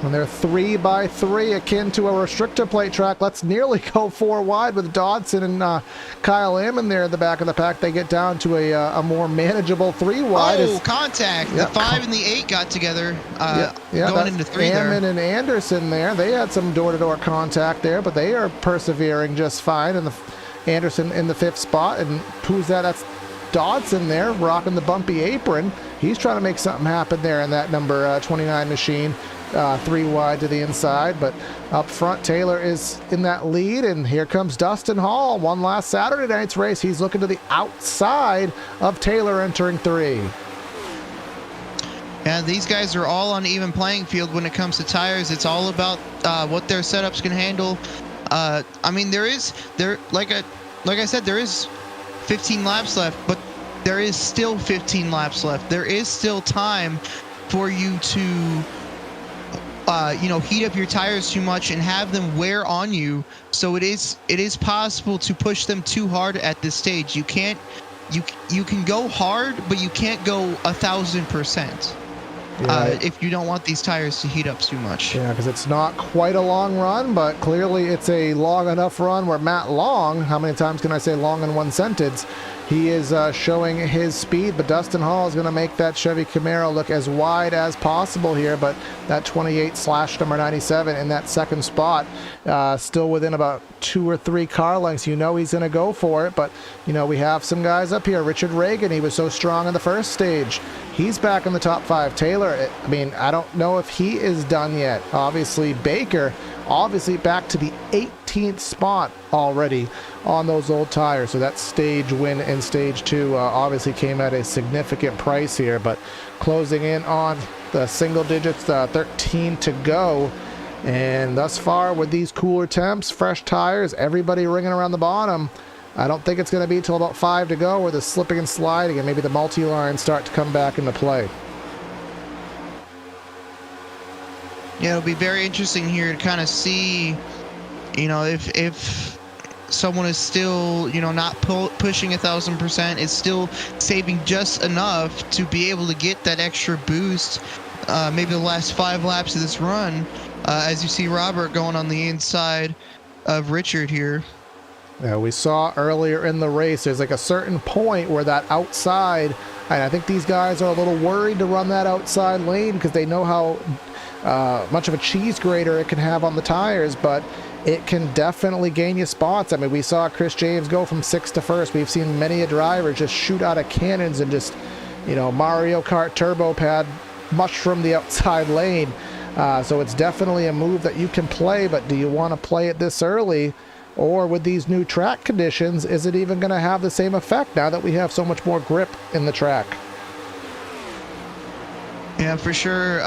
And they're 3x3, akin to a restrictor plate track. Let's nearly go 4 wide with Dodson and Kyle Ammon there in the back of the pack. They get down to a more manageable 3 wide. Oh, contact! The 5 and the 8 got together going into 3 Ammon there. and Anderson there. They had some door-to-door contact there, but they are persevering just fine. And Anderson in the 5th spot. And who's that? That's Dodson there, rocking the bumpy apron. He's trying to make something happen there in that number 29 machine. 3 wide to the inside, but up front Taylor is in that lead, and here comes Dustin Hall. One last Saturday night's race. He's looking to the outside of Taylor entering 3. And these guys are all on even playing field when it comes to tires. It's all about what their setups can handle. I mean, like I said, there is 15 laps left, but there is still 15 laps left. There is still time for you to heat up your tires too much and have them wear on you. So it is possible to push them too hard at this stage. You can go hard, but you can't go 1,000%. If you don't want these tires to heat up too much. Yeah, because it's not quite a long run, but clearly it's a long enough run where Matt Long, how many times can I say long in one sentence? He is showing his speed, but Dustin Hall is going to make that Chevy Camaro look as wide as possible here, but that 28/97 in that 2nd spot, still within about 2 or 3 car lengths. He's going to go for it, but, we have some guys up here. Richard Reagan, he was so strong in the first stage. He's back in the top 5. Taylor, I don't know if he is done yet. Obviously, Baker, back to the 18th spot already on those old tires. So that stage win in stage 2 obviously came at a significant price here, but closing in on the single digits, 13 to go. And thus far with these cooler temps, fresh tires, everybody ringing around the bottom, I don't think it's going to be until about 5 to go where the slipping and sliding and maybe the multi-lines start to come back into play. Yeah, it'll be very interesting here to kind of see, if someone is still, not pushing 1,000%, is still saving just enough to be able to get that extra boost, maybe the last 5 laps of this run, as you see Robert going on the inside of Richard here. Yeah, we saw earlier in the race, there's like a certain point where that outside, and I think these guys are a little worried to run that outside lane because they know how much of a cheese grater it can have on the tires, but it can definitely gain you spots. I mean, we saw Chris James go from 6th to 1st. We've seen many a driver just shoot out of cannons and just, Mario Kart turbo pad mushroom the outside lane. So it's definitely a move that you can play, but do you want to play it this early? Or with these new track conditions, is it even going to have the same effect now that we have so much more grip in the track? Yeah, for sure.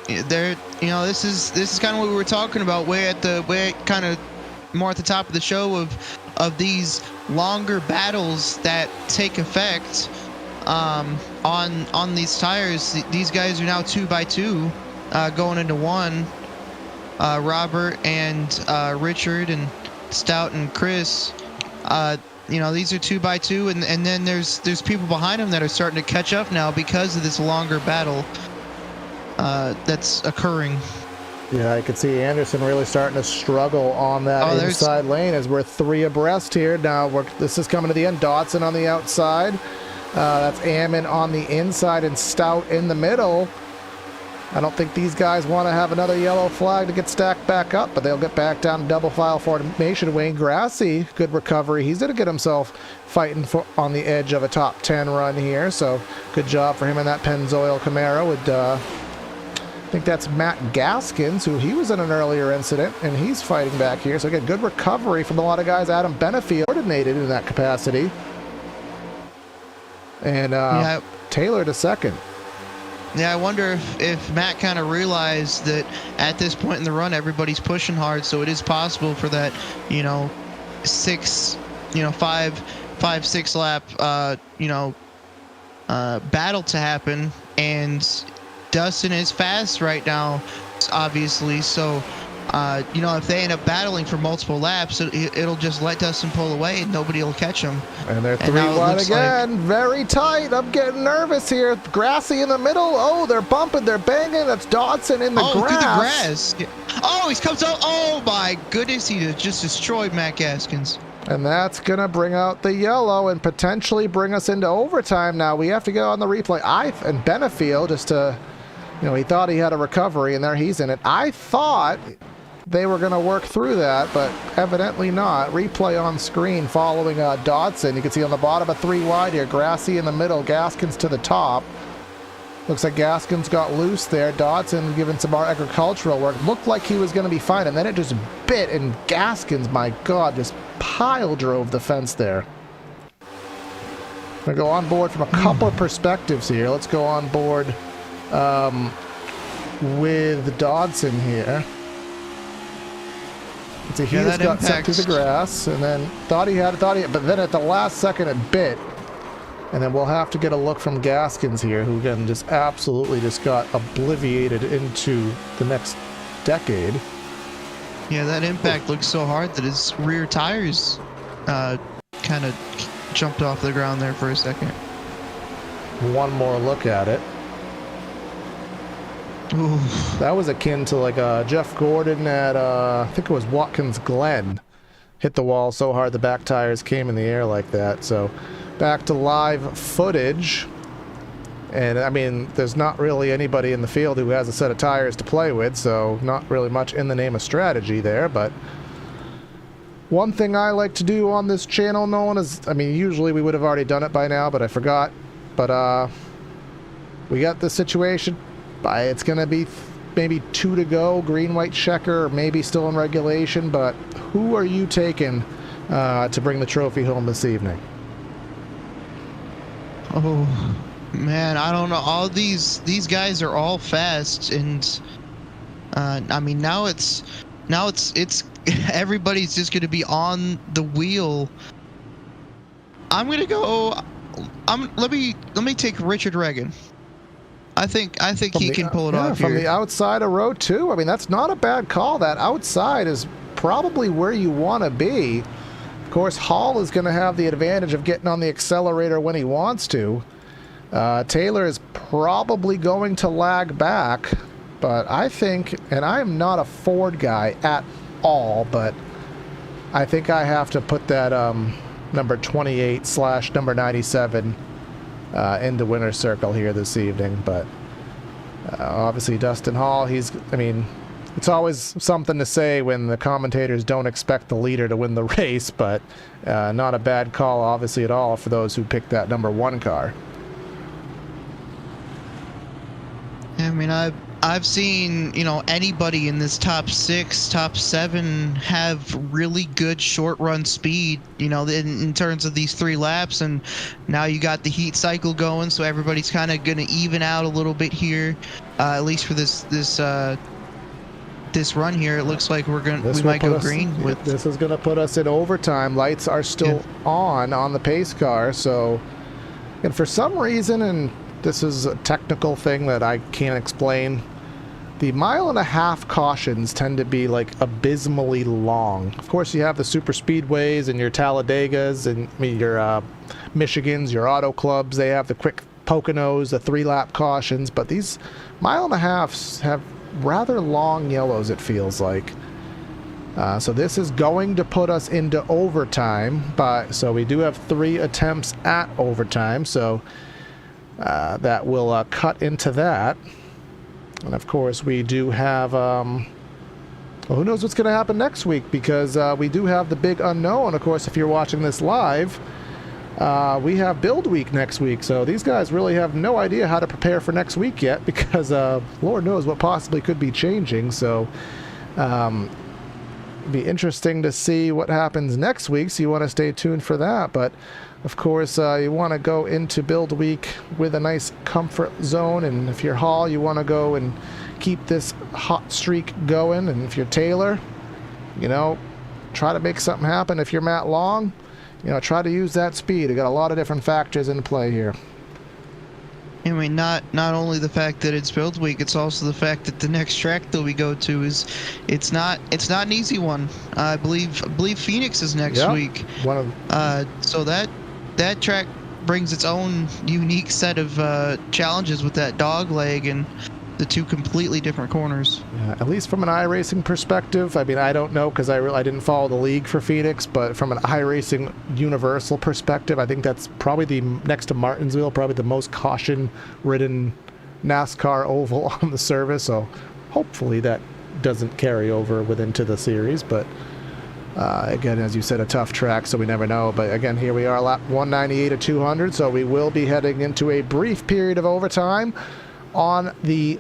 This is kind of what we were talking about way kind of more at the top of the show of these longer battles that take effect on these tires. These guys are now 2x2 going into 1. Robert and Richard and Stout and Chris. These are 2x2, and then there's people behind them that are starting to catch up now because of this longer battle that's occurring. Yeah, I can see Anderson really starting to struggle on that inside lane as we're 3 abreast here. Now this is coming to the end. Dodson on the outside. That's Ammon on the inside and Stout in the middle. I don't think these guys want to have another yellow flag to get stacked back up, but they'll get back down to double file formation. Wayne Grassi, good recovery. He's going to get himself fighting on the edge of a top 10 run here, so good job for him in that Pennzoil Camaro. I think that's Matt Gaskins, who he was in an earlier incident, and he's fighting back here. So again, good recovery from a lot of guys. Adam Benefield coordinated in that capacity. And Taylor to 2nd. Yeah, I wonder if Matt kind of realized that at this point in the run, everybody's pushing hard, so it is possible for that, 5-6 lap, battle to happen. And Dustin is fast right now, obviously, so you know, if they end up battling for multiple laps, it'll just let Dustin pull away and nobody will catch him. And they're 3 wide again. Very tight. I'm getting nervous here. Grassy in the middle. Oh, they're bumping. They're banging. That's Dodson in the grass. Oh, through the grass. Oh, he comes out. Oh, my goodness. He just destroyed Matt Gaskins. And that's going to bring out the yellow and potentially bring us into overtime now. We have to go on the replay. And Benefield just to, you know, he thought he had a recovery, and there he's in it. I thought they were going to work through that, but evidently not. Replay on screen following Dodson. You can see on the bottom of 3 wide here, Grassy in the middle, Gaskins to the top. Looks like Gaskins got loose there. Dodson giving some more agricultural work. Looked like he was going to be fine, and then it just bit, and Gaskins, my God, just pile drove the fence there. We're going to go on board from a couple of perspectives here. Let's go on board with Dodson here. So he just got sent through the grass, and then thought he had it, but then at the last second it bit. And then we'll have to get a look from Gaskins here, who again just absolutely just got obliviated into the next decade. Yeah, that impact looks so hard that his rear tires kind of jumped off the ground there for a second. One more look at it. Ooh. That was akin to like Jeff Gordon at, I think it was Watkins Glen. Hit the wall so hard the back tires came in the air like that. So back to live footage. And I mean, there's not really anybody in the field who has a set of tires to play with, so not really much in the name of strategy there. But one thing I like to do on this channel, Nolan, is, I mean, usually we would have already done it by now, but I forgot. But we got the situation. It's going to be maybe 2 to go, green, white checker, maybe still in regulation, but who are you taking to bring the trophy home this evening? Oh, man, I don't know. All these guys are all fast, and I mean, now it's everybody's just going to be on the wheel. I'm going to go, let me take Richard Reagan. I think he can pull it off from here. the outside of row 2. I mean, that's not a bad call. That outside is probably where you want to be. Of course, Hall is going to have the advantage of getting on the accelerator when he wants to. Taylor is probably going to lag back, but I think, and I'm not a Ford guy at all, but I think I have to put that number 28 / number 97 into winner's circle here this evening. But obviously Dustin Hall, I mean, it's always something to say when the commentators don't expect the leader to win the race, but not a bad call obviously at all for those who picked that number 1 car. I mean, I've seen, you know, anybody in this top 6, top 7 have really good short run speed, you know, in terms of these 3 laps, and now you got the heat cycle going, so everybody's kind of going to even out a little bit here, at least for this run here. It looks like we might go green with. This is going to put us in overtime. Lights are still on the pace car, so, and for some reason, and this is a technical thing that I can't explain, the 1.5 mile cautions tend to be like abysmally long. Of course, you have the super speedways and your Talladegas and your Michigans, your auto clubs. They have the quick Poconos, the 3-lap cautions, but these 1.5 miles have rather long yellows, it feels like. So this is going to put us into overtime, so we do have 3 attempts at overtime, so that will cut into that. And of course we do have well, who knows what's going to happen next week, because we do have the big unknown. Of course, if you're watching this live, we have build week next week, so these guys really have no idea how to prepare for next week yet, because Lord knows what possibly could be changing. So it'd be interesting to see what happens next week, so you want to stay tuned for that. But of course, you want to go into build week with a nice comfort zone, and if you're Hall, you want to go and keep this hot streak going, and if you're Taylor, you know, try to make something happen. If you're Matt Long, you know, try to use that speed. You got a lot of different factors in play here. I mean, not only the fact that it's build week, it's also the fact that the next track that we go to it's not an easy one. I believe Phoenix is next week. So that track brings its own unique set of challenges with that dog leg and the two completely different corners. Yeah, at least from an iRacing perspective. I mean, I don't know because I didn't follow the league for Phoenix, but from an iRacing universal perspective, I think that's probably next to Martinsville, probably the most caution-ridden NASCAR oval on the service. So hopefully that doesn't carry over into the series. But again, as you said, a tough track, so we never know. But again, here we are, lap 198 of 200. So we will be heading into a brief period of overtime. On the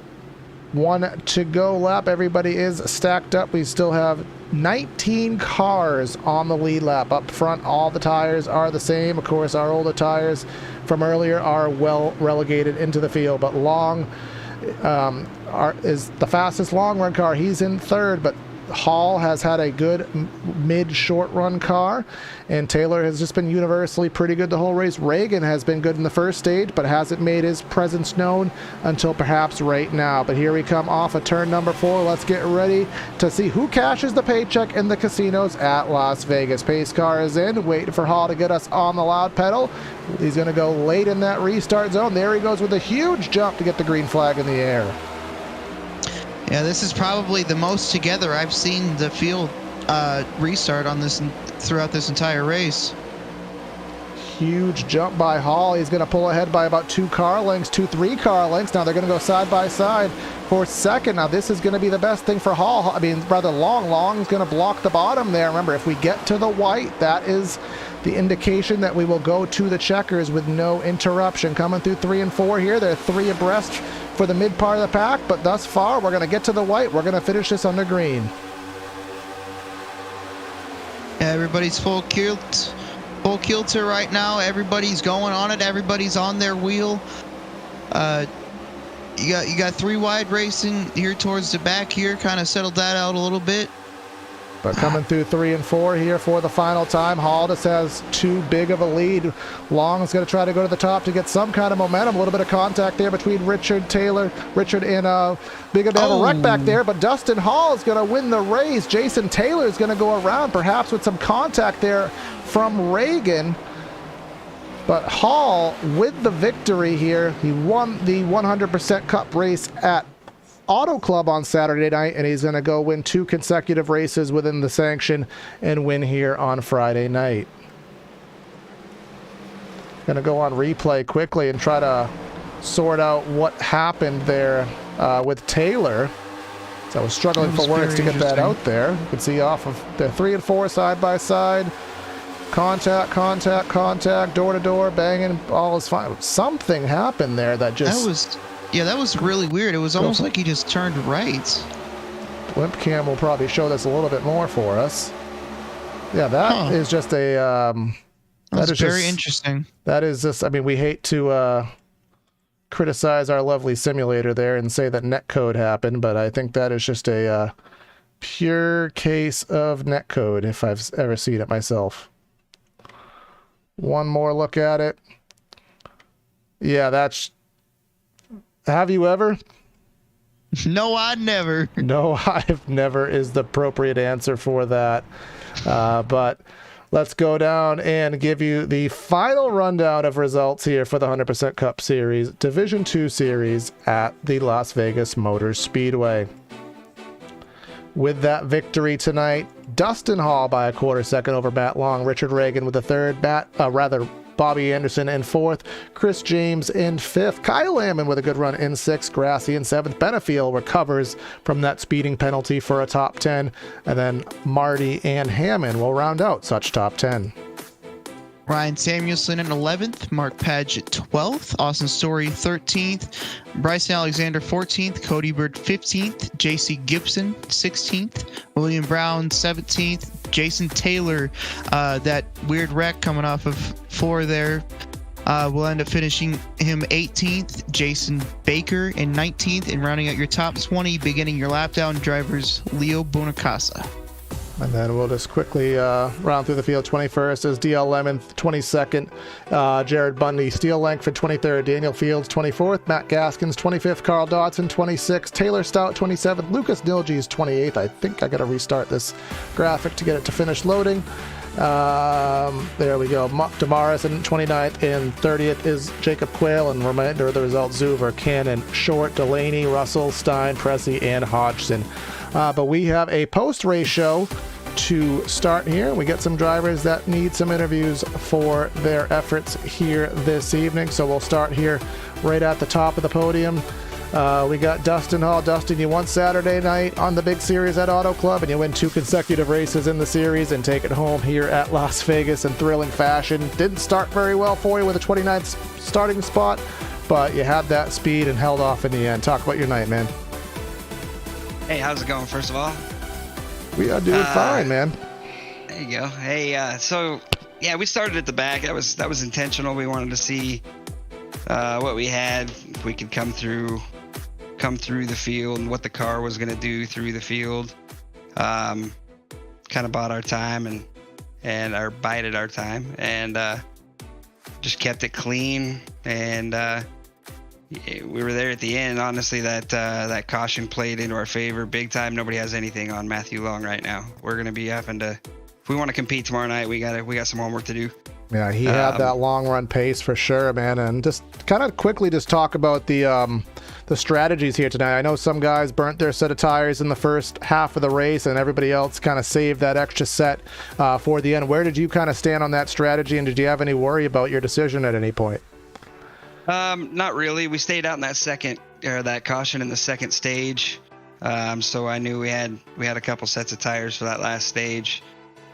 1 to go lap, everybody is stacked up. We still have 19 cars on the lead lap. Up front, all the tires are the same. Of course, our older tires from earlier are well relegated into the field, but Long is the fastest long run car. He's in third, but Hall has had a good mid-short run car, and Taylor has just been universally pretty good the whole race. Reagan has been good in the first stage, but hasn't made his presence known until perhaps right now. But here we come off of turn number 4. Let's get ready to see who cashes the paycheck in the casinos at Las Vegas. Pace car is in, waiting for Hall to get us on the loud pedal. He's going to go late in that restart zone. There he goes with a huge jump to get the green flag in the air. Yeah, this is probably the most together I've seen the field restart on this throughout this entire race. Huge jump by Hall. He's going to pull ahead by about 3 car lengths. Now they're going to go side by side for second. Now this is going to be the best thing for Hall. I mean, rather Long is going to block the bottom there. Remember, if we get to the white, that is the indication that we will go to the checkers with no interruption. Coming through 3 and 4 here. They're 3 abreast for the mid part of the pack, but thus far we're going to get to the white. We're going to finish this under green. Everybody's full kilter right now. Everybody's going on it. Everybody's on their wheel. You got 3 wide racing here towards the back here. Kind of settled that out a little bit. But coming through 3 and 4 here for the final time. Hall just has too big of a lead. Long is going to try to go to the top to get some kind of momentum. A little bit of contact there between Richard and Big to have a wreck back there. But Dustin Hall is going to win the race. Jason Taylor is going to go around, perhaps with some contact there from Reagan. But Hall with the victory here. He won the 100% Cup race at Auto Club on Saturday night, and he's going to go win 2 consecutive races within the sanction and win here on Friday night. Going to go on replay quickly and try to sort out what happened there with Taylor. So I was struggling for words to get that out there. You can see off of the 3 and 4 side by side. Contact, door to door, banging, all is fine. Something happened there that just... That was really weird. It was almost like he just turned right. Blimp cam will probably show this a little bit more for us. Yeah, that is just a... That's very interesting. That is just... I mean, we hate to criticize our lovely simulator there and say that netcode happened, but I think that is just a pure case of netcode if I've ever seen it myself. One more look at it. Yeah, that's... Have you ever? No, I never. No, I've never is the appropriate answer for that. But let's go down and give you the final rundown of results here for the 100% Cup Series, Division 2 Series at the Las Vegas Motor Speedway. With that victory tonight, Dustin Hall by a quarter second over Matt Long, Richard Reagan with the third, Bobby Anderson in 4th, Chris James in 5th, Kyle Lamon with a good run in 6th, Grassy in 7th, Benefiel recovers from that speeding penalty for a top 10, and then Marty and Hammond will round out such top 10. Ryan Samuelson in 11th, Mark Padgett 12th, Austin Story 13th, Bryson Alexander 14th, Cody Bird 15th, JC Gibson 16th, William Brown 17th, Jason Taylor, that weird wreck coming off of 4 there, will end up finishing him 18th, Jason Baker in 19th, and rounding out your top 20, beginning your lap down drivers, Leo Bonacasa. And then we'll just quickly round through the field. 21st is DL Lemon, 22nd, Jared Bundy, Steel Langford, 23rd, Daniel Fields, 24th, Matt Gaskins, 25th, Carl Dodson, 26th, Taylor Stout, 27th, Lucas Nilgees, 28th. I think I got to restart this graphic to get it to finish loading. There we go. Damaris in 29th, and 30th is Jacob Quayle, and reminder of the results: Zuver, Cannon, Short, Delaney, Russell, Stein, Pressey, and Hodgson. But we have a post-race show to start here. We get some drivers that need some interviews for their efforts here this evening. So we'll start here right at the top of the podium. We got Dustin Hall. Dustin, you won Saturday night on the big series at Auto Club, and you win 2 consecutive races in the series and take it home here at Las Vegas in thrilling fashion. Didn't start very well for you with a 29th starting spot, but you had that speed and held off in the end. Talk about your night, man. Hey, how's it going, first of all? We are doing fine, man. There you go. Hey, so yeah, we started at the back. That was intentional. We wanted to see what we had, if we could come through the field, and what the car was going to do through the field. Kind of bought our time and bided our time, and just kept it clean. And we were there at the end. Honestly, that caution played into our favor big time. Nobody has anything on Matthew Long right now. We're going to be having to, if we want to compete tomorrow night, we got some homework to do. Yeah, he had that long run pace for sure, man. And just kind of quickly just talk about the strategies here tonight. I know some guys burnt their set of tires in the first half of the race, and everybody else kind of saved that extra set for the end. Where did you kind of stand on that strategy, and did you have any worry about your decision at any point? Not really. We stayed out in that caution in the second stage. So I knew we had a couple sets of tires for that last stage.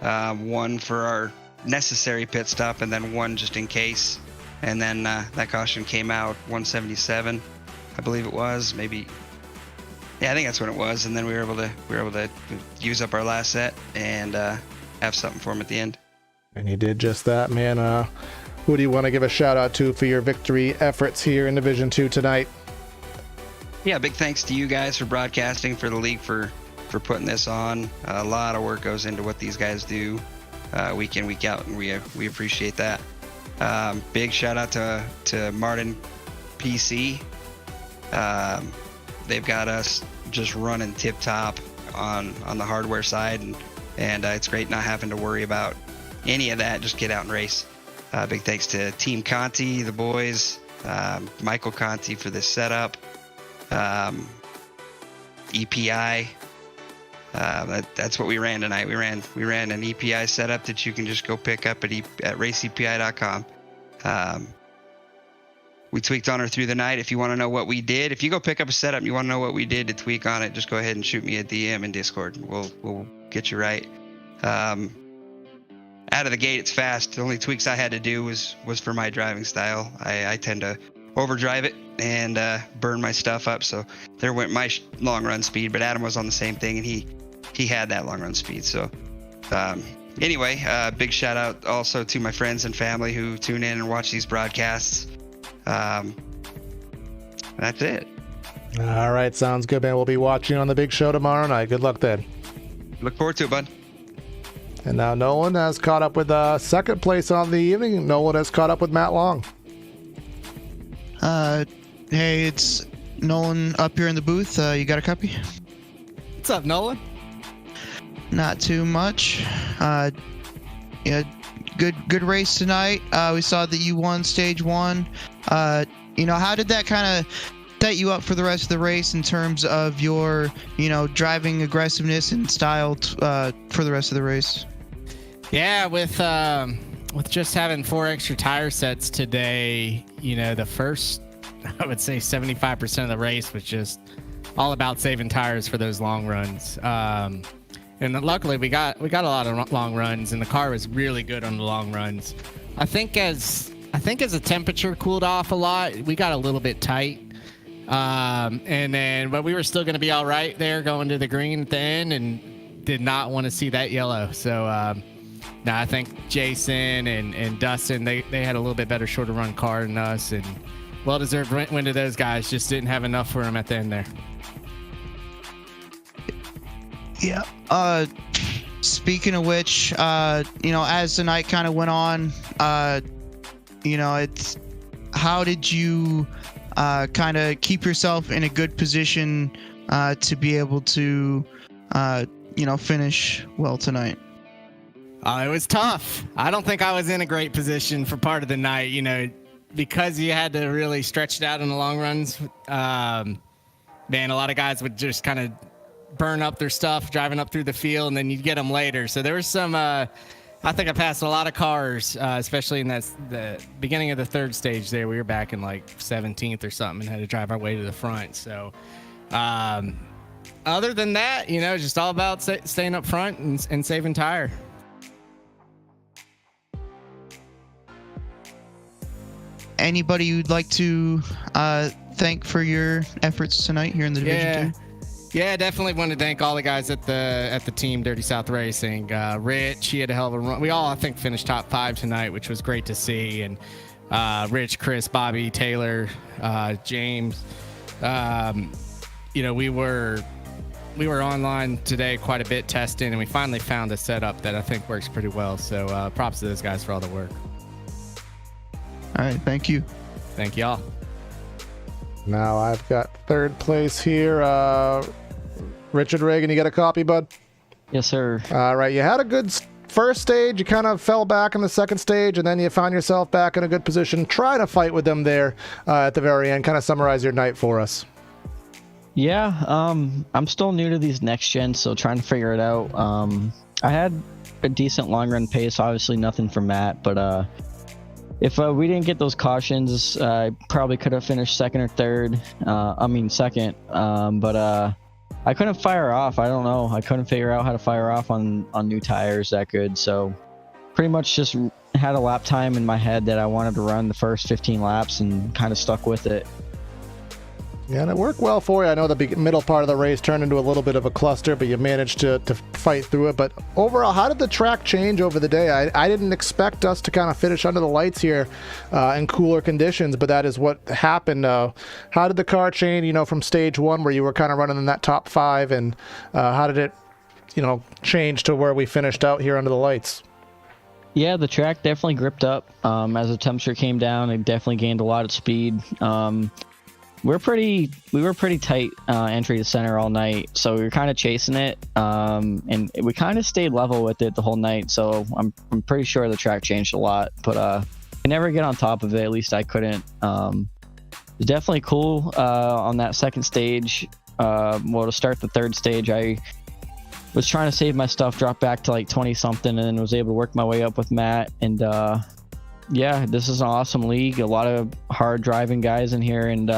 One for our necessary pit stop, and then one just in case. And then that caution came out 177, I believe it was. Maybe, yeah, I think that's when it was. And then we were able to use up our last set and have something for him at the end. And you did just that, man. Who do you want to give a shout out to for your victory efforts here in Division 2 tonight? Yeah, big thanks to you guys for broadcasting, for the league for putting this on. A lot of work goes into what these guys do week in, week out, and we appreciate that. Big shout out to Martin PC. They've got us just running tip top on the hardware side, and it's great not having to worry about any of that. Just get out and race. Big thanks to Team Conti, the boys, Michael Conti for this setup, EPI. That's what we ran tonight. We ran an EPI setup that you can just go pick up at raceepi.com. We tweaked on her through the night. If you want to know what we did, if you go pick up a setup and you want to know what we did to tweak on it, just go ahead and shoot me a DM in Discord. We'll get you right. Out of the gate, it's fast. The only tweaks I had to do was for my driving style. I tend to overdrive it and burn my stuff up. So there went my long run speed, but Adam was on the same thing, and he had that long run speed. So anyway, big shout out also to my friends and family who tune in and watch these broadcasts. That's it. All right, sounds good, man. We'll be watching on the big show tomorrow night. Good luck then. Look forward to it, bud. And now Nolan has caught up with second place on the evening. Nolan has caught up with Matt Long. Hey, it's Nolan up here in the booth. You got a copy? What's up, Nolan? Not too much. Yeah, good race tonight. We saw that you won stage 1. How did that kind of set you up for the rest of the race in terms of your, driving aggressiveness and style for the rest of the race? Yeah, with just having 4 extra tire sets today, the first, I would say 75% of the race was just all about saving tires for those long runs. And luckily we got a lot of long runs, and the car was really good on the long runs. I think as the temperature cooled off a lot, we got a little bit tight. But we were still going to be all right there going to the green at the end, and did not want to see that yellow. So, no, I think Jason and Dustin, they had a little bit better shorter run car than us, and well-deserved win to those guys. Just didn't have enough for them at the end there. Yeah. speaking of which, as the night kind of went on, how did you kind of keep yourself in a good position to be able to, finish well tonight? It was tough. I don't think I was in a great position for part of the night, because you had to really stretch it out in the long runs. Man, a lot of guys would just kind of burn up their stuff driving up through the field, and then you'd get them later. So there was some, I think I passed a lot of cars, especially in the beginning of the third stage there. We were back in like 17th or something and had to drive our way to the front. So other than that, just all about staying up front and saving tire. Anybody you'd like to thank for your efforts tonight here in the Division 2? Yeah, definitely want to thank all the guys at the team Dirty South Racing. Rich, he had a hell of a run. We all, I think, finished top 5 tonight, which was great to see. And Rich, Chris, Bobby, Taylor, James. We were online today quite a bit testing, and we finally found a setup that I think works pretty well. So props to those guys for all the work. All right, thank you. Thank y'all. Now I've got third place here. Richard Reagan, you got a copy, bud? Yes, sir. All right, you had a good first stage. You kind of fell back in the second stage, and then you found yourself back in a good position. Try to fight with them there at the very end. Kind of summarize your night for us. Yeah, I'm still new to these NextGen, so trying to figure it out. I had a decent long run pace, obviously nothing for Matt, but if we didn't get those cautions, I probably could have finished second or third. Second. But I couldn't fire off. I don't know. I couldn't figure out how to fire off on new tires that good. So pretty much just had a lap time in my head that I wanted to run the first 15 laps and kind of stuck with it. Yeah, and it worked well for you. I know the middle part of the race turned into a little bit of a cluster, but you managed to fight through it. But overall, how did the track change over the day? I didn't expect us to kind of finish under the lights here in cooler conditions, but that is what happened. How did the car change, from stage 1 where you were kind of running in that top 5, and how did it, change to where we finished out here under the lights? Yeah, the track definitely gripped up. As the temperature came down, it definitely gained a lot of speed. We were pretty tight entry to center all night, so we were kind of chasing it, and we kind of stayed level with it the whole night. So I'm pretty sure the track changed a lot, but I never get on top of it. At least I couldn't. It was definitely cool on that second stage. To start the third stage, I was trying to save my stuff, drop back to like 20 something, and then was able to work my way up with Matt. And yeah, this is an awesome league. A lot of hard driving guys in here, and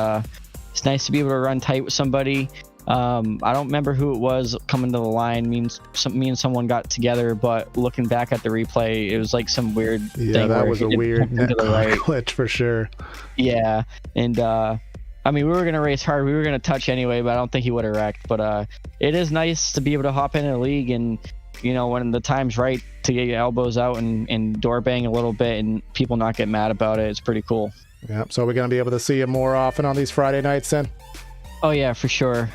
it's nice to be able to run tight with somebody. I don't remember who it was coming to the line. Me and someone got together, but looking back at the replay, it was like some weird thing. Yeah, that where was a weird glitch for sure. Yeah, and we were going to race hard. We were going to touch anyway, but I don't think he would have wrecked. But it is nice to be able to hop in a league and, when the time's right, to get your elbows out and door bang a little bit and people not get mad about it. It's pretty cool. Yeah. So we're going to be able to see you more often on these Friday nights then? Oh, yeah, for sure.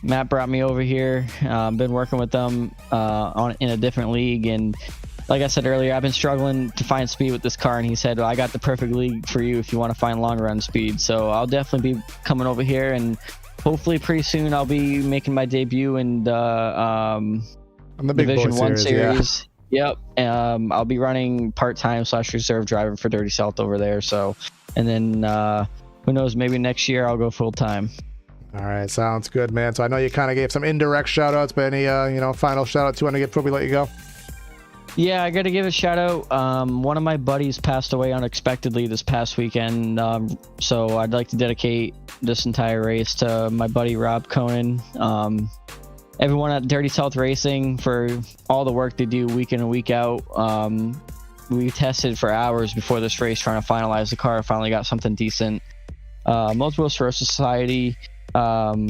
Matt brought me over here. Been working with them in a different league. And like I said earlier, I've been struggling to find speed with this car. And he said, well, I got the perfect league for you if you want to find long run speed. So I'll definitely be coming over here. And hopefully pretty soon I'll be making my debut in the on the big Division boy 1 series. Yep. I'll be running part-time / reserve driver for Dirty South over there. So, and then who knows, maybe next year I'll go full-time. All right, sounds good, man. So I know you kind of gave some indirect shout-outs, but any final shout-outs you want to give before we let you go? Yeah, I got to give a shout-out. One of my buddies passed away unexpectedly this past weekend, so I'd like to dedicate this entire race to my buddy Rob Conan. Everyone at Dirty South Racing for all the work they do week in and week out. We tested for hours before this race trying to finalize the car. Finally got something decent. Multiple Sclerosis Society,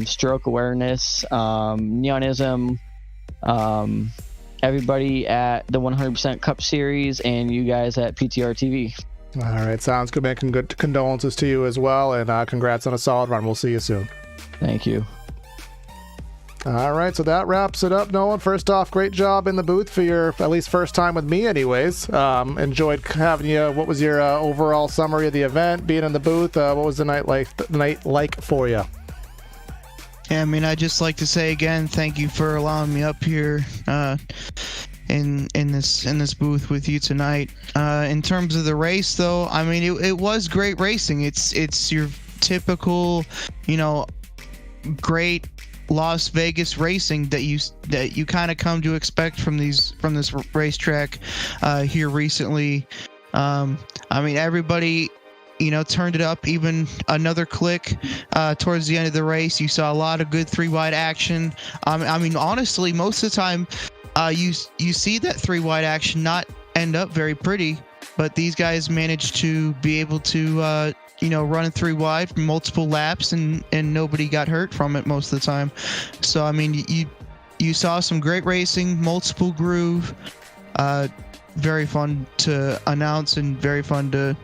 stroke awareness, neonism, everybody at the 100% Cup Series, and you guys at PTR TV. All right, sounds good, man. Good condolences to you as well, and congrats on a solid run. We'll see you soon. Thank you. All right, so that wraps it up, Nolan. First off, great job in the booth for your, at least first time with me anyways. Enjoyed having you. What was your overall summary of the event, being in the booth? What was the night like for you? Yeah, I mean, I'd just like to say again, thank you for allowing me up here in this booth with you tonight. In terms of the race, though, I mean, it was great racing. It's your typical, great Las Vegas racing that you kind of come to expect from this racetrack here recently. I mean, everybody turned it up even another click towards the end of the race. You saw a lot of good 3-wide action. I mean, honestly, most of the time you see that 3-wide action not end up very pretty, but these guys managed to be able to running 3-wide for multiple laps, and nobody got hurt from it most of the time. So I mean, you saw some great racing, multiple groove, very fun to announce and very fun to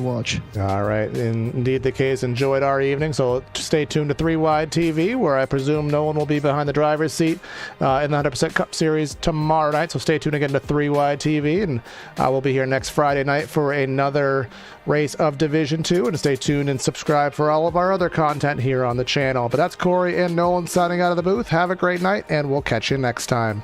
watch. All right, indeed the case. Enjoyed our evening, so stay tuned to 3-Wide TV, where I presume no one will be behind the driver's seat in the 100% Cup Series tomorrow night. So stay tuned again to 3-Wide TV, and we'll be here next Friday night for another race of Division 2, and stay tuned and subscribe for all of our other content here on the channel. But that's Corey and Nolan signing out of the booth. Have a great night, and we'll catch you next time.